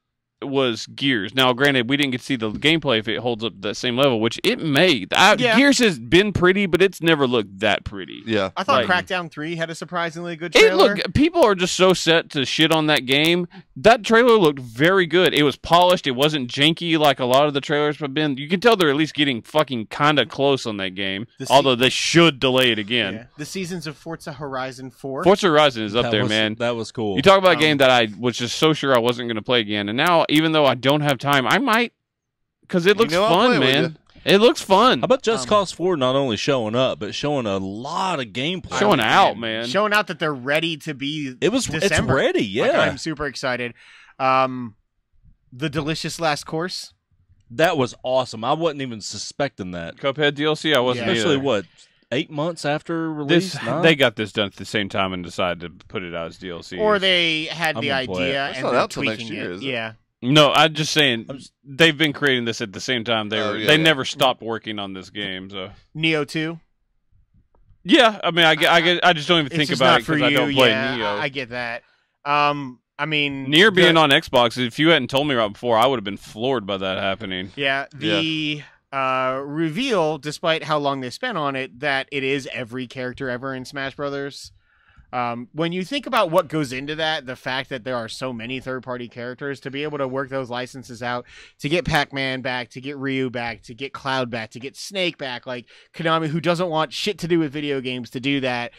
[SPEAKER 4] was Gears. Now, granted, we didn't get to see the gameplay if it holds up that same level, which it may.
[SPEAKER 1] Yeah.
[SPEAKER 4] Gears has been pretty, but it's never looked that pretty.
[SPEAKER 3] Yeah.
[SPEAKER 1] I thought
[SPEAKER 4] Like-
[SPEAKER 1] Crackdown 3 had a surprisingly good
[SPEAKER 4] It
[SPEAKER 1] trailer.
[SPEAKER 4] people are just so set to shit on that game. That trailer looked very good. It was polished. It wasn't janky like a lot of the trailers have been. You can tell they're at least getting fucking kind of close on that game. Although they should delay it again.
[SPEAKER 1] Yeah. The seasons of Forza Horizon 4.
[SPEAKER 4] Forza Horizon is up
[SPEAKER 2] That
[SPEAKER 4] there,
[SPEAKER 2] was-
[SPEAKER 4] man.
[SPEAKER 2] That was cool.
[SPEAKER 4] You talk about a game that I was just so sure I wasn't going to play again, and now even though I don't have time, I might because it looks
[SPEAKER 3] know, I'll play
[SPEAKER 4] fun,
[SPEAKER 3] with
[SPEAKER 4] man. It looks fun.
[SPEAKER 2] How about Just Cause 4 not only showing up, but showing a lot of gameplay?
[SPEAKER 4] Showing out, man.
[SPEAKER 1] Showing out that they're ready to be
[SPEAKER 2] It's
[SPEAKER 1] December.
[SPEAKER 2] ready,
[SPEAKER 1] Like,
[SPEAKER 2] yeah.
[SPEAKER 1] I'm super excited. The Delicious Last Course.
[SPEAKER 2] That was awesome. I wasn't even suspecting that.
[SPEAKER 4] Cuphead DLC, I wasn't
[SPEAKER 1] Yeah.
[SPEAKER 2] Especially
[SPEAKER 4] either.
[SPEAKER 2] what, 8 months after release?
[SPEAKER 4] This
[SPEAKER 2] Nine?
[SPEAKER 4] they got this done at the same time and decided to put it out as DLC.
[SPEAKER 1] Or they had
[SPEAKER 2] I'm
[SPEAKER 1] the
[SPEAKER 2] gonna play it.
[SPEAKER 1] idea
[SPEAKER 3] That's
[SPEAKER 1] and
[SPEAKER 3] not
[SPEAKER 1] they're
[SPEAKER 3] out till next
[SPEAKER 1] tweaking
[SPEAKER 3] year,
[SPEAKER 1] it.
[SPEAKER 3] is it?
[SPEAKER 1] Yeah.
[SPEAKER 4] No, I'm just saying
[SPEAKER 2] I'm just-
[SPEAKER 4] they've been creating this at the same time.
[SPEAKER 3] Oh,
[SPEAKER 4] They
[SPEAKER 3] yeah.
[SPEAKER 4] never stopped working on this game. So
[SPEAKER 1] Neo 2.
[SPEAKER 4] yeah, I mean, I just don't even
[SPEAKER 1] It's
[SPEAKER 4] think
[SPEAKER 1] just
[SPEAKER 4] about
[SPEAKER 1] not
[SPEAKER 4] it
[SPEAKER 1] for
[SPEAKER 4] because
[SPEAKER 1] you.
[SPEAKER 4] I don't play
[SPEAKER 1] yeah,
[SPEAKER 4] Neo.
[SPEAKER 1] I get that. I mean,
[SPEAKER 4] Near being
[SPEAKER 1] the-
[SPEAKER 4] on Xbox, if you hadn't told me right before, I would have been floored by that happening.
[SPEAKER 1] Yeah, the reveal, despite how long they spent on it, that it is every character ever in Smash Brothers. When you think about what goes into that, the fact that there are so many third-party characters, to be able to work those licenses out, to get Pac-Man back, to get Ryu back, to get Cloud back, to get Snake back, like Konami, who doesn't want shit to do with video games, to do that,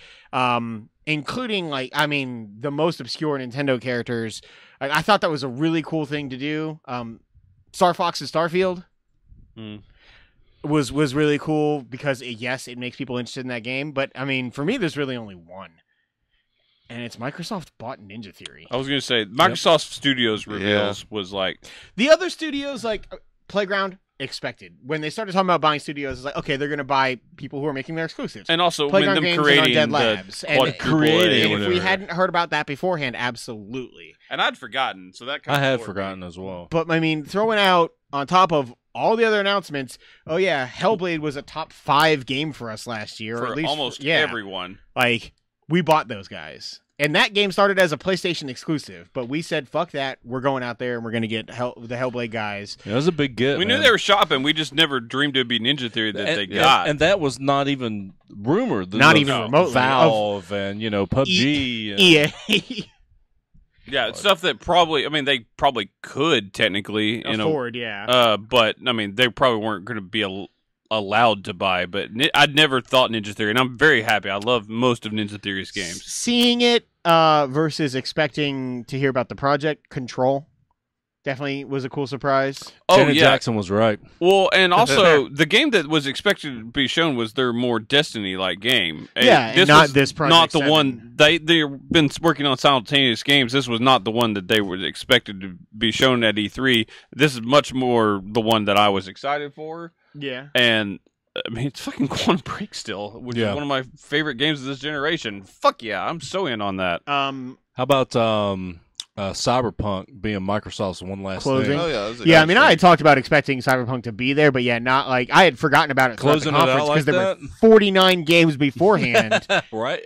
[SPEAKER 1] including, like, I mean, the most obscure Nintendo characters. Like, I thought that was a really cool thing to do. Star Fox's Starfield was really cool because, yes, it makes people interested in that game. But, I mean, for me, there's really only one. And it's Microsoft bought Ninja Theory.
[SPEAKER 4] I was going to say, Microsoft Studios reveals was like...
[SPEAKER 1] The other studios, like Playground, expected. When they started talking about buying studios, it's like, okay, they're going to buy people who are making their exclusives.
[SPEAKER 4] And also,
[SPEAKER 1] Playground
[SPEAKER 4] them
[SPEAKER 1] Games
[SPEAKER 4] creating
[SPEAKER 1] and Undead
[SPEAKER 4] the
[SPEAKER 1] Labs. And
[SPEAKER 2] creating
[SPEAKER 1] if we hadn't heard about that beforehand, absolutely.
[SPEAKER 4] And I'd forgotten, so that kind
[SPEAKER 2] I
[SPEAKER 4] of
[SPEAKER 2] had forgotten as well.
[SPEAKER 1] But, I mean, throwing out, on top of all the other announcements, oh yeah, Hellblade was a top 5 game for us last year.
[SPEAKER 4] for
[SPEAKER 1] or at least
[SPEAKER 4] almost everyone.
[SPEAKER 1] Like, we bought those guys. And that game started as a PlayStation exclusive, but we said, fuck that, we're going out there and we're going to get the Hellblade guys.
[SPEAKER 2] Yeah, it was a big get.
[SPEAKER 4] We
[SPEAKER 2] man.
[SPEAKER 4] knew they were shopping. We just never dreamed it would be Ninja Theory that they got.
[SPEAKER 2] And that was not even rumored.
[SPEAKER 1] Not even remotely.
[SPEAKER 2] Valve and, PUBG.
[SPEAKER 1] EA.
[SPEAKER 4] Yeah, it's stuff that probably, I mean, they probably could technically.
[SPEAKER 1] Afford, yeah.
[SPEAKER 4] But, I mean, they probably weren't going to be allowed to buy. But I'd never thought Ninja Theory, and I'm very happy. I love most of Ninja Theory's games.
[SPEAKER 1] Seeing it versus expecting to hear about the project, Control, definitely was a cool surprise.
[SPEAKER 2] Janet Jackson was right.
[SPEAKER 4] Well, and also, the game that was expected to be shown was their more Destiny-like game. And
[SPEAKER 1] yeah,
[SPEAKER 4] this
[SPEAKER 1] not
[SPEAKER 4] was
[SPEAKER 1] this project.
[SPEAKER 4] Not the
[SPEAKER 1] 7.
[SPEAKER 4] one, they've been working on simultaneous games. This was not the one that they were expected to be shown at E3. This is much more the one that I was excited for.
[SPEAKER 1] Yeah.
[SPEAKER 4] And, I mean, it's fucking Quantum Break still, which is one of my favorite games of this generation. Fuck yeah, I'm so in on that.
[SPEAKER 2] How about Cyberpunk being Microsoft's one last
[SPEAKER 1] closing?
[SPEAKER 2] thing?
[SPEAKER 3] Oh, yeah.
[SPEAKER 1] Yeah, I mean, I had talked about expecting Cyberpunk to be there, but yeah, not like I had forgotten about it throughout the
[SPEAKER 2] Closing it out
[SPEAKER 1] conference because
[SPEAKER 2] like
[SPEAKER 1] there were 49 games beforehand.
[SPEAKER 2] Right?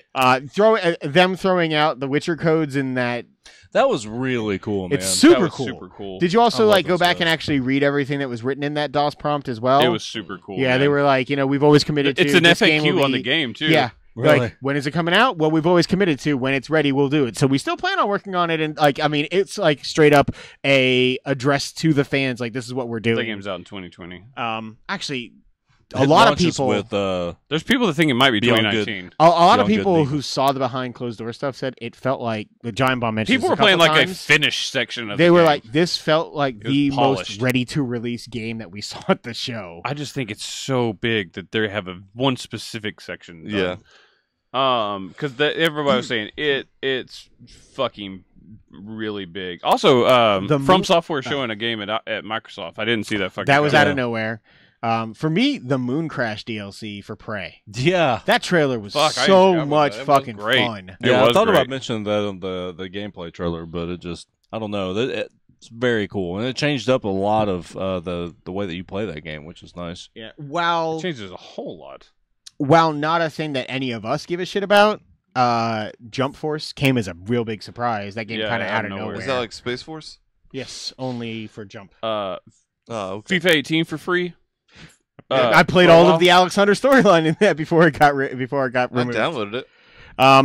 [SPEAKER 1] Them throwing out the Witcher codes in that.
[SPEAKER 2] That was really cool, man.
[SPEAKER 1] It's super
[SPEAKER 4] That was
[SPEAKER 1] cool.
[SPEAKER 4] super cool.
[SPEAKER 1] Did you also
[SPEAKER 2] I love
[SPEAKER 1] go
[SPEAKER 2] those
[SPEAKER 1] back
[SPEAKER 2] guys.
[SPEAKER 1] and actually read everything that was written in that DOS prompt as well?
[SPEAKER 4] It was super cool.
[SPEAKER 1] Yeah,
[SPEAKER 4] man.
[SPEAKER 1] they were like, we've always committed to.
[SPEAKER 4] It's an
[SPEAKER 1] this game will
[SPEAKER 4] FAQ on
[SPEAKER 1] be-
[SPEAKER 4] the game, too.
[SPEAKER 1] Yeah.
[SPEAKER 2] Really?
[SPEAKER 1] Like, when is it coming out? Well, we've always committed to when it's ready, we'll do it. So we still plan on working on it. And it's like straight up a address to the fans. Like, this is what we're doing.
[SPEAKER 4] That game's out in 2020.
[SPEAKER 1] Actually,
[SPEAKER 2] It
[SPEAKER 1] a lot of
[SPEAKER 2] launches
[SPEAKER 1] people
[SPEAKER 2] with
[SPEAKER 4] There's people that think it might be
[SPEAKER 2] Beyond
[SPEAKER 4] 2019.
[SPEAKER 1] a lot of
[SPEAKER 2] Beyond Good
[SPEAKER 1] people
[SPEAKER 2] and Evil.
[SPEAKER 1] who saw the behind closed door stuff said it felt like the Giant Bomb mentioned.
[SPEAKER 4] People
[SPEAKER 1] this
[SPEAKER 4] were playing
[SPEAKER 1] couple
[SPEAKER 4] like a
[SPEAKER 1] times.
[SPEAKER 4] finished section of
[SPEAKER 1] They
[SPEAKER 4] the
[SPEAKER 1] were
[SPEAKER 4] game.
[SPEAKER 1] like, this felt like
[SPEAKER 4] It was
[SPEAKER 1] the
[SPEAKER 4] polished.
[SPEAKER 1] most ready to release game that we saw at the show.
[SPEAKER 4] I just think it's so big that they have one specific section. done.
[SPEAKER 3] Yeah.
[SPEAKER 4] Because everybody was saying it's fucking really big. Also,
[SPEAKER 1] The
[SPEAKER 4] From
[SPEAKER 1] Moon-
[SPEAKER 4] Software showing a game at Microsoft. I didn't see that fucking.
[SPEAKER 1] That was
[SPEAKER 4] coming.
[SPEAKER 1] out of nowhere. For me, the Moon Crash DLC for Prey.
[SPEAKER 2] Yeah.
[SPEAKER 1] That trailer was
[SPEAKER 4] Fuck, I
[SPEAKER 1] so
[SPEAKER 4] forgot about
[SPEAKER 1] much
[SPEAKER 4] that. It was
[SPEAKER 1] fucking
[SPEAKER 4] great.
[SPEAKER 1] fun.
[SPEAKER 4] It
[SPEAKER 2] Yeah, I
[SPEAKER 4] was
[SPEAKER 2] thought
[SPEAKER 4] great.
[SPEAKER 2] about mentioning that on the gameplay trailer, but it just, I don't know. It's very cool. And it changed up a lot of the way that you play that game, which is nice.
[SPEAKER 1] Yeah.
[SPEAKER 4] It changes a whole lot.
[SPEAKER 1] While not a thing that any of us give a shit about, Jump Force came as a real big surprise. That game
[SPEAKER 4] Yeah,
[SPEAKER 1] kind of
[SPEAKER 4] out
[SPEAKER 1] out
[SPEAKER 4] of
[SPEAKER 1] of
[SPEAKER 4] nowhere.
[SPEAKER 1] nowhere.
[SPEAKER 3] Is that like Space Force?
[SPEAKER 1] Yes, only for Jump.
[SPEAKER 3] Oh, okay.
[SPEAKER 4] FIFA 18 for free.
[SPEAKER 1] I played
[SPEAKER 4] for a
[SPEAKER 1] all
[SPEAKER 4] while.
[SPEAKER 1] of the Alex Hunter storyline in that before it got
[SPEAKER 3] I
[SPEAKER 1] removed.
[SPEAKER 3] downloaded it.
[SPEAKER 1] I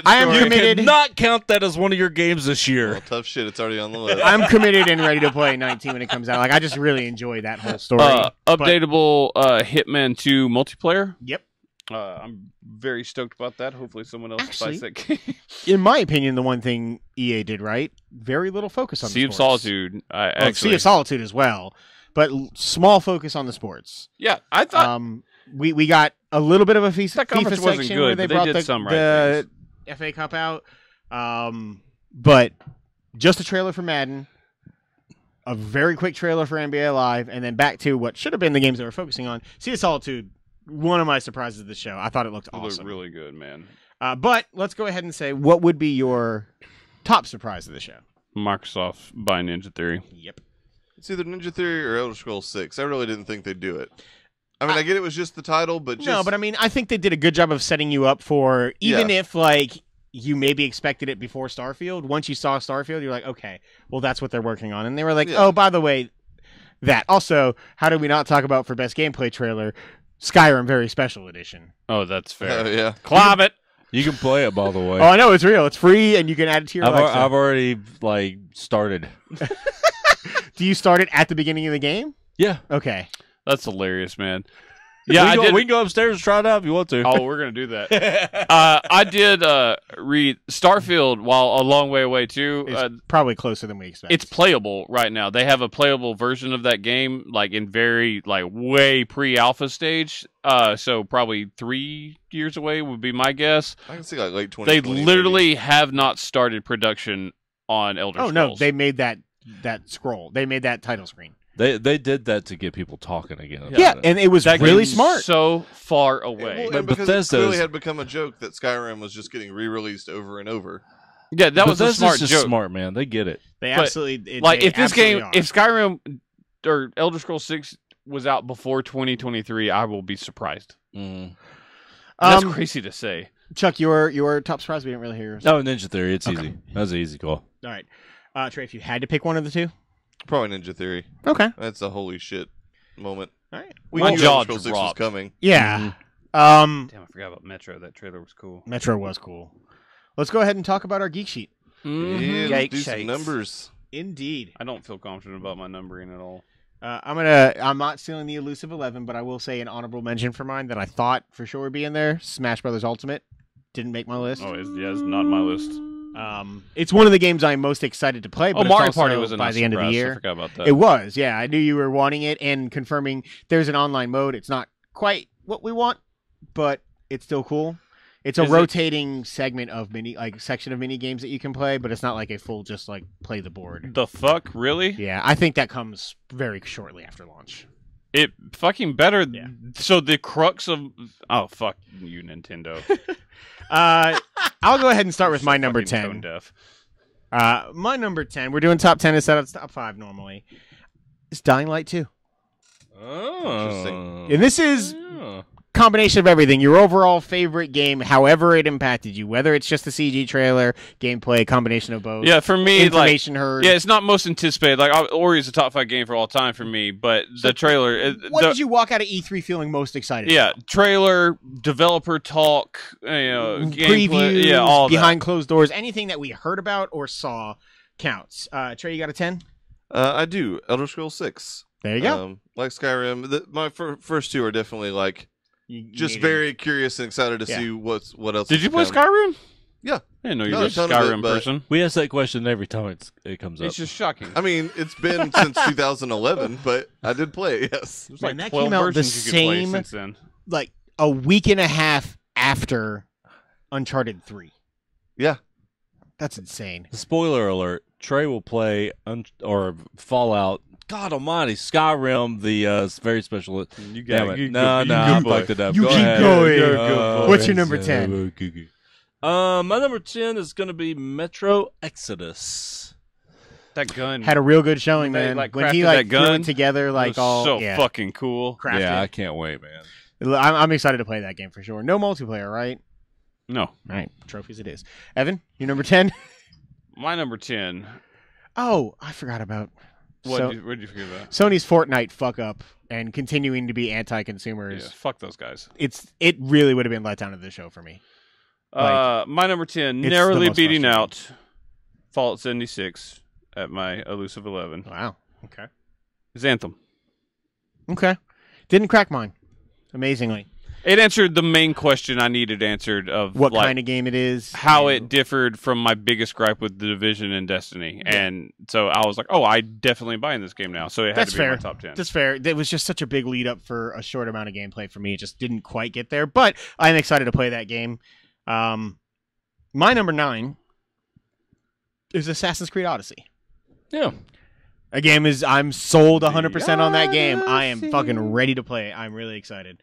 [SPEAKER 1] am
[SPEAKER 2] You
[SPEAKER 1] committed.
[SPEAKER 2] cannot count that as one of your games this year.
[SPEAKER 3] Well, tough shit. It's already on the list.
[SPEAKER 1] I'm committed and ready to play 19 when it comes out. Like, I just really enjoy that whole story. But-
[SPEAKER 4] Updatable Hitman 2 multiplayer.
[SPEAKER 1] Yep.
[SPEAKER 4] I'm very stoked about that. Hopefully, someone else
[SPEAKER 1] Actually,
[SPEAKER 4] buys that game.
[SPEAKER 1] In my opinion, the one thing EA did right, very little focus on
[SPEAKER 4] Sea
[SPEAKER 1] the
[SPEAKER 4] of
[SPEAKER 1] sports.
[SPEAKER 4] Solitude.
[SPEAKER 1] Sea of Solitude as well, but small focus on the sports.
[SPEAKER 4] Yeah, I thought
[SPEAKER 1] We got a little bit of a FIFA,
[SPEAKER 4] That conference
[SPEAKER 1] FIFA
[SPEAKER 4] wasn't
[SPEAKER 1] section
[SPEAKER 4] good,
[SPEAKER 1] where they
[SPEAKER 4] but they
[SPEAKER 1] brought
[SPEAKER 4] did some right
[SPEAKER 1] the FA Cup out, but just a trailer for Madden, a very quick trailer for NBA Live, and then back to what should have been the games that we're focusing on. Sea of Solitude, one of my surprises of the show. I thought it looked
[SPEAKER 4] it looked
[SPEAKER 1] awesome.
[SPEAKER 4] really good, man.
[SPEAKER 1] But let's go ahead and say, what would be your top surprise of the show?
[SPEAKER 4] Microsoft buying Ninja Theory.
[SPEAKER 1] Yep.
[SPEAKER 3] It's either Ninja Theory or Elder Scrolls 6. I really didn't think they'd do it. I mean, I get it was just the title, but just...
[SPEAKER 1] No, but I mean, I think they did a good job of setting you up for, even if, like, you maybe expected it before Starfield. Once you saw Starfield, you're like, okay, well, that's what they're working on. And they were like,
[SPEAKER 3] Yeah.
[SPEAKER 1] oh, by the way, that. Also, how did we not talk about for best gameplay trailer? Skyrim Very Special Edition.
[SPEAKER 4] Oh, that's fair.
[SPEAKER 3] Oh yeah.
[SPEAKER 4] Climb it.
[SPEAKER 2] You can play it, by the way.
[SPEAKER 1] Oh, I know it's real. It's free, and you can add it to your Alexa.
[SPEAKER 2] I've already like started.
[SPEAKER 1] Do you start it at the beginning of the game?
[SPEAKER 2] Yeah.
[SPEAKER 1] Okay.
[SPEAKER 4] That's hilarious, man. Yeah,
[SPEAKER 2] we can go upstairs and try it out if you want to.
[SPEAKER 4] Oh, we're gonna do that. I did read Starfield while a long way away too.
[SPEAKER 1] It's probably closer than we expect.
[SPEAKER 4] It's playable right now. They have a playable version of that game, like in very way pre-alpha stage. So probably 3 years away would be my guess.
[SPEAKER 3] I can see like late 2020.
[SPEAKER 4] They literally have not started production on Elder Scrolls.
[SPEAKER 1] no, they made that scroll. They made that title screen.
[SPEAKER 2] They did that to get people talking again. About
[SPEAKER 1] Yeah,
[SPEAKER 2] it.
[SPEAKER 1] and it was
[SPEAKER 4] that
[SPEAKER 1] really
[SPEAKER 4] game's
[SPEAKER 1] smart.
[SPEAKER 4] so far away.
[SPEAKER 3] Well, and because
[SPEAKER 2] Bethesda's-
[SPEAKER 3] it clearly had become a joke that Skyrim was just getting re-released over and over.
[SPEAKER 4] Yeah, that was a
[SPEAKER 2] Bethesda's
[SPEAKER 4] smart
[SPEAKER 2] just
[SPEAKER 4] joke.
[SPEAKER 2] smart, man. They get it.
[SPEAKER 1] They
[SPEAKER 4] But,
[SPEAKER 1] absolutely
[SPEAKER 4] Like if this game,
[SPEAKER 1] are.
[SPEAKER 4] if Skyrim or Elder Scrolls 6 was out before 2023, I will be surprised. That's crazy to say.
[SPEAKER 1] Chuck, your top surprise. We didn't really hear yours.
[SPEAKER 2] No, Ninja Theory. It's
[SPEAKER 1] Okay.
[SPEAKER 2] easy. That's an easy call.
[SPEAKER 1] All right, Trey, if you had to pick one of the two,
[SPEAKER 3] Probably Ninja Theory.
[SPEAKER 1] okay.
[SPEAKER 3] That's a holy shit moment.
[SPEAKER 1] All right.
[SPEAKER 3] We
[SPEAKER 4] My
[SPEAKER 3] knew
[SPEAKER 4] jaw
[SPEAKER 3] Elder Scrolls 6 was
[SPEAKER 4] dropped.
[SPEAKER 3] coming.
[SPEAKER 1] Yeah.
[SPEAKER 4] Damn, I forgot about Metro. That trailer was cool.
[SPEAKER 1] Metro was cool. Let's go ahead and talk about our geek sheet.
[SPEAKER 3] Yeah,
[SPEAKER 4] Geek
[SPEAKER 3] let's do
[SPEAKER 4] shakes.
[SPEAKER 3] some numbers.
[SPEAKER 1] Indeed.
[SPEAKER 4] I don't feel confident about my numbering at all.
[SPEAKER 1] I'm not stealing the elusive 11, but I will say an honorable mention for mine that I thought for sure would be in there. Smash Brothers Ultimate didn't make my list.
[SPEAKER 4] Oh, it's not my list.
[SPEAKER 1] It's one of the games I'm most excited to play. But it's
[SPEAKER 4] Mario
[SPEAKER 1] also
[SPEAKER 4] Party was a
[SPEAKER 1] by
[SPEAKER 4] nice
[SPEAKER 1] the end of the
[SPEAKER 4] surprise. I
[SPEAKER 1] year.
[SPEAKER 4] forgot about that.
[SPEAKER 1] It was, yeah. I knew you were wanting it, and confirming there's an online mode. It's not quite what we want, but it's still cool. It's a
[SPEAKER 4] Is it-
[SPEAKER 1] rotating segment of section of mini games that you can play, but it's not like a full just play the board.
[SPEAKER 4] The fuck, really?
[SPEAKER 1] Yeah, I think that comes very shortly after launch.
[SPEAKER 4] It fucking better.
[SPEAKER 1] Yeah.
[SPEAKER 4] So the crux of fuck you, Nintendo.
[SPEAKER 1] I'll go ahead and start with my number
[SPEAKER 4] Fucking
[SPEAKER 1] 10.
[SPEAKER 4] tone deaf.
[SPEAKER 1] My number 10. We're doing top 10 instead of top 5 normally. It's Dying Light 2.
[SPEAKER 3] Interesting.
[SPEAKER 1] And this is
[SPEAKER 2] Yeah.
[SPEAKER 1] combination of everything. Your overall favorite game, however it impacted you, whether it's just the CG trailer, gameplay, combination of both.
[SPEAKER 4] Yeah, for me,
[SPEAKER 1] information heard.
[SPEAKER 4] yeah, it's not most anticipated. Ori is a top 5 game for all time for me, but the trailer.
[SPEAKER 1] What did you walk out of E3 feeling most excited
[SPEAKER 4] Yeah,
[SPEAKER 1] about?
[SPEAKER 4] trailer, developer talk, gameplay,
[SPEAKER 1] Previews,
[SPEAKER 4] yeah, all
[SPEAKER 1] behind closed doors, anything that we heard about or saw counts. Trey, you got a 10?
[SPEAKER 3] I do. Elder Scrolls 6.
[SPEAKER 1] There you go.
[SPEAKER 3] Like Skyrim. My first two are definitely
[SPEAKER 1] You
[SPEAKER 3] just
[SPEAKER 1] needed-
[SPEAKER 3] very curious and excited to
[SPEAKER 1] Yeah.
[SPEAKER 3] see what else.
[SPEAKER 4] Did
[SPEAKER 3] is
[SPEAKER 4] you
[SPEAKER 3] to
[SPEAKER 4] play
[SPEAKER 3] come.
[SPEAKER 4] Skyrim?
[SPEAKER 3] Yeah.
[SPEAKER 4] I didn't know you
[SPEAKER 3] Not
[SPEAKER 4] were a
[SPEAKER 3] a ton of it,
[SPEAKER 4] Skyrim
[SPEAKER 3] but-
[SPEAKER 4] person.
[SPEAKER 2] We ask that question every time it comes up.
[SPEAKER 4] It's just shocking.
[SPEAKER 3] I mean, it's been since 2011, but I did play it, yes.
[SPEAKER 4] There's
[SPEAKER 1] Man,
[SPEAKER 4] like
[SPEAKER 1] that
[SPEAKER 4] 12
[SPEAKER 1] came out the
[SPEAKER 4] versions you could play
[SPEAKER 1] same-
[SPEAKER 4] since then.
[SPEAKER 1] like a week and a half after Uncharted 3.
[SPEAKER 3] Yeah.
[SPEAKER 1] That's insane.
[SPEAKER 2] Spoiler alert: Trey will play or Fallout. God Almighty, Skyrim, the very special.
[SPEAKER 4] You
[SPEAKER 2] Damn
[SPEAKER 4] got
[SPEAKER 2] it! No, I fucked it up.
[SPEAKER 1] You
[SPEAKER 2] Go
[SPEAKER 1] keep
[SPEAKER 2] ahead.
[SPEAKER 1] going.
[SPEAKER 4] You're a good boy.
[SPEAKER 1] What's your number 10?
[SPEAKER 2] My number 10 is going to be Metro Exodus.
[SPEAKER 4] That gun
[SPEAKER 1] Had a real good showing,
[SPEAKER 4] They,
[SPEAKER 1] man.
[SPEAKER 4] like,
[SPEAKER 1] When he
[SPEAKER 4] crafted
[SPEAKER 1] like
[SPEAKER 4] that gun,
[SPEAKER 1] threw it together, like
[SPEAKER 4] was
[SPEAKER 1] all
[SPEAKER 4] so
[SPEAKER 1] yeah,
[SPEAKER 4] fucking cool.
[SPEAKER 1] crafted.
[SPEAKER 2] Yeah, I can't wait, man.
[SPEAKER 1] I'm excited to play that game for sure. No multiplayer, right?
[SPEAKER 4] No,
[SPEAKER 1] All right, trophies it is. Evan, you number 10?
[SPEAKER 4] my number 10.
[SPEAKER 1] Oh, I forgot about
[SPEAKER 4] What
[SPEAKER 1] So-
[SPEAKER 4] did you forget about?
[SPEAKER 1] Sony's Fortnite fuck up and continuing to be anti-consumers.
[SPEAKER 4] Yeah, fuck those guys.
[SPEAKER 1] It really would have been letdown of the show for me.
[SPEAKER 4] My number 10,
[SPEAKER 1] it's the
[SPEAKER 4] narrowly
[SPEAKER 1] most
[SPEAKER 4] beating
[SPEAKER 1] frustrating.
[SPEAKER 4] out Fallout 76 at my elusive 11
[SPEAKER 1] Wow. Okay.
[SPEAKER 4] is Anthem.
[SPEAKER 1] Okay. Didn't crack mine. Amazingly.
[SPEAKER 4] It answered the main question I needed answered of
[SPEAKER 1] What
[SPEAKER 4] like,
[SPEAKER 1] kind of game it is?
[SPEAKER 4] how
[SPEAKER 1] and-
[SPEAKER 4] it differed from my biggest gripe with the Division and Destiny. And so I was like, oh, I definitely buying this game now. So it had
[SPEAKER 1] That's
[SPEAKER 4] to be in
[SPEAKER 1] fair.
[SPEAKER 4] my top 10.
[SPEAKER 1] That's fair. It was just such a big lead up for a short amount of gameplay for me. It just didn't quite get there, but I'm excited to play that game. My number 9 is Assassin's Creed Odyssey.
[SPEAKER 2] Yeah.
[SPEAKER 1] A game I'm sold 100% on that game. I am fucking ready to play it. I'm really excited.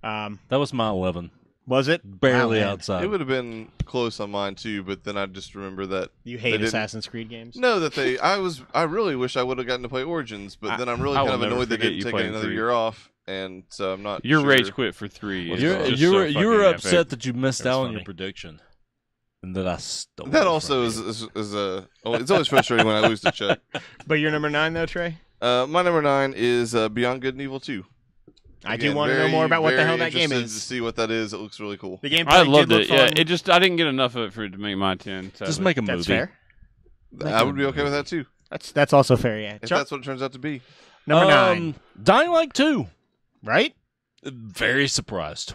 [SPEAKER 2] That was my 11.
[SPEAKER 1] Was it?
[SPEAKER 2] Barely
[SPEAKER 1] Wow, man.
[SPEAKER 2] outside.
[SPEAKER 3] It would have been close on mine too, but then I just remember that
[SPEAKER 1] You
[SPEAKER 3] They
[SPEAKER 1] hate
[SPEAKER 3] didn't-
[SPEAKER 1] Assassin's Creed games?
[SPEAKER 3] no, that I really wish I would have gotten to play Origins, but then I'm really
[SPEAKER 4] I
[SPEAKER 3] kind
[SPEAKER 4] will
[SPEAKER 3] of
[SPEAKER 4] never
[SPEAKER 3] annoyed they
[SPEAKER 4] forget
[SPEAKER 3] didn't
[SPEAKER 4] you
[SPEAKER 3] take
[SPEAKER 4] playing
[SPEAKER 3] another
[SPEAKER 4] 3.
[SPEAKER 3] year off, and so I'm not.
[SPEAKER 4] Your
[SPEAKER 3] sure.
[SPEAKER 4] rage quit for 3 is
[SPEAKER 3] You're-
[SPEAKER 4] just
[SPEAKER 2] You
[SPEAKER 4] so
[SPEAKER 2] were
[SPEAKER 4] fucking
[SPEAKER 2] upset
[SPEAKER 4] epic.
[SPEAKER 2] that you missed
[SPEAKER 1] That was
[SPEAKER 2] out on
[SPEAKER 1] funny.
[SPEAKER 2] your prediction, and that I stole.
[SPEAKER 3] That
[SPEAKER 2] it
[SPEAKER 3] also
[SPEAKER 2] from you.
[SPEAKER 3] is a. Oh, it's always frustrating when I lose to Chuck.
[SPEAKER 1] But you're number 9 though, Trey?
[SPEAKER 3] My number 9 is Beyond Good and Evil 2.
[SPEAKER 1] I
[SPEAKER 3] Again,
[SPEAKER 1] do want to know more about what the hell that game
[SPEAKER 3] interested
[SPEAKER 1] is.
[SPEAKER 3] To see what that is, it looks really cool.
[SPEAKER 1] The game
[SPEAKER 4] I loved
[SPEAKER 1] did
[SPEAKER 4] it.
[SPEAKER 1] look
[SPEAKER 4] Yeah,
[SPEAKER 1] fun.
[SPEAKER 4] it just I didn't get enough of it for it to make my 10.
[SPEAKER 2] Just
[SPEAKER 4] sadly.
[SPEAKER 2] make a movie.
[SPEAKER 1] That's fair.
[SPEAKER 3] I would be okay with that too,
[SPEAKER 1] That's also fair. Yeah.
[SPEAKER 3] if
[SPEAKER 1] Chuck,
[SPEAKER 3] that's what it turns out to be.
[SPEAKER 1] number 9,
[SPEAKER 2] Dying Light 2.
[SPEAKER 1] right?
[SPEAKER 2] Very surprised.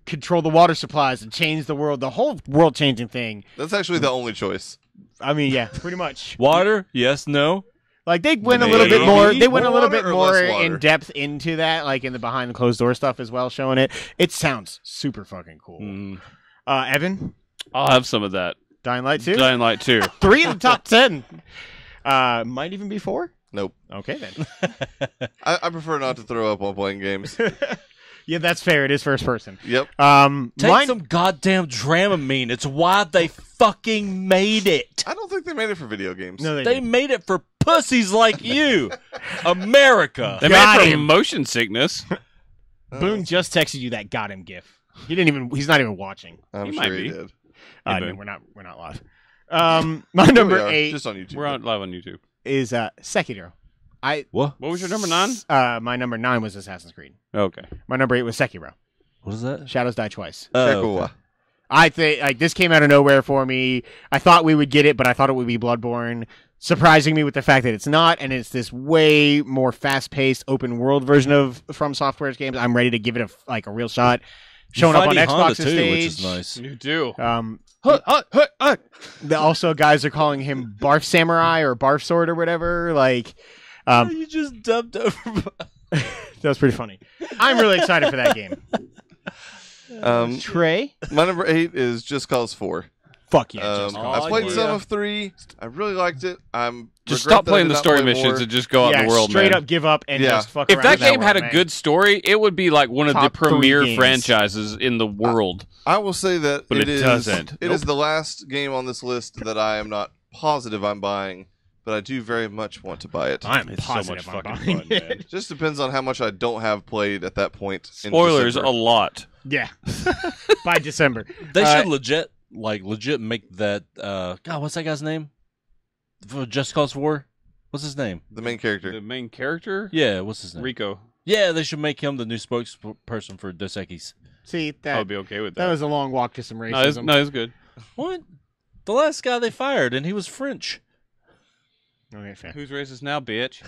[SPEAKER 1] Control the water supplies and change the world. The whole world changing thing.
[SPEAKER 3] That's actually the only choice.
[SPEAKER 1] I mean, yeah, pretty much.
[SPEAKER 2] Water? Yes, no.
[SPEAKER 1] Like they went a
[SPEAKER 3] Maybe.
[SPEAKER 1] little bit more. They went a
[SPEAKER 3] More
[SPEAKER 1] little
[SPEAKER 3] water
[SPEAKER 1] bit
[SPEAKER 3] or
[SPEAKER 1] more
[SPEAKER 3] less water?
[SPEAKER 1] in depth into that, like in the behind the closed door stuff as well, showing it. It sounds super fucking cool.
[SPEAKER 2] Mm.
[SPEAKER 1] Evan,
[SPEAKER 4] I'll have some of that.
[SPEAKER 1] Dying Light 2?
[SPEAKER 4] Dying Light 2.
[SPEAKER 1] 3 in the top 10. Might even be 4.
[SPEAKER 3] Nope.
[SPEAKER 1] Okay then.
[SPEAKER 3] I prefer not to throw up while playing games.
[SPEAKER 1] Yeah, that's fair. It is first person.
[SPEAKER 3] Yep.
[SPEAKER 2] Take
[SPEAKER 1] Mine-
[SPEAKER 2] some goddamn Dramamine. It's why they fucking made it.
[SPEAKER 3] I don't think they made it for video games.
[SPEAKER 1] No,
[SPEAKER 2] They
[SPEAKER 1] they
[SPEAKER 2] made it for pussies like you. America.
[SPEAKER 4] They
[SPEAKER 1] Got
[SPEAKER 4] made it for
[SPEAKER 1] him.
[SPEAKER 4] motion sickness.
[SPEAKER 1] Boone just texted you that got him gif. He didn't even. He's not even watching.
[SPEAKER 3] I'm
[SPEAKER 4] He
[SPEAKER 3] sure
[SPEAKER 4] might
[SPEAKER 3] he
[SPEAKER 4] be.
[SPEAKER 3] did.
[SPEAKER 4] Hey,
[SPEAKER 1] No,
[SPEAKER 4] Boone.
[SPEAKER 1] we're not live. My number
[SPEAKER 3] Here we are,
[SPEAKER 1] 8
[SPEAKER 3] just on YouTube.
[SPEAKER 4] We're on live on YouTube.
[SPEAKER 1] is Sekiro.
[SPEAKER 2] What?
[SPEAKER 4] What was your number 9?
[SPEAKER 1] My number 9 was Assassin's Creed.
[SPEAKER 4] Okay.
[SPEAKER 1] My number 8 was Sekiro.
[SPEAKER 2] What is that?
[SPEAKER 1] Shadows Die Twice.
[SPEAKER 3] Okay, cool.
[SPEAKER 1] I think like this came out of nowhere for me. I thought we would get it, but I thought it would be Bloodborne. Surprising me with the fact that it's not, and it's this way more fast-paced, open-world version of From Software's games. I'm ready to give it a real shot. Showing up on
[SPEAKER 2] Fighting
[SPEAKER 1] Xbox
[SPEAKER 2] Honda
[SPEAKER 1] and
[SPEAKER 2] too,
[SPEAKER 1] stage,
[SPEAKER 2] which is nice.
[SPEAKER 4] You do.
[SPEAKER 1] Also, guys are calling him Barf Samurai or Barf Sword or whatever. Like,
[SPEAKER 2] You just dubbed over.
[SPEAKER 1] that was pretty funny. I'm really excited for that game. Trey,
[SPEAKER 3] My number 8 is Just Cause 4.
[SPEAKER 1] fuck yeah! Just Cause.
[SPEAKER 3] I played
[SPEAKER 2] yeah.
[SPEAKER 3] some of 3. I really liked it. I'm
[SPEAKER 4] Just
[SPEAKER 3] regret
[SPEAKER 4] stop
[SPEAKER 3] that I
[SPEAKER 4] playing
[SPEAKER 3] did
[SPEAKER 4] the
[SPEAKER 3] not
[SPEAKER 4] story
[SPEAKER 3] play
[SPEAKER 4] missions
[SPEAKER 3] more.
[SPEAKER 4] and just go out
[SPEAKER 1] Yeah,
[SPEAKER 4] in the world,
[SPEAKER 1] straight
[SPEAKER 4] man.
[SPEAKER 1] up give up and
[SPEAKER 3] Yeah.
[SPEAKER 1] just fuck
[SPEAKER 4] If
[SPEAKER 1] around
[SPEAKER 4] that
[SPEAKER 1] with
[SPEAKER 4] game had
[SPEAKER 1] world,
[SPEAKER 4] a
[SPEAKER 1] man.
[SPEAKER 4] good story, it would be like one of the
[SPEAKER 1] Top 3
[SPEAKER 4] premier
[SPEAKER 1] games.
[SPEAKER 4] franchises in the world.
[SPEAKER 3] I will say that
[SPEAKER 4] But it doesn't.
[SPEAKER 3] It is the last game on this list that I am not positive I'm buying, but I do very much want to buy it.
[SPEAKER 1] I'm
[SPEAKER 4] It's so
[SPEAKER 1] positive
[SPEAKER 4] much
[SPEAKER 1] I'm
[SPEAKER 4] fucking
[SPEAKER 1] buying
[SPEAKER 4] fun,
[SPEAKER 1] it.
[SPEAKER 4] man.
[SPEAKER 3] Just depends on how much I don't have played at that point. In
[SPEAKER 4] Spoilers a
[SPEAKER 3] December.
[SPEAKER 4] lot.
[SPEAKER 1] Yeah, by December.
[SPEAKER 2] They should legit make that. God, what's that guy's name? For Just Cause 4? What's his name?
[SPEAKER 3] The main character.
[SPEAKER 4] The main character,
[SPEAKER 2] Yeah, what's his name?
[SPEAKER 4] Rico.
[SPEAKER 2] Yeah, they should make him the new spokesperson for Dos Equis.
[SPEAKER 1] See
[SPEAKER 4] I
[SPEAKER 1] that
[SPEAKER 4] would be okay with
[SPEAKER 1] that
[SPEAKER 4] that.
[SPEAKER 1] was a long walk to some
[SPEAKER 4] No,
[SPEAKER 1] racism.
[SPEAKER 4] it's good.
[SPEAKER 2] What? The last guy they fired, and he was French.
[SPEAKER 1] Okay, fair.
[SPEAKER 4] Who's racist now, bitch?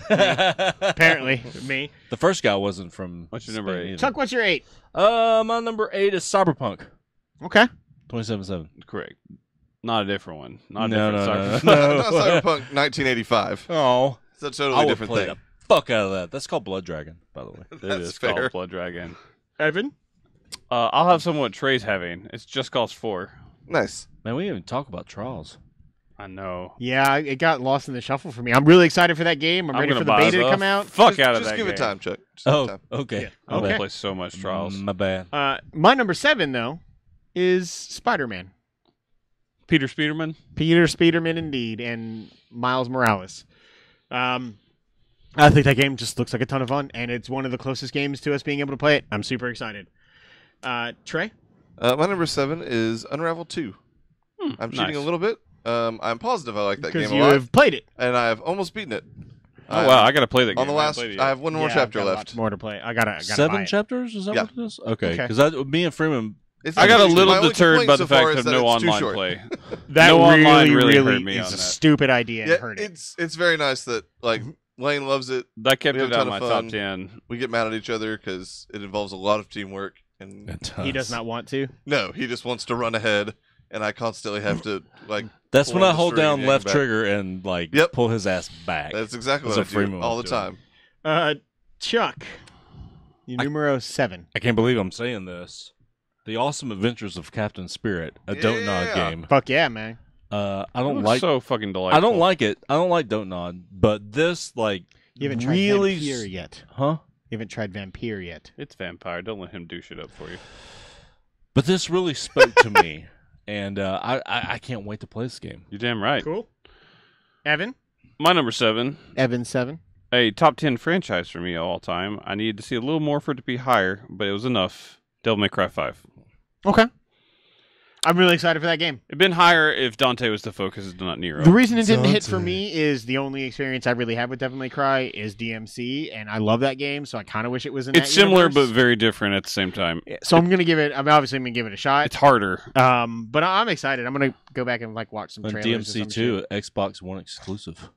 [SPEAKER 1] Apparently, me.
[SPEAKER 2] The first guy wasn't from.
[SPEAKER 4] What's your number
[SPEAKER 2] Spain
[SPEAKER 4] 8?
[SPEAKER 2] either.
[SPEAKER 1] Chuck, what's your 8?
[SPEAKER 2] My number 8 is Cyberpunk
[SPEAKER 1] Okay.
[SPEAKER 2] 2077.
[SPEAKER 4] Correct. Not a different one. Not a
[SPEAKER 2] No,
[SPEAKER 4] different
[SPEAKER 2] no,
[SPEAKER 4] Cyberpunk.
[SPEAKER 2] no.
[SPEAKER 3] Not Cyberpunk 1985.
[SPEAKER 2] Oh,
[SPEAKER 3] It's a
[SPEAKER 2] I
[SPEAKER 3] totally
[SPEAKER 2] would
[SPEAKER 3] different
[SPEAKER 2] play
[SPEAKER 3] thing.
[SPEAKER 2] the fuck out of that. That's called Blood Dragon, by the way.
[SPEAKER 4] It
[SPEAKER 3] That's
[SPEAKER 4] is
[SPEAKER 3] fair.
[SPEAKER 4] called Blood Dragon.
[SPEAKER 1] Evan?
[SPEAKER 4] I'll have some what Trey's having. It's Just Cause 4.
[SPEAKER 3] Nice.
[SPEAKER 2] Man, we didn't even talk about Trials.
[SPEAKER 4] I know.
[SPEAKER 1] Yeah, it got lost in the shuffle for me. I'm really excited for that game. I'm ready
[SPEAKER 4] gonna
[SPEAKER 1] for the
[SPEAKER 4] buy
[SPEAKER 1] beta to
[SPEAKER 4] the
[SPEAKER 1] come out.
[SPEAKER 4] Fuck
[SPEAKER 3] Just-
[SPEAKER 4] out of
[SPEAKER 3] just
[SPEAKER 4] that
[SPEAKER 3] give
[SPEAKER 4] game.
[SPEAKER 3] it time, Chuck. Just give it
[SPEAKER 2] Oh,
[SPEAKER 3] time.
[SPEAKER 2] okay.
[SPEAKER 1] Yeah.
[SPEAKER 4] I'm
[SPEAKER 1] Okay.
[SPEAKER 4] gonna play so much Trials.
[SPEAKER 2] My bad.
[SPEAKER 1] My number 7, though, is Spider-Man.
[SPEAKER 4] Peter Speederman.
[SPEAKER 1] Peter Speederman, indeed, and Miles Morales. I think that game just looks like a ton of fun, and it's one of the closest games to us being able to play it. I'm super excited. Trey?
[SPEAKER 3] My number 7 is Unravel 2. I'm cheating
[SPEAKER 4] nice.
[SPEAKER 3] a little bit. I'm positive I like that
[SPEAKER 1] Because
[SPEAKER 3] game
[SPEAKER 1] you
[SPEAKER 3] a lot,
[SPEAKER 1] have played it.
[SPEAKER 3] and I've almost beaten it.
[SPEAKER 4] Oh wow, I gotta play that game.
[SPEAKER 3] On the
[SPEAKER 4] I haven't
[SPEAKER 3] last,
[SPEAKER 4] played it
[SPEAKER 3] I
[SPEAKER 4] yet.
[SPEAKER 3] have one more
[SPEAKER 1] Yeah,
[SPEAKER 3] chapter
[SPEAKER 1] I've got
[SPEAKER 3] left.
[SPEAKER 1] lots more to play. I gotta buy
[SPEAKER 2] 7
[SPEAKER 1] it.
[SPEAKER 2] chapters? Is that
[SPEAKER 3] Yeah.
[SPEAKER 2] what it is? Okay,
[SPEAKER 1] Okay.
[SPEAKER 2] because me and Freeman.
[SPEAKER 3] It's
[SPEAKER 4] I got a
[SPEAKER 3] my
[SPEAKER 4] little
[SPEAKER 3] only
[SPEAKER 4] deterred
[SPEAKER 3] complaint
[SPEAKER 4] by
[SPEAKER 3] so
[SPEAKER 4] the fact
[SPEAKER 3] far
[SPEAKER 4] of
[SPEAKER 3] is that
[SPEAKER 4] no
[SPEAKER 3] it's too
[SPEAKER 4] online
[SPEAKER 3] short.
[SPEAKER 4] play.
[SPEAKER 1] That
[SPEAKER 4] No
[SPEAKER 1] really,
[SPEAKER 4] online really
[SPEAKER 1] really
[SPEAKER 4] hurt me
[SPEAKER 1] is
[SPEAKER 4] on
[SPEAKER 1] a
[SPEAKER 4] that.
[SPEAKER 1] stupid idea and
[SPEAKER 3] Yeah,
[SPEAKER 1] hurt it.
[SPEAKER 3] it's very nice that like Lane loves it.
[SPEAKER 4] That kept
[SPEAKER 3] We have
[SPEAKER 4] it
[SPEAKER 3] a
[SPEAKER 4] out
[SPEAKER 3] ton
[SPEAKER 4] of
[SPEAKER 3] of
[SPEAKER 4] my
[SPEAKER 3] fun.
[SPEAKER 4] top 10.
[SPEAKER 3] We get mad at each other because it involves a lot of teamwork, and
[SPEAKER 1] He does not want to.
[SPEAKER 3] no, he just wants to run ahead, and I constantly have to like.
[SPEAKER 2] That's
[SPEAKER 3] pull
[SPEAKER 2] when I
[SPEAKER 3] on the
[SPEAKER 2] hold
[SPEAKER 3] string
[SPEAKER 2] down
[SPEAKER 3] and
[SPEAKER 2] left
[SPEAKER 3] back.
[SPEAKER 2] trigger and like
[SPEAKER 3] Yep.
[SPEAKER 2] pull his ass back.
[SPEAKER 3] That's exactly
[SPEAKER 2] That's
[SPEAKER 3] what I
[SPEAKER 2] what
[SPEAKER 3] do
[SPEAKER 2] Freeman
[SPEAKER 3] all
[SPEAKER 2] was
[SPEAKER 3] the
[SPEAKER 2] doing.
[SPEAKER 3] time.
[SPEAKER 1] Chuck. Numero 7.
[SPEAKER 2] I can't believe I'm saying this. The Awesome Adventures of Captain Spirit, a Don't Nod
[SPEAKER 3] Yeah.
[SPEAKER 2] game.
[SPEAKER 1] Fuck yeah, man.
[SPEAKER 2] I
[SPEAKER 4] It
[SPEAKER 2] don't
[SPEAKER 4] looks
[SPEAKER 2] like.
[SPEAKER 4] so fucking delightful.
[SPEAKER 2] I don't like it. I don't like Don't Nod, but this like
[SPEAKER 1] You haven't tried
[SPEAKER 2] really,
[SPEAKER 1] Vampire yet.
[SPEAKER 2] huh?
[SPEAKER 1] You haven't tried Vampire yet.
[SPEAKER 4] It's Vampire. Don't let him do shit up for you.
[SPEAKER 2] But this really spoke to me, and I can't wait to play this game.
[SPEAKER 4] You're damn right.
[SPEAKER 1] Cool. Evan?
[SPEAKER 4] My number 7.
[SPEAKER 1] Evan 7.
[SPEAKER 4] A top 10 franchise for me all time. I needed to see a little more for it to be higher, but it was enough. Devil May Cry 5.
[SPEAKER 1] Okay. I'm really excited for that game.
[SPEAKER 4] It'd been higher if Dante was the focus and not Nero.
[SPEAKER 1] The reason it didn't hit for me is the only experience I really have with Devil May Cry is DMC, and I love that game, so I kind of wish it was in
[SPEAKER 4] It's
[SPEAKER 1] that
[SPEAKER 4] similar
[SPEAKER 1] universe.
[SPEAKER 4] but very different at the same time.
[SPEAKER 1] So I'm gonna give it. I'm obviously gonna give it a shot.
[SPEAKER 4] It's harder.
[SPEAKER 1] But I'm excited. I'm gonna go back and like watch some
[SPEAKER 2] And
[SPEAKER 1] trailers. or some
[SPEAKER 2] DMC
[SPEAKER 1] shit.
[SPEAKER 2] 2, Xbox One exclusive.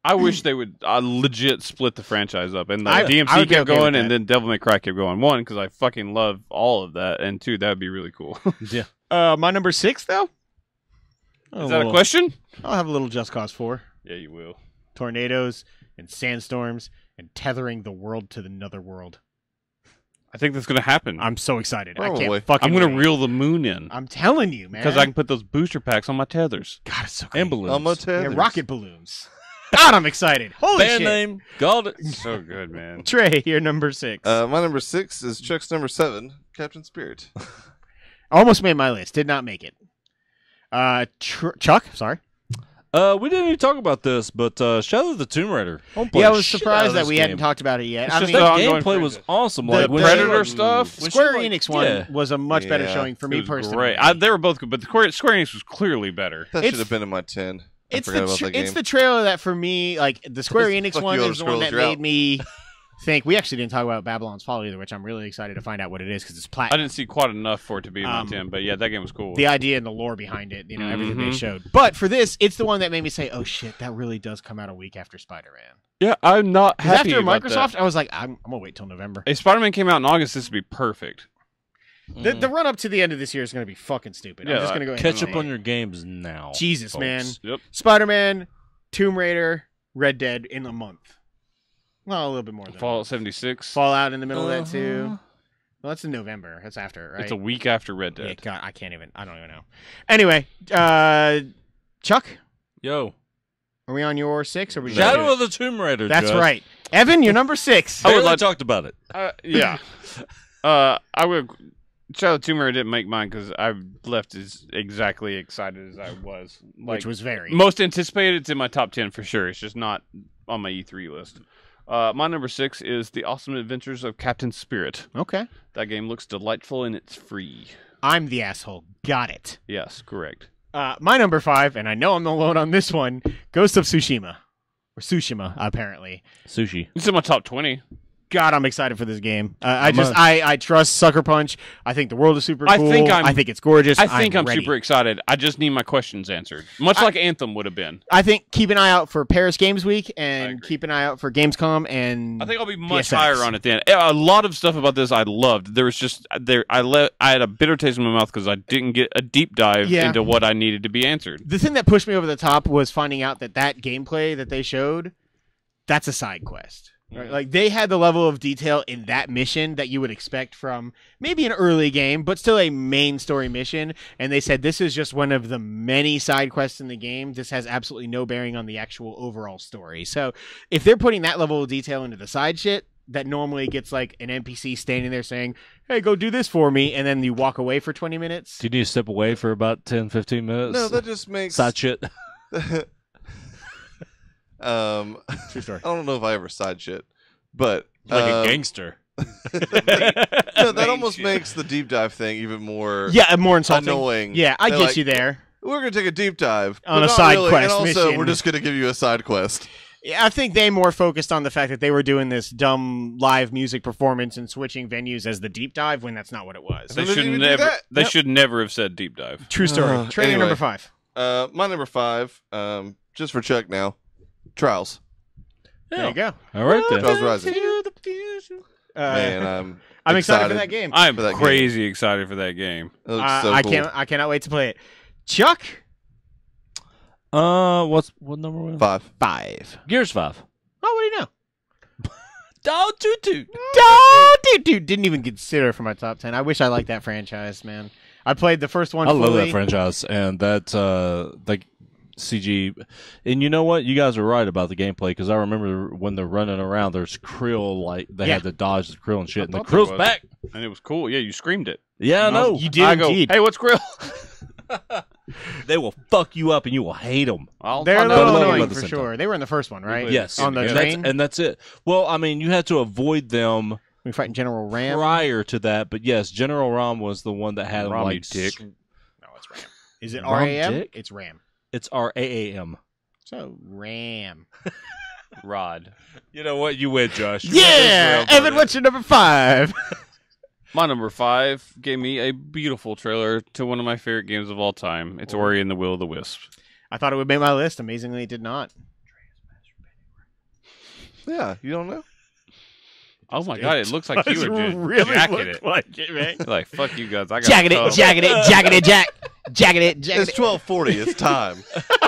[SPEAKER 4] I wish they would legit split the franchise up, and
[SPEAKER 1] I
[SPEAKER 4] DMC
[SPEAKER 1] would be
[SPEAKER 4] kept
[SPEAKER 1] okay with
[SPEAKER 4] going,
[SPEAKER 1] that.
[SPEAKER 4] and then Devil May Cry kept going. One, because I fucking love all of that, and two, that would be really cool.
[SPEAKER 2] Yeah.
[SPEAKER 1] My number 6 though.
[SPEAKER 4] Is that a question?
[SPEAKER 1] I'll have a little Just Cause 4.
[SPEAKER 4] Yeah, you will.
[SPEAKER 1] Tornadoes and sandstorms and tethering the world to another world.
[SPEAKER 4] I think that's gonna happen.
[SPEAKER 1] I'm so excited. I
[SPEAKER 3] Probably.
[SPEAKER 1] can't fucking.
[SPEAKER 4] I'm gonna
[SPEAKER 1] wait.
[SPEAKER 4] reel the moon in
[SPEAKER 1] I'm telling you, man.
[SPEAKER 4] because I can put those booster packs on my tethers.
[SPEAKER 1] God, it's so great.
[SPEAKER 2] And balloons.
[SPEAKER 3] I'm a
[SPEAKER 1] Yeah,
[SPEAKER 3] tether.
[SPEAKER 1] rocket balloons. God, I'm excited. Holy
[SPEAKER 2] Band
[SPEAKER 1] shit.
[SPEAKER 2] name. Got it.
[SPEAKER 4] So good, man.
[SPEAKER 1] Trey, you're number 6.
[SPEAKER 3] My number 6 is Chuck's number 7, Captain Spirit.
[SPEAKER 1] Almost made my list. Did not make it. Chuck, sorry.
[SPEAKER 2] We didn't even talk about this, but Shadow of the Tomb Raider.
[SPEAKER 1] Yeah, I was surprised that we hadn't talked about it yet.
[SPEAKER 4] It's
[SPEAKER 1] I
[SPEAKER 4] just
[SPEAKER 1] mean,
[SPEAKER 4] the
[SPEAKER 2] That
[SPEAKER 4] ongoing
[SPEAKER 2] gameplay was
[SPEAKER 4] franchise.
[SPEAKER 2] awesome.
[SPEAKER 1] The
[SPEAKER 2] Like when she,
[SPEAKER 4] Predator
[SPEAKER 2] like,
[SPEAKER 4] stuff?
[SPEAKER 2] when she,
[SPEAKER 1] Square
[SPEAKER 2] like-
[SPEAKER 1] Enix one
[SPEAKER 2] yeah.
[SPEAKER 1] was a much better
[SPEAKER 3] Yeah.
[SPEAKER 1] showing for
[SPEAKER 4] It
[SPEAKER 1] me
[SPEAKER 4] was
[SPEAKER 1] personally.
[SPEAKER 4] great. They were both good, but the Square Enix was clearly better.
[SPEAKER 3] That
[SPEAKER 1] It's-
[SPEAKER 3] should have been in my 10. I
[SPEAKER 1] It's
[SPEAKER 3] forgot about that game.
[SPEAKER 1] it's the trailer that for me, like the Square Enix
[SPEAKER 3] Fuck
[SPEAKER 1] one
[SPEAKER 3] you,
[SPEAKER 1] is the one
[SPEAKER 3] Elder
[SPEAKER 1] that
[SPEAKER 3] Scrolls, you're
[SPEAKER 1] made
[SPEAKER 3] out.
[SPEAKER 1] me think. We actually didn't talk about Babylon's Fall either, which I'm really excited to find out what it is because it's
[SPEAKER 4] I
[SPEAKER 1] platinum.
[SPEAKER 4] didn't see quite enough for it to be in my 10, but yeah, that game was cool.
[SPEAKER 1] The idea and the lore behind it, everything they
[SPEAKER 4] Mhm.
[SPEAKER 1] showed. But for this, it's the one that made me say, "Oh shit, that really does come out a week after Spider-Man."
[SPEAKER 4] Yeah, I'm not
[SPEAKER 1] 'Cause
[SPEAKER 4] happy
[SPEAKER 1] after
[SPEAKER 4] about
[SPEAKER 1] Microsoft,
[SPEAKER 4] that.
[SPEAKER 1] I was like, "I'm gonna wait till November."
[SPEAKER 4] If Spider-Man came out in August, this would be perfect.
[SPEAKER 1] The run up to the end of this year is gonna be fucking stupid. I'm
[SPEAKER 4] Yeah,
[SPEAKER 1] just gonna go ahead
[SPEAKER 2] Catch
[SPEAKER 1] and
[SPEAKER 2] up on your games now.
[SPEAKER 1] Jesus,
[SPEAKER 2] folks.
[SPEAKER 1] man.
[SPEAKER 4] Yep.
[SPEAKER 1] Spider-Man, Tomb Raider, Red Dead in a month. Well, a little bit more than
[SPEAKER 4] Fallout 76.
[SPEAKER 1] Fallout in the middle of that too. Well, that's in November. That's after, right?
[SPEAKER 4] It's a week after Red
[SPEAKER 1] Yeah,
[SPEAKER 4] Dead.
[SPEAKER 1] God, I don't even know. Anyway, Chuck,
[SPEAKER 2] Yo,
[SPEAKER 1] are we on your 6 or we
[SPEAKER 2] Shadow of the Tomb Raider.
[SPEAKER 1] That's
[SPEAKER 2] Josh.
[SPEAKER 1] right. Evan, you're number 6.
[SPEAKER 4] I would
[SPEAKER 2] Barely
[SPEAKER 4] like-
[SPEAKER 2] talked about it.
[SPEAKER 4] Yeah. I would. Shadow of the Tomb Raider didn't make mine because I left as exactly excited as I was.
[SPEAKER 1] Which was very.
[SPEAKER 4] Most anticipated. It's in my top 10 for sure. It's just not on my E3 list. My number 6 is The Awesome Adventures of Captain Spirit.
[SPEAKER 1] Okay.
[SPEAKER 4] That game looks delightful and it's free.
[SPEAKER 1] I'm the asshole. Got it.
[SPEAKER 4] Yes, correct.
[SPEAKER 1] My number 5, and I know I'm alone on this one, Ghost of Tsushima. Or Tsushima, apparently.
[SPEAKER 2] Sushi.
[SPEAKER 4] It's in my top 20.
[SPEAKER 1] God, I'm excited for this game. I trust Sucker Punch. I think the world is super cool. I think it's gorgeous.
[SPEAKER 4] I think I'm
[SPEAKER 1] ready.
[SPEAKER 4] super excited. I just need my questions answered. Much like Anthem would have been.
[SPEAKER 1] I think keep an eye out for Paris Games Week
[SPEAKER 4] I
[SPEAKER 1] and
[SPEAKER 4] agree.
[SPEAKER 1] keep an eye out for Gamescom and
[SPEAKER 4] I think I'll be much
[SPEAKER 1] PSX.
[SPEAKER 4] higher on it then. A lot of stuff about this I loved. There was just I had a bitter taste in my mouth because I didn't get a deep dive
[SPEAKER 1] Yeah.
[SPEAKER 4] into what I needed to be answered.
[SPEAKER 1] The thing that pushed me over the top was finding out that gameplay that they showed, that's a side quest. Right? Like they had the level of detail in that mission that you would expect from maybe an early game, but still a main story mission. And they said this is just one of the many side quests in the game. This has absolutely no bearing on the actual overall story. So if they're putting that level of detail into the side shit, that normally gets like an NPC standing there saying, "Hey, go do this for me," and then you walk away for 20 minutes.
[SPEAKER 2] Do you need to step away for about 10, 15 minutes?
[SPEAKER 3] No, that just makes
[SPEAKER 2] Side shit.
[SPEAKER 1] True story.
[SPEAKER 3] I don't know if I ever side shit, but
[SPEAKER 2] Like a gangster.
[SPEAKER 3] no, that
[SPEAKER 4] Main
[SPEAKER 3] almost
[SPEAKER 4] shit.
[SPEAKER 3] makes the deep dive thing even more
[SPEAKER 1] Yeah, more insulting.
[SPEAKER 3] annoying.
[SPEAKER 1] Yeah, I
[SPEAKER 3] They're
[SPEAKER 1] get
[SPEAKER 3] like,
[SPEAKER 1] you there.
[SPEAKER 3] We're gonna take a deep dive
[SPEAKER 1] On
[SPEAKER 3] but
[SPEAKER 1] a
[SPEAKER 3] not
[SPEAKER 1] side
[SPEAKER 3] really,
[SPEAKER 1] quest
[SPEAKER 3] and also
[SPEAKER 1] mission.
[SPEAKER 3] we're just gonna give you a side quest.
[SPEAKER 1] Yeah, I think they more focused on the fact that they were doing this dumb live music performance and switching venues as the deep dive when that's not what it was.
[SPEAKER 4] They
[SPEAKER 3] they
[SPEAKER 4] should
[SPEAKER 3] didn't even do
[SPEAKER 4] never.
[SPEAKER 3] that.
[SPEAKER 4] They
[SPEAKER 3] Yep.
[SPEAKER 4] should never have said deep dive.
[SPEAKER 1] True story. Training
[SPEAKER 3] anyway.
[SPEAKER 1] number 5.
[SPEAKER 3] My number 5, just for Chuck now, Trials.
[SPEAKER 1] There you go.
[SPEAKER 2] All right then.
[SPEAKER 3] Trials Rising.
[SPEAKER 1] Man,
[SPEAKER 3] I'm
[SPEAKER 1] excited for that game.
[SPEAKER 4] I'm
[SPEAKER 3] For that
[SPEAKER 4] crazy excited for that game.
[SPEAKER 3] It looks so
[SPEAKER 1] I
[SPEAKER 3] cool.
[SPEAKER 1] I cannot wait to play it. Chuck,
[SPEAKER 2] What number was it?
[SPEAKER 3] 5.
[SPEAKER 1] 5.
[SPEAKER 2] Gears 5.
[SPEAKER 1] Oh, what do you know?
[SPEAKER 2] Oh, toot.
[SPEAKER 1] Oh, dude, didn't even consider for my top 10. I wish I liked that franchise, man. I played the first one
[SPEAKER 2] I
[SPEAKER 1] fully.
[SPEAKER 2] love that franchise and that like CG. And you know what? You guys are right about the gameplay because I remember when they're running around, there's krill like they
[SPEAKER 1] Yeah.
[SPEAKER 2] had to dodge the krill and shit, and the
[SPEAKER 4] thought there
[SPEAKER 2] krill's
[SPEAKER 4] was.
[SPEAKER 2] back.
[SPEAKER 4] And it was cool. Yeah, you screamed it.
[SPEAKER 2] Yeah, I know.
[SPEAKER 1] You did
[SPEAKER 4] I go,
[SPEAKER 1] indeed.
[SPEAKER 4] hey, what's grill?
[SPEAKER 2] They will fuck you up and you will hate them.
[SPEAKER 1] They're a
[SPEAKER 4] find
[SPEAKER 1] little
[SPEAKER 2] But I love
[SPEAKER 1] annoying
[SPEAKER 2] them at the
[SPEAKER 1] for
[SPEAKER 2] same
[SPEAKER 1] sure. They were in the first one, right?
[SPEAKER 2] Yes,
[SPEAKER 1] On the
[SPEAKER 2] and
[SPEAKER 1] train.
[SPEAKER 2] that's it. Well, I mean, you had to avoid them
[SPEAKER 1] We fighting General Ram.
[SPEAKER 2] prior to that, but yes, General Ram was the one that had them
[SPEAKER 4] Ram,
[SPEAKER 2] like
[SPEAKER 4] you dick.
[SPEAKER 1] Is it
[SPEAKER 2] Rom
[SPEAKER 1] RAM?
[SPEAKER 2] Dick?
[SPEAKER 1] It's RAM.
[SPEAKER 2] It's RAAM.
[SPEAKER 1] So RAM.
[SPEAKER 4] Rod.
[SPEAKER 2] You know what? You win, Josh. You win
[SPEAKER 1] Yeah,
[SPEAKER 2] this round,
[SPEAKER 1] Evan,
[SPEAKER 2] buddy.
[SPEAKER 1] what's your number 5?
[SPEAKER 4] My number 5 gave me a beautiful trailer to one of my favorite games of all time. It's Ori and the Will of the Wisp.
[SPEAKER 1] I thought it would make my list. Amazingly, it did not.
[SPEAKER 3] Yeah, you don't know?
[SPEAKER 4] Oh my god, it looks like you
[SPEAKER 1] Does
[SPEAKER 4] were just
[SPEAKER 1] really
[SPEAKER 4] jacking
[SPEAKER 1] look
[SPEAKER 4] it.
[SPEAKER 1] like it, man.
[SPEAKER 4] Like, fuck you guys. I got
[SPEAKER 1] Jacking it, jacking it, jacking it, jacking it, jacking
[SPEAKER 3] It's
[SPEAKER 1] it.
[SPEAKER 3] 12:40. It's time.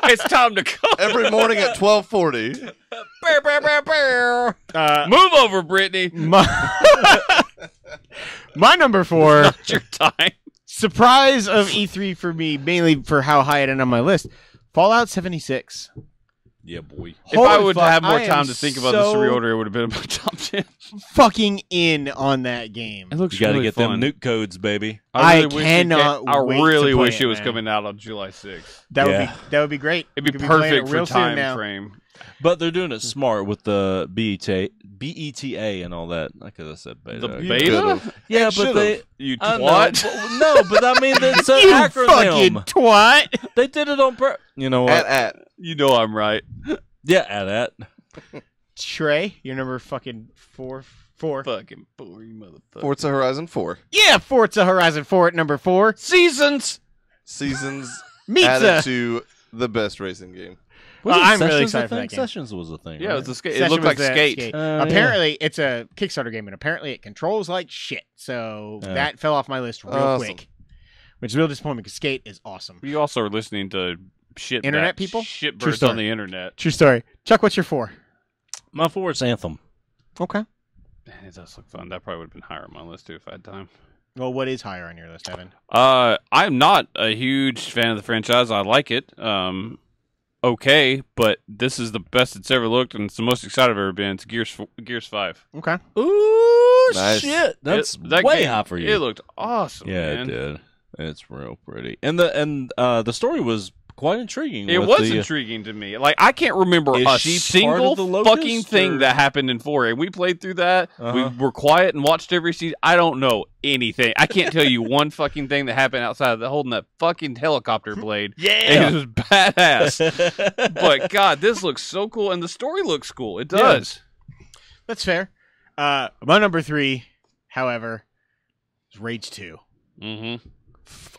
[SPEAKER 4] It's time to go.
[SPEAKER 3] Every morning at 12:40.
[SPEAKER 4] Move over, Brittany.
[SPEAKER 1] My number 4,
[SPEAKER 4] Not your time.
[SPEAKER 1] surprise of E3 for me, mainly for how high it ended on my list. Fallout 76.
[SPEAKER 2] Yeah, boy.
[SPEAKER 4] If I
[SPEAKER 1] Holy
[SPEAKER 4] would
[SPEAKER 1] fuck,
[SPEAKER 4] have more
[SPEAKER 1] I am
[SPEAKER 4] time to think about this
[SPEAKER 1] so
[SPEAKER 4] reorder, it would have been in my top 10.
[SPEAKER 1] fucking in on that game.
[SPEAKER 4] It looks
[SPEAKER 2] You got to
[SPEAKER 4] really
[SPEAKER 2] get
[SPEAKER 4] fun.
[SPEAKER 2] them nuke codes, baby.
[SPEAKER 1] I
[SPEAKER 4] wish it
[SPEAKER 1] cannot
[SPEAKER 4] I
[SPEAKER 1] wait to
[SPEAKER 4] really
[SPEAKER 1] play
[SPEAKER 4] wish
[SPEAKER 1] it,
[SPEAKER 4] it was
[SPEAKER 1] man.
[SPEAKER 4] coming out on July 6th.
[SPEAKER 1] That would be great.
[SPEAKER 4] It'd be
[SPEAKER 1] We could playing
[SPEAKER 4] perfect
[SPEAKER 1] it
[SPEAKER 4] for
[SPEAKER 1] real soon
[SPEAKER 4] time
[SPEAKER 1] now.
[SPEAKER 4] frame.
[SPEAKER 2] But they're doing it smart with the BETA and all that. I could have said beta.
[SPEAKER 4] The
[SPEAKER 3] You
[SPEAKER 4] beta?
[SPEAKER 3] could've.
[SPEAKER 2] yeah, but
[SPEAKER 3] should've.
[SPEAKER 2] they.
[SPEAKER 4] You
[SPEAKER 2] I know,
[SPEAKER 4] twat.
[SPEAKER 2] but- no, but I mean, it's an
[SPEAKER 1] You fucking
[SPEAKER 2] acronym.
[SPEAKER 1] twat.
[SPEAKER 2] They did it on purpose. You know what?
[SPEAKER 3] At.
[SPEAKER 4] You know I'm right.
[SPEAKER 2] Yeah, at that.
[SPEAKER 1] Trey, your number fucking 4.
[SPEAKER 4] Fucking boring motherfucker.
[SPEAKER 3] Forza Horizon 4.
[SPEAKER 1] Yeah, Forza Horizon 4 at number 4.
[SPEAKER 4] Seasons!
[SPEAKER 3] Seasons
[SPEAKER 1] Pizza.
[SPEAKER 3] added to the best racing game.
[SPEAKER 1] Well,
[SPEAKER 2] Wasn't
[SPEAKER 1] I'm really
[SPEAKER 2] Sessions
[SPEAKER 1] excited
[SPEAKER 2] a
[SPEAKER 1] for
[SPEAKER 2] thing?
[SPEAKER 1] that game.
[SPEAKER 2] Sessions was a thing.
[SPEAKER 4] Yeah,
[SPEAKER 2] right?
[SPEAKER 4] it was a skate. It
[SPEAKER 1] Session
[SPEAKER 4] looked
[SPEAKER 1] was
[SPEAKER 4] like
[SPEAKER 1] the
[SPEAKER 4] skate.
[SPEAKER 1] Apparently, it's a Kickstarter game, and apparently it controls like shit. So
[SPEAKER 2] Yeah.
[SPEAKER 1] that fell off my list real
[SPEAKER 3] Awesome.
[SPEAKER 1] quick, which is real disappointing because Skate is awesome.
[SPEAKER 4] You also are listening to shit
[SPEAKER 1] Internet
[SPEAKER 4] that
[SPEAKER 1] people?
[SPEAKER 4] shit
[SPEAKER 1] True
[SPEAKER 4] birds
[SPEAKER 1] story.
[SPEAKER 4] on the internet.
[SPEAKER 1] True story. Chuck, what's your 4?
[SPEAKER 2] My 4 is Anthem.
[SPEAKER 1] Okay.
[SPEAKER 4] Man, it does look fun. That probably would have been higher on my list too if I had time.
[SPEAKER 1] Well, what is higher on your list, Evan?
[SPEAKER 4] I'm not a huge fan of the franchise. I like it. Okay, but this is the best it's ever looked, and it's the most excited I've ever been. It's Gears 5.
[SPEAKER 1] Okay.
[SPEAKER 2] Ooh,
[SPEAKER 3] Nice.
[SPEAKER 2] shit! That's
[SPEAKER 4] That
[SPEAKER 2] way
[SPEAKER 4] game,
[SPEAKER 2] high for you.
[SPEAKER 4] It looked awesome.
[SPEAKER 2] yeah,
[SPEAKER 4] man.
[SPEAKER 2] it did. It's real pretty, and the story was quite intriguing.
[SPEAKER 4] It
[SPEAKER 2] with
[SPEAKER 4] was
[SPEAKER 2] the,
[SPEAKER 4] intriguing to me. Like, I can't remember
[SPEAKER 2] Is
[SPEAKER 4] a
[SPEAKER 2] she part
[SPEAKER 4] single
[SPEAKER 2] of the Locust,
[SPEAKER 4] fucking thing
[SPEAKER 2] or-
[SPEAKER 4] that happened in 4A. We played through that.
[SPEAKER 2] Uh-huh.
[SPEAKER 4] We were quiet and watched every season. I don't know anything. I can't tell you one fucking thing that happened outside of the, holding that fucking helicopter blade.
[SPEAKER 2] Yeah.
[SPEAKER 4] It was badass. But, God, this looks so cool, and the story looks cool. It does.
[SPEAKER 1] That's fair. My number 3, however, is Rage 2.
[SPEAKER 4] Mm-hmm.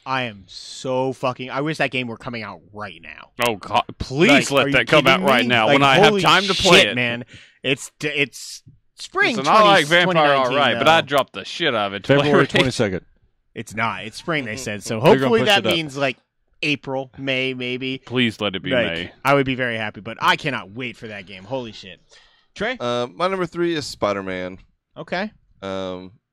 [SPEAKER 1] I am so fucking. I wish that game were coming out right now.
[SPEAKER 4] Oh, God. Please
[SPEAKER 1] Like, are
[SPEAKER 4] let
[SPEAKER 1] you
[SPEAKER 4] that come out
[SPEAKER 1] kidding
[SPEAKER 4] right
[SPEAKER 1] me?
[SPEAKER 4] now
[SPEAKER 1] Like,
[SPEAKER 4] when I have
[SPEAKER 1] holy
[SPEAKER 4] time to play
[SPEAKER 1] shit,
[SPEAKER 4] it.
[SPEAKER 1] man. It's spring.
[SPEAKER 4] It's not like
[SPEAKER 1] 20-
[SPEAKER 4] Vampire all
[SPEAKER 1] 2019,
[SPEAKER 4] right, but
[SPEAKER 1] though.
[SPEAKER 4] I dropped the shit out of it. to play
[SPEAKER 2] February
[SPEAKER 4] Rage.
[SPEAKER 2] 22nd.
[SPEAKER 1] It's not. It's spring. They said so.
[SPEAKER 2] gonna
[SPEAKER 1] Hopefully
[SPEAKER 2] push
[SPEAKER 1] that
[SPEAKER 2] it up.
[SPEAKER 1] means like April, May, maybe.
[SPEAKER 4] Please let it be
[SPEAKER 1] Like,
[SPEAKER 4] May.
[SPEAKER 1] I would be very happy, but I cannot wait for that game. Holy shit. Trey.
[SPEAKER 3] My number 3 is Spider-Man.
[SPEAKER 1] Okay.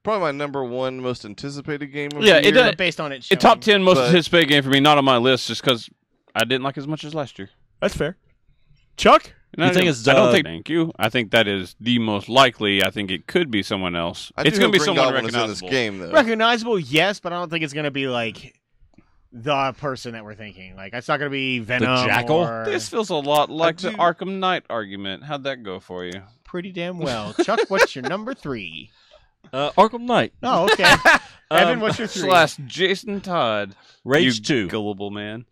[SPEAKER 3] Probably my number 1 most anticipated game of
[SPEAKER 4] Yeah,
[SPEAKER 3] the
[SPEAKER 4] it
[SPEAKER 3] year.
[SPEAKER 4] does-
[SPEAKER 1] Based on it.
[SPEAKER 4] It top
[SPEAKER 1] showing.
[SPEAKER 4] 10 most
[SPEAKER 3] But-
[SPEAKER 4] anticipated game for me, not on my list, just because I didn't like as much as last year.
[SPEAKER 1] That's fair. Chuck.
[SPEAKER 4] And I
[SPEAKER 2] think
[SPEAKER 4] don't-
[SPEAKER 2] it's,
[SPEAKER 4] I don't
[SPEAKER 2] uh,
[SPEAKER 4] think. Thank you. I think that is the most likely. I think it could be someone else.
[SPEAKER 3] I
[SPEAKER 4] It's
[SPEAKER 3] do
[SPEAKER 4] going to be
[SPEAKER 3] hope Green
[SPEAKER 4] someone
[SPEAKER 3] Goblin is in this
[SPEAKER 4] recognizable.
[SPEAKER 3] game, though.
[SPEAKER 1] Recognizable, yes, but I don't think it's gonna be like the person that we're thinking. Like it's not gonna be Venom.
[SPEAKER 2] Jackal?
[SPEAKER 1] Or...
[SPEAKER 4] This feels a lot like the
[SPEAKER 3] do-
[SPEAKER 4] Arkham Knight argument. How'd that go for you?
[SPEAKER 1] pretty damn well. Chuck, what's your number 3?
[SPEAKER 2] Arkham Knight.
[SPEAKER 1] Oh, okay. Evan, what's your 3?
[SPEAKER 4] Slash Jason Todd.
[SPEAKER 2] Rage
[SPEAKER 4] you
[SPEAKER 2] 2.
[SPEAKER 4] gullible man.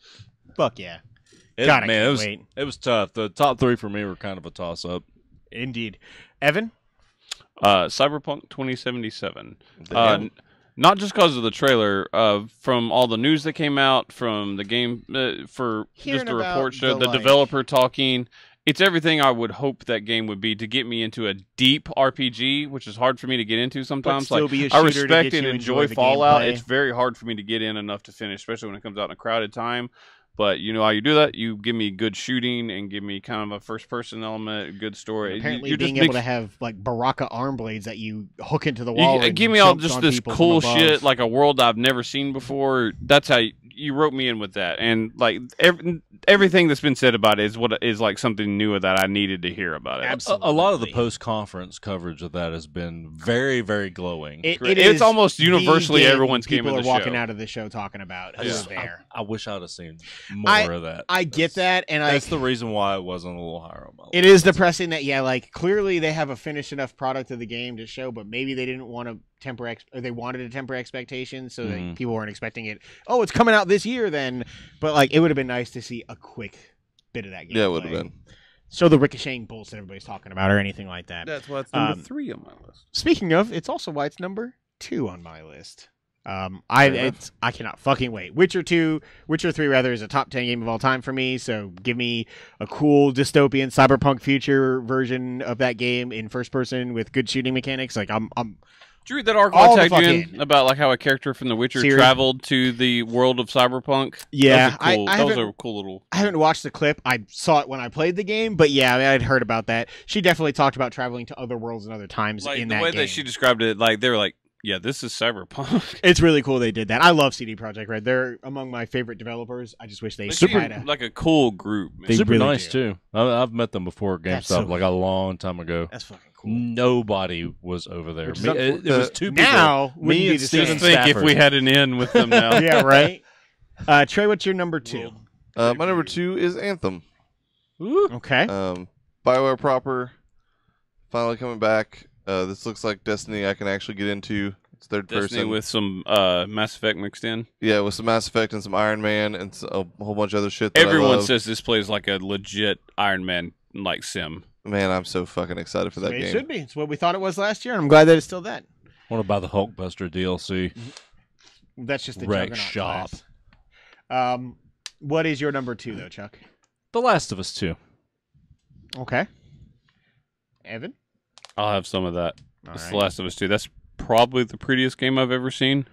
[SPEAKER 1] Fuck yeah.
[SPEAKER 2] It,
[SPEAKER 1] God, I
[SPEAKER 2] man,
[SPEAKER 1] can't
[SPEAKER 2] it was
[SPEAKER 1] wait.
[SPEAKER 2] it was tough. The top 3 for me were kind of a toss up.
[SPEAKER 1] Indeed. Evan.
[SPEAKER 4] Cyberpunk 2077.
[SPEAKER 3] Damn.
[SPEAKER 4] Not just because of the trailer, from all the news that came out, from the game, for
[SPEAKER 1] Hearing
[SPEAKER 4] just the
[SPEAKER 1] about
[SPEAKER 4] report show,
[SPEAKER 1] the,
[SPEAKER 4] the
[SPEAKER 1] like-
[SPEAKER 4] developer talking. It's everything I would hope that game would be to get me into a deep RPG, which is hard for me to get into sometimes.
[SPEAKER 1] still
[SPEAKER 4] Like
[SPEAKER 1] be a
[SPEAKER 4] I
[SPEAKER 1] shooter to
[SPEAKER 4] respect
[SPEAKER 1] get
[SPEAKER 4] and
[SPEAKER 1] you
[SPEAKER 4] enjoy
[SPEAKER 1] the
[SPEAKER 4] Fallout.
[SPEAKER 1] gameplay.
[SPEAKER 4] It's very hard for me to get in enough to finish, especially when it comes out in a crowded time. But you know how you do that? You give me good shooting and give me kind of a first-person element, a good story.
[SPEAKER 1] Apparently,
[SPEAKER 4] You're just
[SPEAKER 1] being able to have like Baraka arm blades that you hook into the
[SPEAKER 4] You
[SPEAKER 1] wall. and
[SPEAKER 4] give me all
[SPEAKER 1] jumps
[SPEAKER 4] just
[SPEAKER 1] on
[SPEAKER 4] this
[SPEAKER 1] people from
[SPEAKER 4] cool
[SPEAKER 1] above.
[SPEAKER 4] shit, like a world I've never seen before. That's how you wrote me in with that, and like everything that's been said about it is what is like something new that I needed to hear about it.
[SPEAKER 1] Absolutely.
[SPEAKER 2] A lot of the post-conference coverage of that has been very, very glowing.
[SPEAKER 1] It
[SPEAKER 4] It's
[SPEAKER 1] is
[SPEAKER 4] almost
[SPEAKER 1] the
[SPEAKER 4] universally
[SPEAKER 1] game
[SPEAKER 4] everyone's game
[SPEAKER 1] people
[SPEAKER 4] of
[SPEAKER 1] are
[SPEAKER 4] the
[SPEAKER 1] walking
[SPEAKER 4] show.
[SPEAKER 1] out of the show talking about who
[SPEAKER 2] Yeah.
[SPEAKER 1] was there.
[SPEAKER 2] I wish I'd have seen more of that.
[SPEAKER 1] I get that, and
[SPEAKER 2] That's the reason why it wasn't a little higher on my list.
[SPEAKER 1] it is depressing that like clearly they have a finished enough product of the game to show, but maybe they didn't want to or they wanted to temper expectations so that people weren't expecting it. Oh, it's coming out this year then. But like, it would have been nice to see a quick bit of that game.
[SPEAKER 3] Yeah, it would have been.
[SPEAKER 1] So the ricocheting bolts that everybody's talking about or anything like that.
[SPEAKER 4] That's why it's number 3 on my list.
[SPEAKER 1] Speaking of, it's also why it's number 2 on my list. I cannot fucking wait. Witcher 3 rather is a top 10 game of all time for me. So give me a cool dystopian cyberpunk future version of that game in first person with good shooting mechanics. Like I'm
[SPEAKER 4] Did you read that article
[SPEAKER 1] all
[SPEAKER 4] I
[SPEAKER 1] the
[SPEAKER 4] tagged you
[SPEAKER 1] fuck
[SPEAKER 4] in about like how a character from The Witcher
[SPEAKER 1] Series.
[SPEAKER 4] traveled to the world of cyberpunk?
[SPEAKER 1] Yeah,
[SPEAKER 4] that was,
[SPEAKER 1] I
[SPEAKER 4] that was
[SPEAKER 1] haven't-
[SPEAKER 4] a cool little.
[SPEAKER 1] I haven't watched the clip. I saw it when I played the game, but yeah, I'd heard about that. She definitely talked about traveling to other worlds and other times
[SPEAKER 4] Like
[SPEAKER 1] in
[SPEAKER 4] the
[SPEAKER 1] that
[SPEAKER 4] way
[SPEAKER 1] game.
[SPEAKER 4] that she described it, like they were like, "Yeah, this is cyberpunk."
[SPEAKER 1] It's really cool they did that. I love CD Projekt Red. They're among my favorite developers. I just wish they had a...
[SPEAKER 4] like a cool group. Man.
[SPEAKER 1] They
[SPEAKER 2] Super
[SPEAKER 1] really
[SPEAKER 2] nice
[SPEAKER 1] do.
[SPEAKER 2] too. I've met them before at
[SPEAKER 1] That's
[SPEAKER 2] GameStop
[SPEAKER 1] so
[SPEAKER 2] like a long time ago.
[SPEAKER 1] That's fucking cool.
[SPEAKER 2] Nobody was over there.
[SPEAKER 1] Which is
[SPEAKER 2] It was 2 people.
[SPEAKER 1] Now wouldn't
[SPEAKER 2] Me
[SPEAKER 1] be
[SPEAKER 2] and
[SPEAKER 1] the
[SPEAKER 2] Steven
[SPEAKER 1] same.
[SPEAKER 4] Just think if
[SPEAKER 2] Stafford.
[SPEAKER 4] we had an in with them now.
[SPEAKER 1] Yeah, right. Trey, what's your number 2?
[SPEAKER 3] My number 2 is Anthem.
[SPEAKER 1] Okay.
[SPEAKER 3] BioWare proper, finally coming back. This looks like Destiny I can actually get into. It's third
[SPEAKER 4] Destiny
[SPEAKER 3] person.
[SPEAKER 4] with some Mass Effect mixed in.
[SPEAKER 3] Yeah, with some Mass Effect and some Iron Man and a whole bunch of other shit that I
[SPEAKER 4] Everyone
[SPEAKER 3] love.
[SPEAKER 4] says this plays like a legit Iron Man like sim.
[SPEAKER 3] Man, I'm so fucking excited for that
[SPEAKER 1] It
[SPEAKER 3] game.
[SPEAKER 1] should be. It's what we thought it was last year, and I'm glad that it's still that.
[SPEAKER 2] Want to buy the Hulkbuster DLC?
[SPEAKER 1] That's just the
[SPEAKER 2] Wreck
[SPEAKER 1] Juggernaut
[SPEAKER 2] shop.
[SPEAKER 1] class. What is your number 2, though, Chuck?
[SPEAKER 2] The Last of Us 2.
[SPEAKER 1] Okay. Evan?
[SPEAKER 4] I'll have some of that.
[SPEAKER 1] All
[SPEAKER 4] It's
[SPEAKER 1] right.
[SPEAKER 4] The Last of Us 2. That's probably the prettiest game I've ever seen.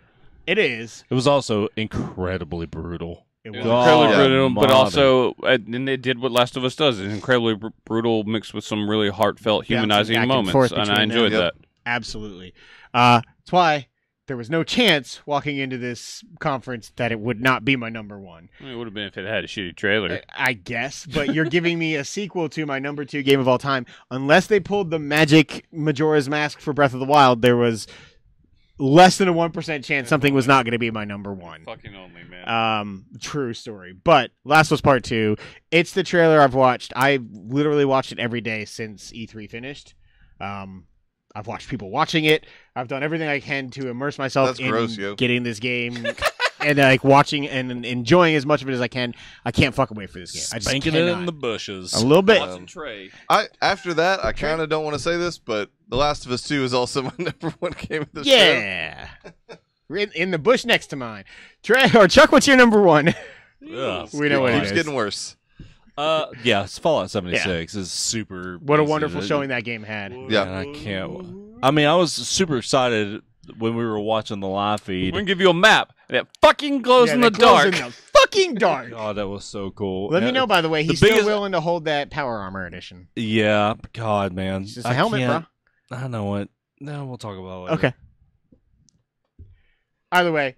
[SPEAKER 1] It is.
[SPEAKER 2] It was also incredibly brutal.
[SPEAKER 1] It
[SPEAKER 4] It
[SPEAKER 1] was.
[SPEAKER 4] was
[SPEAKER 2] God,
[SPEAKER 4] incredibly
[SPEAKER 3] yeah.
[SPEAKER 4] brutal, but
[SPEAKER 2] Mother.
[SPEAKER 4] also, and it did what Last of Us does. It's incredibly brutal mixed with some really heartfelt,
[SPEAKER 1] Bouncing
[SPEAKER 4] humanizing
[SPEAKER 1] back and
[SPEAKER 4] moments,
[SPEAKER 1] forth
[SPEAKER 4] and I
[SPEAKER 1] between
[SPEAKER 4] enjoyed
[SPEAKER 3] them.
[SPEAKER 4] that.
[SPEAKER 1] Absolutely. That's why there was no chance walking into this conference that it would not be my number 1.
[SPEAKER 4] I mean, it would have been if it had a shitty trailer.
[SPEAKER 1] I guess, but you're giving me a sequel to my number 2 game of all time. Unless they pulled the magic Majora's Mask for Breath of the Wild, there was less than a 1% chance something was not going to be my number 1.
[SPEAKER 4] Fucking only, man.
[SPEAKER 1] True story. But Last of Us Part 2, it's the trailer I've watched. I literally watched it every day since E3 finished. I've watched people watching it. I've done everything I can to immerse myself
[SPEAKER 3] That's
[SPEAKER 1] in
[SPEAKER 3] gross, yo.
[SPEAKER 1] getting this game and like watching and enjoying as much of it as I can. I can't fucking wait for this game. I just
[SPEAKER 2] Spanking it
[SPEAKER 1] cannot.
[SPEAKER 2] in the bushes.
[SPEAKER 1] A little bit.
[SPEAKER 3] Um,
[SPEAKER 4] Trey.
[SPEAKER 3] After that, I kind of don't want to say this, but The Last of Us 2 is also my number 1 game of the show.
[SPEAKER 1] Yeah. In the bush next to mine. Trey or Chuck, what's your number 1?
[SPEAKER 2] Ugh.
[SPEAKER 1] We know what it
[SPEAKER 3] Keeps
[SPEAKER 1] is.
[SPEAKER 3] getting worse.
[SPEAKER 2] Yeah, it's Fallout 76 is super.
[SPEAKER 1] What a
[SPEAKER 2] easy
[SPEAKER 1] wonderful
[SPEAKER 2] to-
[SPEAKER 1] showing that game had.
[SPEAKER 3] Yeah.
[SPEAKER 2] And I can't. I mean, I was super excited when we were watching the live
[SPEAKER 4] We're
[SPEAKER 2] feed.
[SPEAKER 4] gonna give you a map that fucking glows in the
[SPEAKER 1] that glows
[SPEAKER 4] dark.
[SPEAKER 1] in the fucking dark.
[SPEAKER 2] God, that was so cool.
[SPEAKER 1] Let me
[SPEAKER 2] And-
[SPEAKER 1] know, by the way,
[SPEAKER 2] the
[SPEAKER 1] he's still
[SPEAKER 2] biggest-
[SPEAKER 1] willing to hold that Power Armor edition.
[SPEAKER 2] Yeah, God, man.
[SPEAKER 1] It's just a helmet,
[SPEAKER 2] can't-
[SPEAKER 1] bro.
[SPEAKER 2] I know it. No, we'll talk about it later.
[SPEAKER 1] Okay. Either way,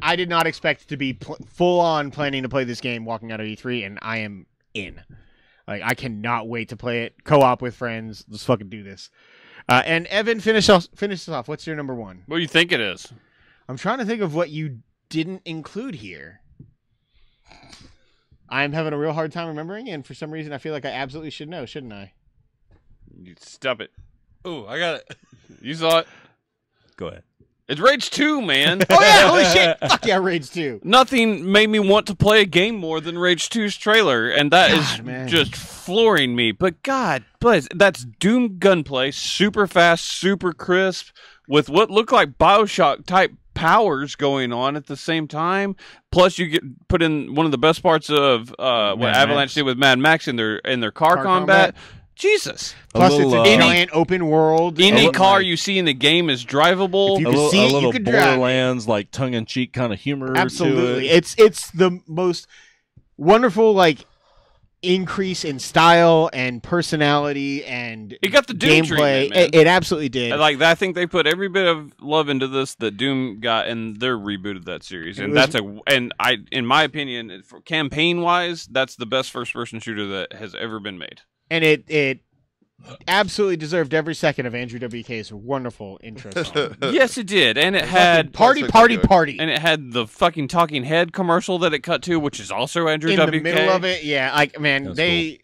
[SPEAKER 1] I did not expect to be full on planning to play this game walking out of E3, and I am in. Like, I cannot wait to play it. Co-op with friends. Let's fucking do this. And Evan, finish us off. What's your number 1?
[SPEAKER 4] What do you think it is?
[SPEAKER 1] I'm trying to think of what you didn't include here. I'm having a real hard time remembering, and for some reason, I feel like I absolutely should know, shouldn't I?
[SPEAKER 4] You stop it.
[SPEAKER 2] Oh, I got it.
[SPEAKER 4] You saw it.
[SPEAKER 2] Go ahead.
[SPEAKER 4] It's Rage 2, man.
[SPEAKER 1] Oh yeah! Holy shit! Fuck yeah, Rage 2.
[SPEAKER 4] Nothing made me want to play a game more than Rage 2's trailer, and that is
[SPEAKER 1] God, man.
[SPEAKER 4] just flooring me. But God, bless, that's Doom gunplay, super fast, super crisp, with what look like Bioshock type powers going on at the same time. Plus, you get put in one of the best parts of what
[SPEAKER 1] Mad
[SPEAKER 4] Avalanche
[SPEAKER 1] Max.
[SPEAKER 4] did with Mad Max in their car combat. Jesus,
[SPEAKER 1] Plus,
[SPEAKER 2] little,
[SPEAKER 1] it's a
[SPEAKER 2] uh,
[SPEAKER 1] giant open world.
[SPEAKER 4] any
[SPEAKER 1] and,
[SPEAKER 4] car
[SPEAKER 1] like,
[SPEAKER 4] you see in the game is drivable.
[SPEAKER 1] If you
[SPEAKER 2] A
[SPEAKER 1] could
[SPEAKER 2] little,
[SPEAKER 1] see it,
[SPEAKER 2] a little
[SPEAKER 1] you could drive it.
[SPEAKER 2] Borderlands, like tongue-in-cheek kind of humor
[SPEAKER 1] Absolutely,
[SPEAKER 2] to it.
[SPEAKER 1] it's the most wonderful like increase in style and personality and
[SPEAKER 4] It got the Doom
[SPEAKER 1] gameplay.
[SPEAKER 4] treatment, man.
[SPEAKER 1] It absolutely did.
[SPEAKER 4] Like I think they put every bit of love into this that Doom got, and they're rebooted that series. And
[SPEAKER 1] It was-
[SPEAKER 4] in my opinion, for campaign wise, that's the best first person shooter that has ever been made.
[SPEAKER 1] And it absolutely deserved every second of Andrew WK's wonderful intro song.
[SPEAKER 4] Yes, it did, and it had
[SPEAKER 1] Party,
[SPEAKER 3] That's
[SPEAKER 1] party,
[SPEAKER 3] spectacular.
[SPEAKER 1] party.
[SPEAKER 4] and it had the fucking talking head commercial that it cut to, which is also Andrew
[SPEAKER 1] In
[SPEAKER 4] WK.
[SPEAKER 1] the middle of it, yeah. Like, man,
[SPEAKER 2] That's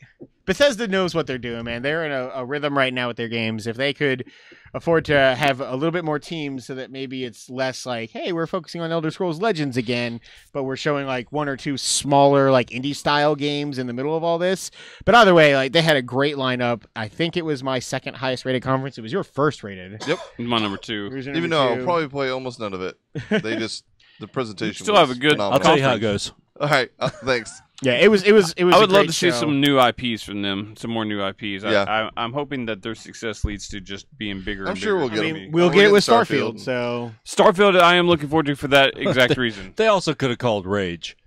[SPEAKER 1] Bethesda knows what they're doing, man. They're in a rhythm right now with their games. If they could afford to have a little bit more teams so that maybe it's less like, hey, we're focusing on Elder Scrolls Legends again, but we're showing like one or two smaller like indie style games in the middle of all this. But either way, like they had a great lineup. I think it was my second highest rated conference. It was your first rated.
[SPEAKER 3] Yep.
[SPEAKER 4] My number 2.
[SPEAKER 3] Even though I'll probably play almost none of it. They just the presentation.
[SPEAKER 4] Still
[SPEAKER 3] was
[SPEAKER 4] have a good.
[SPEAKER 3] phenomenal.
[SPEAKER 2] I'll tell you how it goes.
[SPEAKER 3] All right. Thanks.
[SPEAKER 1] Yeah, it was.
[SPEAKER 4] I would
[SPEAKER 1] a
[SPEAKER 4] love
[SPEAKER 1] great
[SPEAKER 4] to see
[SPEAKER 1] show.
[SPEAKER 4] some new IPs from them, some more new IPs.
[SPEAKER 3] Yeah.
[SPEAKER 4] I'm hoping that their success leads to just being bigger.
[SPEAKER 3] I'm
[SPEAKER 4] and
[SPEAKER 3] sure
[SPEAKER 4] bigger.
[SPEAKER 3] we'll get
[SPEAKER 1] I
[SPEAKER 3] them.
[SPEAKER 1] mean, we'll
[SPEAKER 3] We'll
[SPEAKER 1] get it
[SPEAKER 3] get
[SPEAKER 1] with
[SPEAKER 3] Starfield.
[SPEAKER 1] Starfield. So
[SPEAKER 4] Starfield, I am looking forward to for that exact reason.
[SPEAKER 2] They also could have called Rage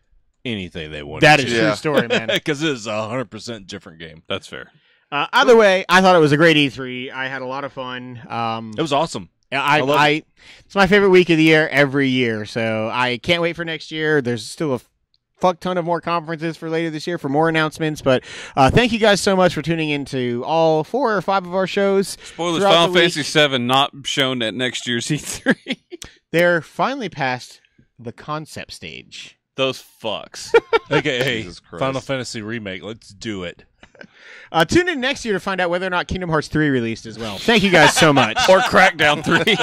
[SPEAKER 2] anything they wanted.
[SPEAKER 1] that is
[SPEAKER 3] Yeah.
[SPEAKER 1] true story, man.
[SPEAKER 2] Because it is a 100% different game.
[SPEAKER 4] That's fair.
[SPEAKER 1] Either way, I thought it was a great E3. I had a lot of fun.
[SPEAKER 2] It was awesome.
[SPEAKER 1] It's my favorite week of the year every year. So I can't wait for next year. There's still a fuck ton of more conferences for later this year for more announcements. But thank you guys so much for tuning into all 4 or 5 of our shows.
[SPEAKER 4] Spoilers:
[SPEAKER 1] throughout
[SPEAKER 4] Final
[SPEAKER 1] the week.
[SPEAKER 4] Fantasy VII not shown at next year's E3.
[SPEAKER 1] They're finally past the concept stage.
[SPEAKER 4] Those fucks.
[SPEAKER 2] Okay, hey,
[SPEAKER 3] Jesus Christ.
[SPEAKER 2] Final Fantasy Remake, let's do it.
[SPEAKER 1] Tune in next year to find out whether or not Kingdom Hearts 3 released as well. Thank you guys so much.
[SPEAKER 4] Or Crackdown 3.